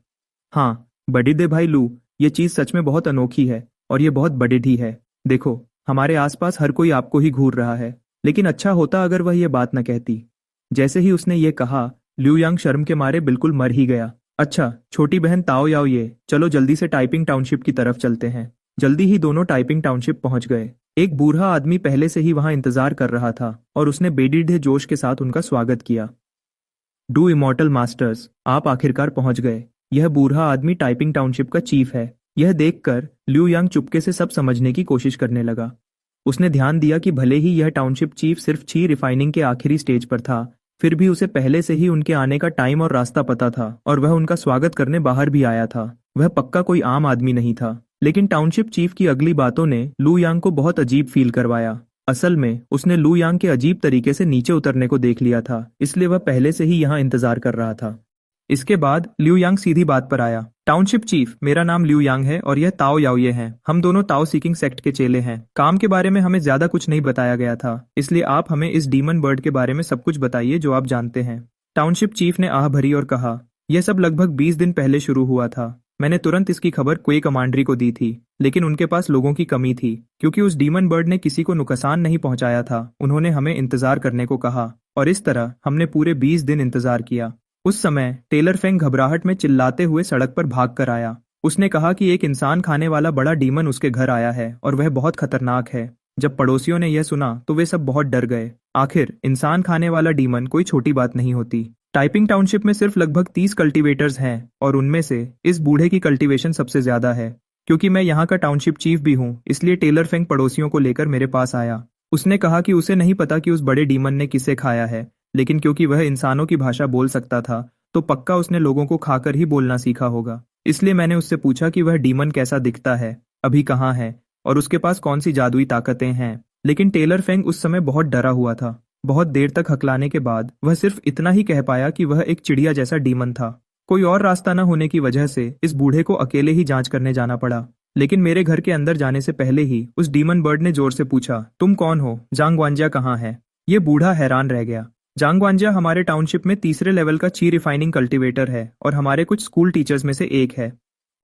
हाँ बड़े भाई लू, ये चीज सच में बहुत अनोखी है और ये बहुत बड़ी भी है। देखो हमारे आसपास हर कोई आपको ही घूर रहा है। लेकिन अच्छा होता अगर वह यह बात न कहती। जैसे ही उसने ये कहा, लिू यांग शर्म के मारे बिल्कुल मर ही गया। अच्छा छोटी बहन ताओ याओ, ये चलो जल्दी से टाइपिंग टाउनशिप की तरफ चलते हैं। जल्दी ही दोनों टाइपिंग टाउनशिप पहुंच गए। एक बूढ़ा आदमी पहले से ही वहां इंतजार कर रहा था और उसने बेडीढ़ जोश के साथ उनका स्वागत किया। डू इमॉर्टल मास्टर्स, आप आखिरकार पहुंच गए। यह बूढ़ा आदमी टाइपिंग टाउनशिप का चीफ है। यह देखकर लिू यांग चुपके से सब समझने की कोशिश करने लगा। उसने ध्यान दिया कि भले ही यह टाउनशिप चीफ सिर्फ ची रिफाइनिंग के आखिरी स्टेज पर था, फिर भी उसे पहले से ही उनके आने का टाइम और रास्ता पता था और वह उनका स्वागत करने बाहर भी आया था। वह पक्का कोई आम आदमी नहीं था। लेकिन टाउनशिप चीफ की अगली बातों ने लू यांग को बहुत अजीब फील करवाया। असल में उसने लू यांग के अजीब तरीके से नीचे उतरने को देख लिया था, इसलिए वह पहले से ही यहाँ इंतजार कर रहा था। इसके बाद लिू यांग सीधी बात पर आया। टाउनशिप चीफ, मेरा नाम लिू यांग है और यह ताओ याओये हैं। हम दोनों ताओ सीकिंग सेक्ट के चेले हैं। काम के बारे में हमें ज्यादा कुछ नहीं बताया गया था, इसलिए आप हमें इस डीमन बर्ड के बारे में सब कुछ बताइए जो आप जानते हैं। टाउनशिप चीफ ने आह भरी और कहा, यह सब लगभग 20 दिन पहले शुरू हुआ था। मैंने तुरंत इसकी खबर क्वे कमांडरी को दी थी, लेकिन उनके पास लोगों की कमी थी। क्योंकि उस डीमन बर्ड ने किसी को नुकसान नहीं पहुंचाया था, उन्होंने हमें इंतजार करने को कहा और इस तरह हमने पूरे 20 दिन इंतजार किया। उस समय टेलर फेंग घबराहट में चिल्लाते हुए सड़क पर भाग कर आया। उसने कहा कि एक इंसान खाने वाला बड़ा डीमन उसके घर आया है और वह बहुत खतरनाक है। जब पड़ोसियों ने यह सुना तो वे सब बहुत डर गए। आखिर इंसान खाने वाला डीमन कोई छोटी बात नहीं होती। टाइपिंग टाउनशिप में सिर्फ लगभग 30 कल्टीवेटर्स हैं और उनमें से इस बूढ़े की कल्टीवेशन सबसे ज्यादा है। क्योंकि मैं यहाँ का टाउनशिप चीफ भी हूँ, इसलिए टेलर फेंग पड़ोसियों को लेकर मेरे पास आया। उसने कहा कि उसे नहीं पता कि उस बड़े डीमन ने किसे खाया है, लेकिन क्योंकि वह इंसानों की भाषा बोल सकता था तो पक्का उसने लोगों को खाकर ही बोलना सीखा होगा। इसलिए मैंने उससे पूछा कि वह डीमन कैसा दिखता है, अभी कहाँ है और उसके पास कौन सी जादुई ताकतें हैं। लेकिन टेलर फेंग उस समय बहुत डरा हुआ था। बहुत देर तक हकलाने के बाद वह सिर्फ इतना ही कह पाया कि वह एक चिड़िया जैसा डीमन था। कोई और रास्ता न होने की वजह से इस बूढ़े को अकेले ही जांच करने जाना पड़ा। लेकिन मेरे घर के अंदर जाने से पहले ही उस डीमन बर्ड ने जोर से पूछा, तुम कौन हो? जांग वांजिया कहाँ है? ये बूढ़ा हैरान रह गया। जांग वांजिया हमारे टाउनशिप में तीसरे लेवल का ची रिफाइनिंग कल्टीवेटर है और हमारे कुछ स्कूल टीचर्स में से एक है।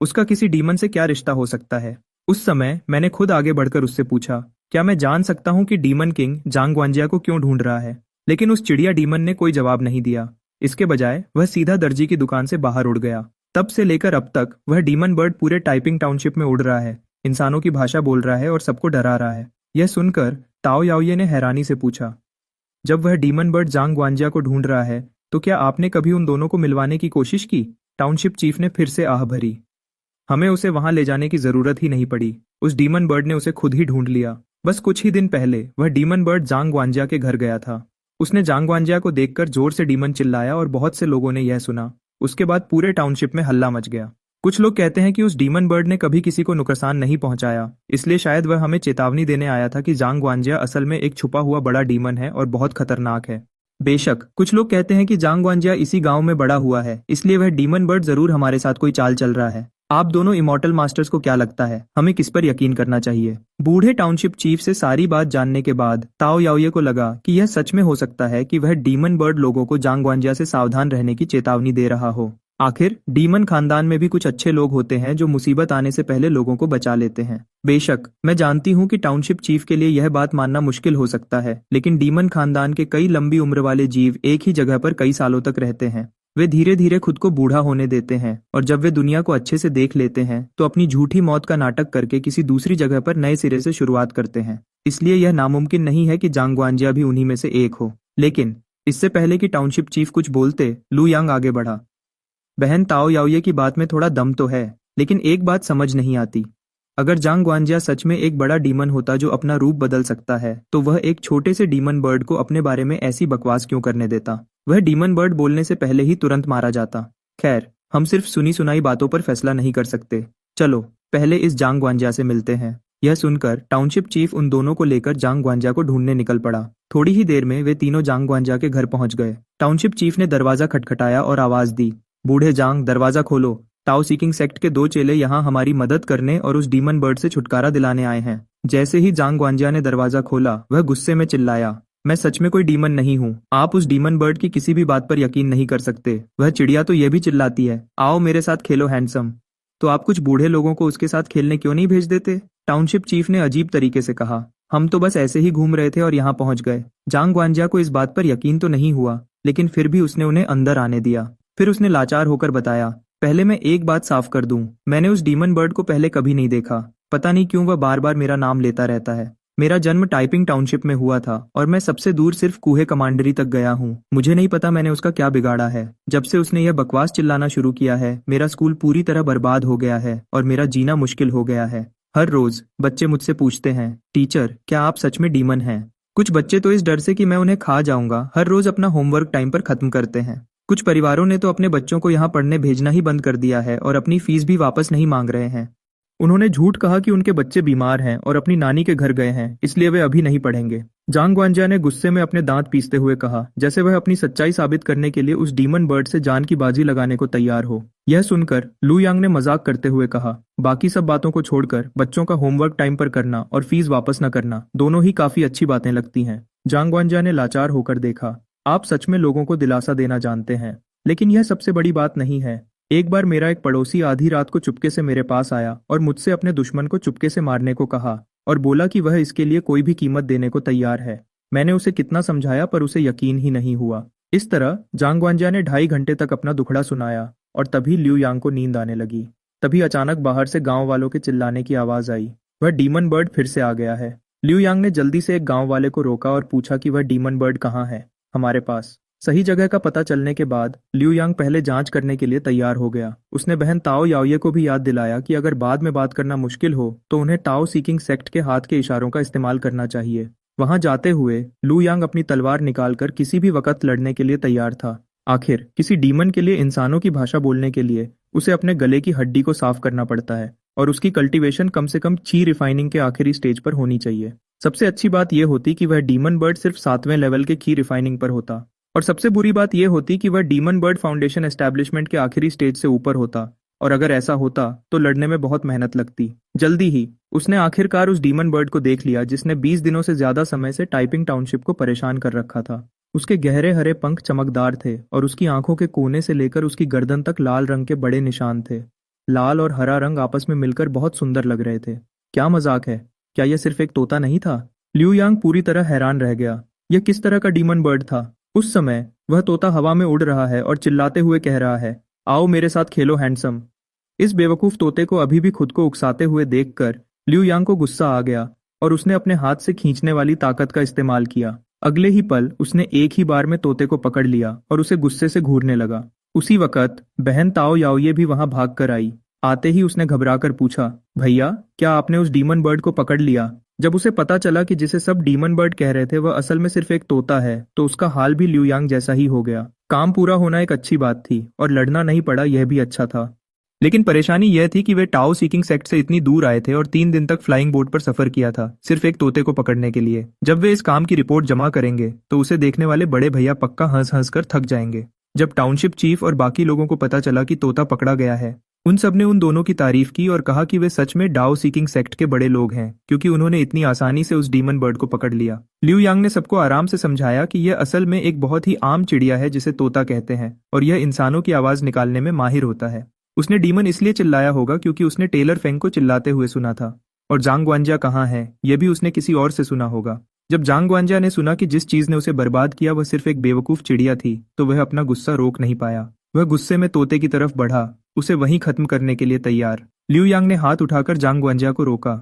उसका किसी डीमन से क्या रिश्ता हो सकता है? उस समय मैंने खुद आगे बढ़कर उससे पूछा, क्या मैं जान सकता हूँ कि डीमन किंग जांग वांजिया को क्यों ढूंढ रहा है? लेकिन उस चिड़िया डीमन ने कोई जवाब नहीं दिया। इसके बजाय वह सीधा दर्जी की दुकान से बाहर उड़ गया। तब से लेकर अब तक वह डीमन बर्ड पूरे टाइपिंग टाउनशिप में उड़ रहा है, इंसानों की भाषा बोल रहा है और सबको डरा रहा है। यह सुनकर ताओ याओये ने हैरानी से पूछा, जब वह डीमन बर्ड जांग वांजिया को ढूंढ रहा है तो क्या आपने कभी उन दोनों को मिलवाने की कोशिश की? टाउनशिप चीफ ने फिर से आह भरी। हमें उसे वहां ले जाने की जरूरत ही नहीं पड़ी। उस डीमन बर्ड ने उसे खुद ही ढूंढ लिया। बस कुछ ही दिन पहले वह डीमन बर्ड जांग वांजिया के घर गया था। उसने जांग वांजिया को देखकर जोर से डीमन चिल्लाया और बहुत से लोगों ने यह सुना। उसके बाद पूरे टाउनशिप में हल्ला मच गया। कुछ लोग कहते हैं कि उस डीमन बर्ड ने कभी किसी को नुकसान नहीं पहुंचाया, इसलिए शायद वह हमें चेतावनी देने आया था कि जांग वांजिया असल में एक छुपा हुआ बड़ा डीमन है और बहुत खतरनाक है। बेशक कुछ लोग कहते हैं कि जांग वांजिया इसी गांव में बड़ा हुआ है, इसलिए वह डीमन बर्ड जरूर हमारे साथ कोई चाल चल रहा है। आप दोनों इमॉर्टल मास्टर्स को क्या लगता है, हमें किस पर यकीन करना चाहिए? बूढ़े टाउनशिप चीफ से सारी बात जानने के बाद ताओ याओये को लगा कि यह सच में हो सकता है कि वह डीमन बर्ड लोगों को जांग वांजिया से सावधान रहने की चेतावनी दे रहा हो। आखिर डीमन खानदान में भी कुछ अच्छे लोग होते हैं जो मुसीबत आने से पहले लोगों को बचा लेते हैं। बेशक मैं जानती हूँ कि टाउनशिप चीफ के लिए यह बात मानना मुश्किल हो सकता है, लेकिन डीमन खानदान के कई लंबी उम्र वाले जीव एक ही जगह पर कई सालों तक रहते हैं। वे धीरे धीरे खुद को बूढ़ा होने देते हैं और जब वे दुनिया को अच्छे से देख लेते हैं तो अपनी झूठी मौत का नाटक करके किसी दूसरी जगह पर नए सिरे से शुरुआत करते हैं। इसलिए यह नामुमकिन नहीं है कि जांग वांजिया भी उन्हीं में से एक हो। लेकिन इससे पहले कि टाउनशिप चीफ कुछ बोलते, लू यांग आगे बढ़ा। बहन ताओ याओये की बात में थोड़ा दम तो है, लेकिन एक बात समझ नहीं आती। अगर जांग वांजिया सच में एक बड़ा डीमन होता जो अपना रूप बदल सकता है, तो वह एक छोटे से डीमन बर्ड को अपने बारे में ऐसी बकवास क्यों करने देता? वह डीमन बर्ड बोलने से पहले ही तुरंत मारा जाता। खैर, हम सिर्फ सुनी सुनाई बातों पर फैसला नहीं कर सकते। चलो पहले इस जांग वांजिया से मिलते हैं। यह सुनकर टाउनशिप चीफ उन दोनों को लेकर जांग वांजिया को ढूंढने निकल पड़ा। थोड़ी ही देर में वे तीनों जांग वांजिया के घर पहुंच गए। टाउनशिप चीफ ने दरवाजा खटखटाया और आवाज दी, बूढ़े जांग, दरवाजा खोलो। ताओ सीकिंग सेक्ट के 2 चेले यहाँ हमारी मदद करने और उस डीमन बर्ड से छुटकारा दिलाने आए हैं। जैसे ही जांग वांजिया ने दरवाजा खोला, वह गुस्से में चिल्लाया, मैं सच में कोई डीमन नहीं हूँ। आप उस डीमन बर्ड की किसी भी बात पर यकीन नहीं कर सकते। वह चिड़िया तो यह भी चिल्लाती है, आओ मेरे साथ खेलो हैंडसम। तो आप कुछ बूढ़े लोगों को उसके साथ खेलने क्यों नहीं भेज देते? टाउनशिप चीफ ने अजीब तरीके से कहा। हम तो बस ऐसे ही घूम रहे थे और यहाँ पहुंच गए। जांग ग्वांजिया को इस बात पर यकीन तो नहीं हुआ, लेकिन फिर भी उसने उन्हें अंदर आने दिया। फिर उसने लाचार होकर बताया, पहले मैं एक बात साफ कर दूं, मैंने उस डीमन बर्ड को पहले कभी नहीं देखा। पता नहीं क्यों वह बार बार मेरा नाम लेता रहता है। मेरा जन्म टाइपिंग टाउनशिप में हुआ था और मैं सबसे दूर सिर्फ कूहे कमांडरी तक गया हूँ। मुझे नहीं पता मैंने उसका क्या बिगाड़ा है। जब से उसने यह बकवास चिल्लाना शुरू किया है, मेरा स्कूल पूरी तरह बर्बाद हो गया है और मेरा जीना मुश्किल हो गया है। हर रोज बच्चे मुझसे पूछते हैं, टीचर क्या आप सच में डीमन हैं? कुछ बच्चे तो इस डर से कि मैं उन्हें खा जाऊंगा हर रोज अपना होमवर्क टाइम पर खत्म करते हैं। कुछ परिवारों ने तो अपने बच्चों को यहाँ पढ़ने भेजना ही बंद कर दिया है और अपनी फीस भी वापस नहीं मांग रहे हैं। उन्होंने झूठ कहा कि उनके बच्चे बीमार हैं और अपनी नानी के घर गए हैं, इसलिए वे अभी नहीं पढ़ेंगे। जांग ग्वांजिया ने गुस्से में अपने दांत पीसते हुए कहा, जैसे वह अपनी सच्चाई साबित करने के लिए उस डीमन बर्ड से जान की बाजी लगाने को तैयार हो। यह सुनकर लू यांग ने मजाक करते हुए कहा, बाकी सब बातों को छोड़कर बच्चों का होमवर्क टाइम पर करना और फीस वापस न करना दोनों ही काफी अच्छी बातें लगती हैं। जांग ग्वांजिया ने लाचार होकर देखा, आप सच में लोगों को दिलासा देना जानते हैं, लेकिन यह सबसे बड़ी बात नहीं है। एक बार मेरा एक पड़ोसी आधी रात को चुपके से मेरे पास आया और मुझसे अपने दुश्मन को चुपके से मारने को कहा और बोला कि वह इसके लिए कोई भी कीमत देने को तैयार है। मैंने उसे कितना समझाया पर उसे यकीन ही नहीं हुआ। इस तरह जांग ग्वांजिया ने 2.5 घंटे तक अपना दुखड़ा सुनाया और तभी लिू यांग को नींद आने लगी। तभी अचानक बाहर से गांव वालों के चिल्लाने की आवाज आई, वह डीमन बर्ड फिर से आ गया है। लिू यांग ने जल्दी से एक गांव वाले को रोका और पूछा कि वह डीमन बर्ड कहाँ है। हमारे पास। सही जगह का पता चलने के बाद लिू यांग पहले जांच करने के लिए तैयार हो गया। उसने बहन ताओ याओये को भी याद दिलाया कि अगर बाद में बात करना मुश्किल हो तो उन्हें टाओ सीकिंग सेक्ट के हाथ के इशारों का इस्तेमाल करना चाहिए। वहां जाते हुए लू यांग अपनी तलवार निकालकर किसी भी वक्त लड़ने के लिए तैयार था। आखिर किसी डीमन के लिए इंसानों की भाषा बोलने के लिए उसे अपने गले की हड्डी को साफ करना पड़ता है और उसकी कल्टीवेशन कम से कम ची रिफाइनिंग के आखिरी स्टेज पर होनी चाहिए। सबसे अच्छी बात यह होती कि वह डीमन बर्ड सिर्फ 7वें लेवल के की रिफाइनिंग पर होता और सबसे बुरी बात यह होती कि वह डीमन बर्ड फाउंडेशन एस्टैब्लिशमेंट के आखिरी स्टेज से ऊपर होता और अगर ऐसा होता तो लड़ने में बहुत मेहनत लगती। जल्दी ही उसने आखिरकार उस डीमन बर्ड को देख लिया जिसने 20 दिनों से ज्यादा समय से टाइपिंग टाउनशिप को परेशान कर रखा था। उसके गहरे हरे पंख चमकदार थे और उसकी आंखों के कोने से लेकर उसकी गर्दन तक लाल रंग के बड़े निशान थे। लाल और हरा रंग आपस में मिलकर बहुत सुंदर लग रहे थे। क्या मजाक है, क्या यह सिर्फ एक तोता नहीं था? लिू यांग पूरी तरह हैरान रह गया। यह किस तरह का डीमन बर्ड था? उस समय वह तोता हवा में उड़ रहा है और चिल्लाते हुए कह रहा है, आओ मेरे साथ खेलो हैंडसम। इस बेवकूफ तोते को अभी भी खुद को उकसाते हुए देखकर लिू यांग को गुस्सा आ गया और उसने अपने हाथ से खींचने वाली ताकत का इस्तेमाल किया। अगले ही पल उसने एक ही बार में तोते को पकड़ लिया और उसे गुस्से से घूरने लगा। उसी वक्त बहन ताओ याओये भी वहां भाग कर आई। आते ही उसने घबराकर पूछा, भैया क्या आपने उस डीमन बर्ड को पकड़ लिया? जब उसे पता चला कि जिसे सब डीमन बर्ड कह रहे थे वह असल में सिर्फ एक तोता है तो उसका हाल भी लिू यांग जैसा ही हो गया। काम पूरा होना एक अच्छी बात थी और लड़ना नहीं पड़ा यह भी अच्छा था। लेकिन परेशानी यह थी कि वे टाओ सीकिंग सेक्ट से इतनी दूर आए थे और 3 दिन तक फ्लाइंग बोट पर सफर किया था सिर्फ एक तोते को पकड़ने के लिए। जब वे इस काम की रिपोर्ट जमा करेंगे तो उसे देखने वाले बड़े भैया पक्का हंस हंस कर थक जाएंगे। जब टाउनशिप चीफ और बाकी लोगों को पता चला कि तोता पकड़ा गया है, उन सब ने उन दोनों की तारीफ की और कहा कि वे सच में डाओ सीकिंग सेक्ट के बड़े लोग हैं क्योंकि उन्होंने इतनी आसानी से उस डीमन बर्ड को पकड़ लिया। लिू यांग ने सबको आराम से समझाया कि यह असल में एक बहुत ही आम चिड़िया है जिसे तोता कहते हैं और यह इंसानों की आवाज निकालने में माहिर होता है। उसने डीमन इसलिए चिल्लाया होगा क्योंकि उसने टेलर फेंग को चिल्लाते हुए सुना था। और जांग ग्वांजिया कहाँ है यह भी उसने किसी और से सुना होगा। जब जांग ग्वांजिया ने सुना कि जिस चीज ने उसे बर्बाद किया वह सिर्फ एक बेवकूफ चिड़िया थी तो वह अपना गुस्सा रोक नहीं पाया। वह गुस्से में तोते की तरफ बढ़ा, उसे वहीं खत्म करने के लिए तैयार। लिू यांग ने हाथ उठाकर जांग ग्वांजिया को रोका।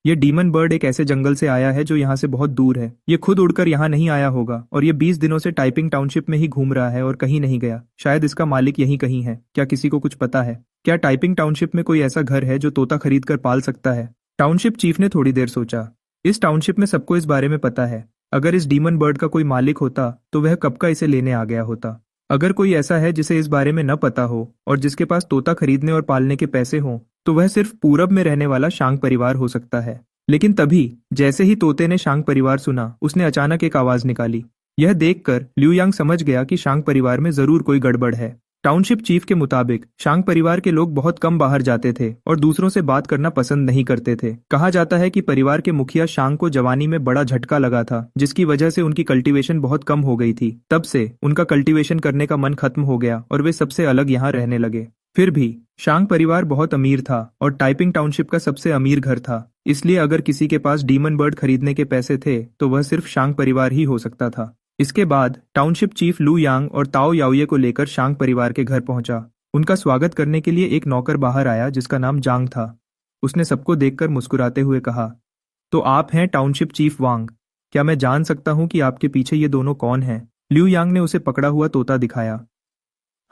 यह डीमन बर्ड एक ऐसे जंगल से आया है जो यहाँ से बहुत दूर है। ये खुद उड़कर यहाँ नहीं आया होगा और ये 20 दिनों से टाइपिंग टाउनशिप में ही घूम रहा है और कहीं नहीं गया। शायद इसका मालिक यहीं कहीं है। क्या किसी को कुछ पता है? क्या टाइपिंग टाउनशिप में कोई ऐसा घर है जो तोता खरीद कर पाल सकता है? टाउनशिप चीफ ने थोड़ी देर सोचा। इस टाउनशिप में सबको इस बारे में पता है। अगर इस डीमन बर्ड का कोई मालिक होता तो वह कब का इसे लेने आ गया होता। अगर कोई ऐसा है जिसे इस बारे में न पता हो और जिसके पास तोता खरीदने और पालने के पैसे हों तो वह सिर्फ पूरब में रहने वाला शांग परिवार हो सकता है। लेकिन तभी जैसे ही तोते ने शांग परिवार सुना उसने अचानक एक आवाज निकाली। यह देखकर लिू यांग समझ गया कि शांग परिवार में जरूर कोई गड़बड़ है। टाउनशिप चीफ के मुताबिक शांग परिवार के लोग बहुत कम बाहर जाते थे और दूसरों से बात करना पसंद नहीं करते थे। कहा जाता है कि परिवार के मुखिया शांग को जवानी में बड़ा झटका लगा था जिसकी वजह से उनकी कल्टीवेशन बहुत कम हो गई थी। तब से उनका कल्टीवेशन करने का मन खत्म हो गया और वे सबसे अलग यहाँ रहने लगे। फिर भी शांग परिवार बहुत अमीर था और टाइपिंग टाउनशिप का सबसे अमीर घर था। इसलिए अगर किसी के पास डीमन बर्ड खरीदने के पैसे थे तो वह सिर्फ शांग परिवार ही हो सकता था। इसके बाद टाउनशिप चीफ लू यांग और ताओ याओये को लेकर शांग परिवार के घर पहुंचा। उनका स्वागत करने के लिए एक नौकर बाहर आया जिसका नाम जांग था। उसने सबको देखकर मुस्कुराते हुए कहा, तो आप हैं टाउनशिप चीफ वांग। क्या मैं जान सकता हूं कि आपके पीछे ये दोनों कौन हैं? ल्यू यांग ने उसे पकड़ा हुआ तोता दिखाया।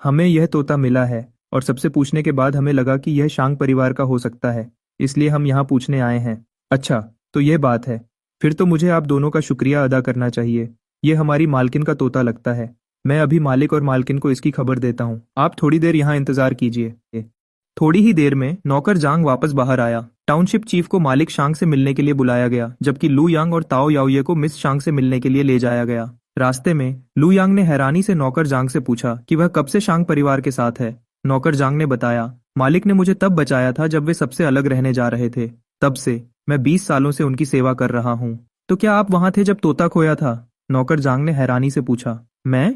हमें यह तोता मिला है और सबसे पूछने के बाद हमें लगा कि यह शांग परिवार का हो सकता है, इसलिए हम यहाँ पूछने आए हैं। अच्छा, तो यह बात है। फिर तो मुझे आप दोनों का शुक्रिया अदा करना चाहिए। ये हमारी मालकिन का तोता लगता है। मैं अभी मालिक और मालकिन को इसकी खबर देता हूँ। आप थोड़ी देर यहाँ इंतजार कीजिए। थोड़ी ही देर में नौकर जांग वापस बाहर आया। टाउनशिप चीफ को मालिक शांग से मिलने के लिए बुलाया गया, जबकि लू यांग और ताओ याओये को मिस शांग से मिलने के लिए ले जाया गया। रास्ते में लू यांग ने हैरानी से नौकर जांग से पूछा कि वह कब से शांग परिवार के साथ है। नौकर जांग ने बताया, मालिक ने मुझे तब बचाया था जब वे सबसे अलग रहने जा रहे थे। तब से मैं 20 सालों से उनकी सेवा कर रहा हूँ। तो क्या आप वहां थे जब तोता खोया था? नौकर जांग ने हैरानी से पूछा। मैं?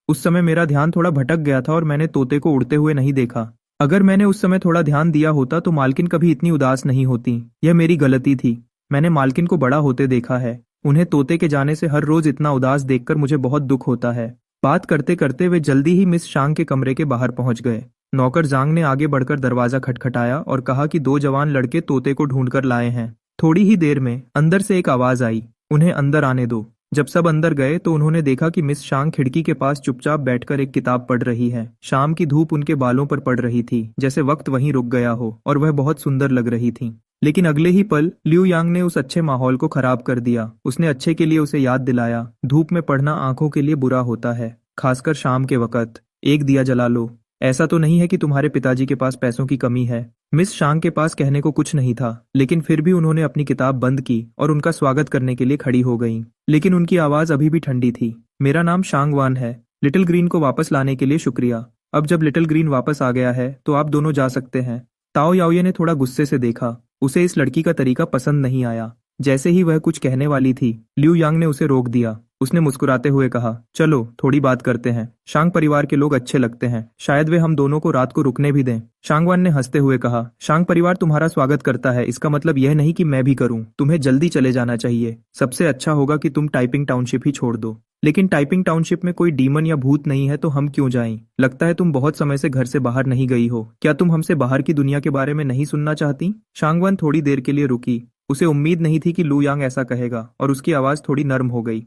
उस समय मेरा ध्यान थोड़ा भटक गया था और मैंने तोते को उड़ते हुए नहीं देखा। अगर मैंने उस समय थोड़ा ध्यान दिया होता तो मालकिन कभी इतनी उदास नहीं होती। यह मेरी गलती थी। मैंने मालकिन को बड़ा होते देखा है। उन्हें तोते के जाने से हर रोज इतना उदास देखकर मुझे बहुत दुख होता है। बात करते करते वे जल्दी ही मिस शांग के कमरे के बाहर पहुंच गए। नौकर जांग ने आगे बढ़कर दरवाजा खटखटाया और कहा कि 2 जवान लड़के तोते को ढूंढकर लाए हैं। थोड़ी ही देर में अंदर से एक आवाज आई, उन्हें अंदर आने दो। जब सब अंदर गए तो उन्होंने देखा कि मिस शांग खिड़की के पास चुपचाप बैठकर एक किताब पढ़ रही है। शाम की धूप उनके बालों पर पड़ रही थी, जैसे वक्त वहीं रुक गया हो, और वह बहुत सुंदर लग रही थी। लेकिन अगले ही पल ल्यू यांग ने उस अच्छे माहौल को खराब कर दिया। उसने अच्छे के लिए उसे याद दिलाया, धूप में पढ़ना आंखों के लिए बुरा होता है, खासकर शाम के वक्त। एक दिया जला लो। ऐसा तो नहीं है कि तुम्हारे पिताजी के पास पैसों की कमी है। मिस शांग के पास कहने को कुछ नहीं था, लेकिन फिर भी उन्होंने अपनी किताब बंद की और उनका स्वागत करने के लिए खड़ी हो गईं। लेकिन उनकी आवाज अभी भी ठंडी थी। मेरा नाम शांग वान है। लिटिल ग्रीन को वापस लाने के लिए शुक्रिया। अब जब लिटिल ग्रीन वापस आ गया है तो आप दोनों जा सकते हैं। ताओ याओये ने थोड़ा गुस्से से देखा। उसे इस लड़की का तरीका पसंद नहीं आया। जैसे ही वह कुछ कहने वाली थी, ल्यू यांग ने उसे रोक दिया। उसने मुस्कुराते हुए कहा, चलो थोड़ी बात करते हैं। शांग परिवार के लोग अच्छे लगते हैं, शायद वे हम दोनों को रात को रुकने भी दें। शांगवान ने हंसते हुए कहा, शांग परिवार तुम्हारा स्वागत करता है, इसका मतलब यह नहीं कि मैं भी करूं। तुम्हें जल्दी चले जाना चाहिए। सबसे अच्छा होगा कि तुम टाइपिंग टाउनशिप ही छोड़ दो। लेकिन टाइपिंग टाउनशिप में कोई डीमन या भूत नहीं है तो हम क्यों जाएं? लगता है तुम बहुत समय से घर से बाहर नहीं गई हो। क्या तुम हमसे बाहर की दुनिया के बारे में नहीं सुनना चाहती? शांगवान थोड़ी देर के लिए रुकी। उसे उम्मीद नहीं थी कि लू यांग ऐसा कहेगा, और उसकी आवाज थोड़ी नर्म हो गई।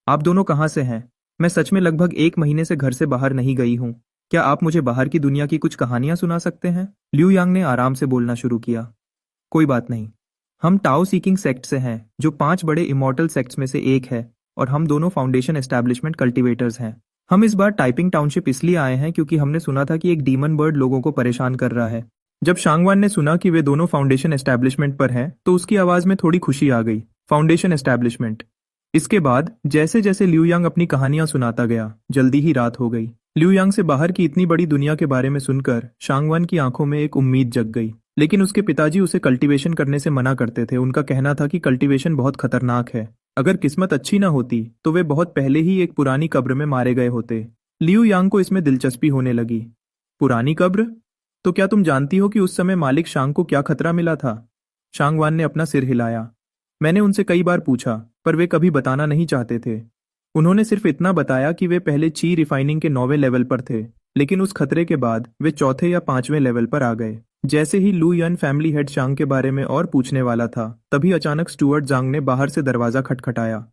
आप दोनों कहाँ से हैं? मैं सच में लगभग 1 महीने से घर से बाहर नहीं गई हूँ। क्या आप मुझे बाहर की दुनिया की कुछ कहानियां सुना सकते हैं? ल्यू यांग ने आराम से बोलना शुरू किया। कोई बात नहीं। हम टाओ सीकिंग सेक्ट से हैं, जो 5 बड़े इमॉर्टल सेक्ट्स में से एक है, और हम दोनों फाउंडेशन एस्टैब्लिशमेंट कल्टीवेटर्स हैं। हम इस बार टाइपिंग टाउनशिप इसलिए आए हैं क्योंकि हमने सुना था कि एक डीमन बर्ड लोगों को परेशान कर रहा है। जब शांगवान ने सुना कि वे दोनों फाउंडेशन एस्टैब्लिशमेंट पर हैं, तो उसकी आवाज में थोड़ी खुशी आ गई। Foundation establishment. इसके बाद जैसे जैसे ल्यू यांग अपनी कहानियां सुनाता गया, जल्दी ही रात हो गई। ल्यू यांग से बाहर की इतनी बड़ी दुनिया के बारे में सुनकर शांगवान की आंखों में एक उम्मीद जग गई। लेकिन उसके पिताजी उसे कल्टीवेशन करने से मना करते थे। उनका कहना था कि कल्टीवेशन बहुत खतरनाक है। अगर किस्मत अच्छी ना होती तो वे बहुत पहले ही एक पुरानी कब्र में मारे गए होते। ल्यू यांग को इसमें दिलचस्पी होने लगी। पुरानी कब्र? तो क्या तुम जानती हो कि उस समय मालिक शांग को क्या खतरा मिला था? शांगवान ने अपना सिर हिलाया। मैंने उनसे कई बार पूछा, पर वे कभी बताना नहीं चाहते थे। उन्होंने सिर्फ इतना बताया कि वे पहले ची रिफाइनिंग के 9वें लेवल पर थे, लेकिन उस खतरे के बाद वे 4थे या 5वें लेवल पर आ गए। जैसे ही लू यन फैमिली हेड शांग के बारे में और पूछने वाला था, तभी अचानक स्टुअर्ट जांग ने बाहर से दरवाजा खटखटाया।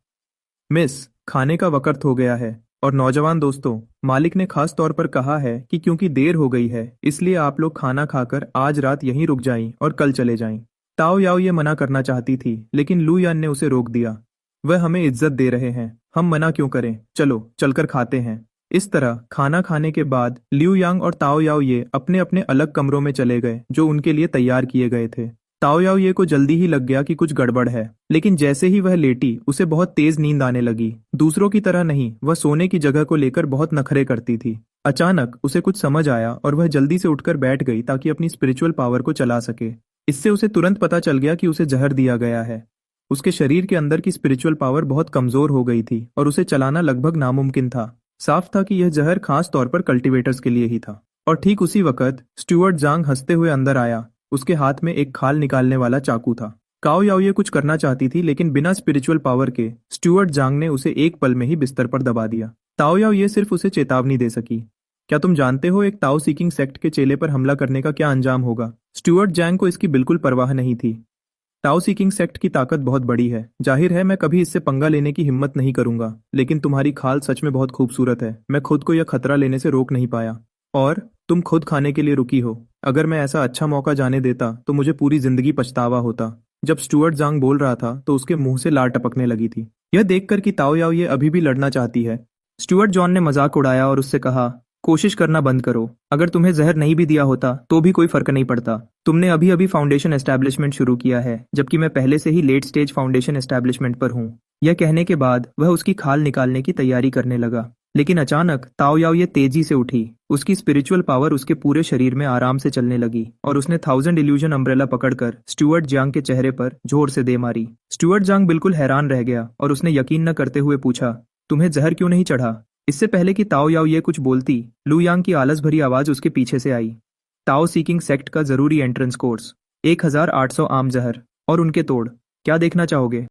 मिस, खाने का वक्त हो गया है। और नौजवान दोस्तों, मालिक ने खास तौर पर कहा है कि क्योंकि देर हो गई है, इसलिए आप लोग खाना खाकर आज रात यहीं रुक जाएं और कल चले जाएं। ताओ याओ ये मना करना चाहती थी, लेकिन लू यान ने उसे रोक दिया। वह हमें इज्जत दे रहे हैं, हम मना क्यों करें? चलो चलकर खाते हैं। इस तरह खाना खाने के बाद लिू यांग और ताओ याओ ये अपने अपने अलग कमरों में चले गए, जो उनके लिए तैयार किए गए थे। ताओ याओ ये को जल्दी ही लग गया कि कुछ गड़बड़ है, लेकिन जैसे ही वह लेटी, उसे बहुत तेज नींद आने लगी। दूसरों की तरह नहीं, वह सोने की जगह को लेकर बहुत नखरे करती थी। अचानक उसे कुछ समझ आया और वह जल्दी से उठकर बैठ गई ताकि अपनी स्पिरिचुअल पावर को चला सके। इससे उसे तुरंत पता चल गया कि उसे जहर दिया गया है। उसके शरीर के अंदर की स्पिरिचुअल पावर बहुत कमजोर हो गई थी और उसे चलाना लगभग नामुमकिन था। साफ था कि यह जहर खास तौर पर कल्टीवेटर्स के लिए ही था। और ठीक उसी वक्त स्टुअर्ट जांग हंसते हुए अंदर आया। उसके हाथ में एक खाल निकालने वाला चाकू था। काओ याओ ये कुछ करना चाहती थी, लेकिन बिना स्पिरिचुअल पावर के स्टुअर्ट जांग ने उसे एक पल में ही बिस्तर पर दबा दिया। ताओ याओ ये सिर्फ उसे चेतावनी दे सकी। क्या तुम जानते हो एक ताओ सीकिंग सेक्ट के चेले पर हमला करने का क्या अंजाम होगा? स्टुअर्ट जैंग को इसकी बिल्कुल परवाह नहीं थी। ताओ सीकिंग सेक्ट की ताकत बहुत बड़ी है, जाहिर है मैं कभी इससे पंगा लेने की हिम्मत नहीं करूंगा, लेकिन तुम्हारी खाल सच में बहुत खूबसूरत है। मैं खुद को यह खतरा लेने से रोक नहीं पाया। और तुम खुद खाने के लिए रुकी हो। अगर मैं ऐसा अच्छा मौका जाने देता तो मुझे पूरी जिंदगी पछतावा होता। जब स्टुअर्ट जांग बोल रहा था तो उसके मुंह से लार टपकने लगी थी, यह देखकर कि ताओ याओ ये अभी भी लड़ना चाहती है। स्टुअर्ट जॉन ने मजाक उड़ाया और उससे कहा, कोशिश करना बंद करो। अगर तुम्हें जहर नहीं भी दिया होता तो भी कोई फर्क नहीं पड़ता। तुमने अभी अभी फाउंडेशन एस्टैब्लिशमेंट शुरू किया है, जबकि मैं पहले से ही लेट स्टेज फाउंडेशन एस्टैब्लिशमेंट पर हूँ। यह कहने के बाद वह उसकी खाल निकालने की तैयारी करने लगा, लेकिन अचानक ताओ याओ ये तेजी से उठी। उसकी स्पिरिचुअल पावर उसके पूरे शरीर में आराम से चलने लगी और उसने 1000 इल्यूजन अम्ब्रेला पकड़कर स्टुअर्ट जांग के चेहरे पर जोर से दे मारी। स्टुअर्ट जांग बिल्कुल हैरान रह गया और उसने यकीन न करते हुए पूछा, तुम्हें जहर क्यों नहीं चढ़ा? इससे पहले कि ताओ याओ ये कुछ बोलती, लू यांग की आलस भरी आवाज उसके पीछे से आई। ताओ सीकिंग सेक्ट का जरूरी एंट्रेंस कोर्स, 1800 आम जहर और उनके तोड़। क्या देखना चाहोगे?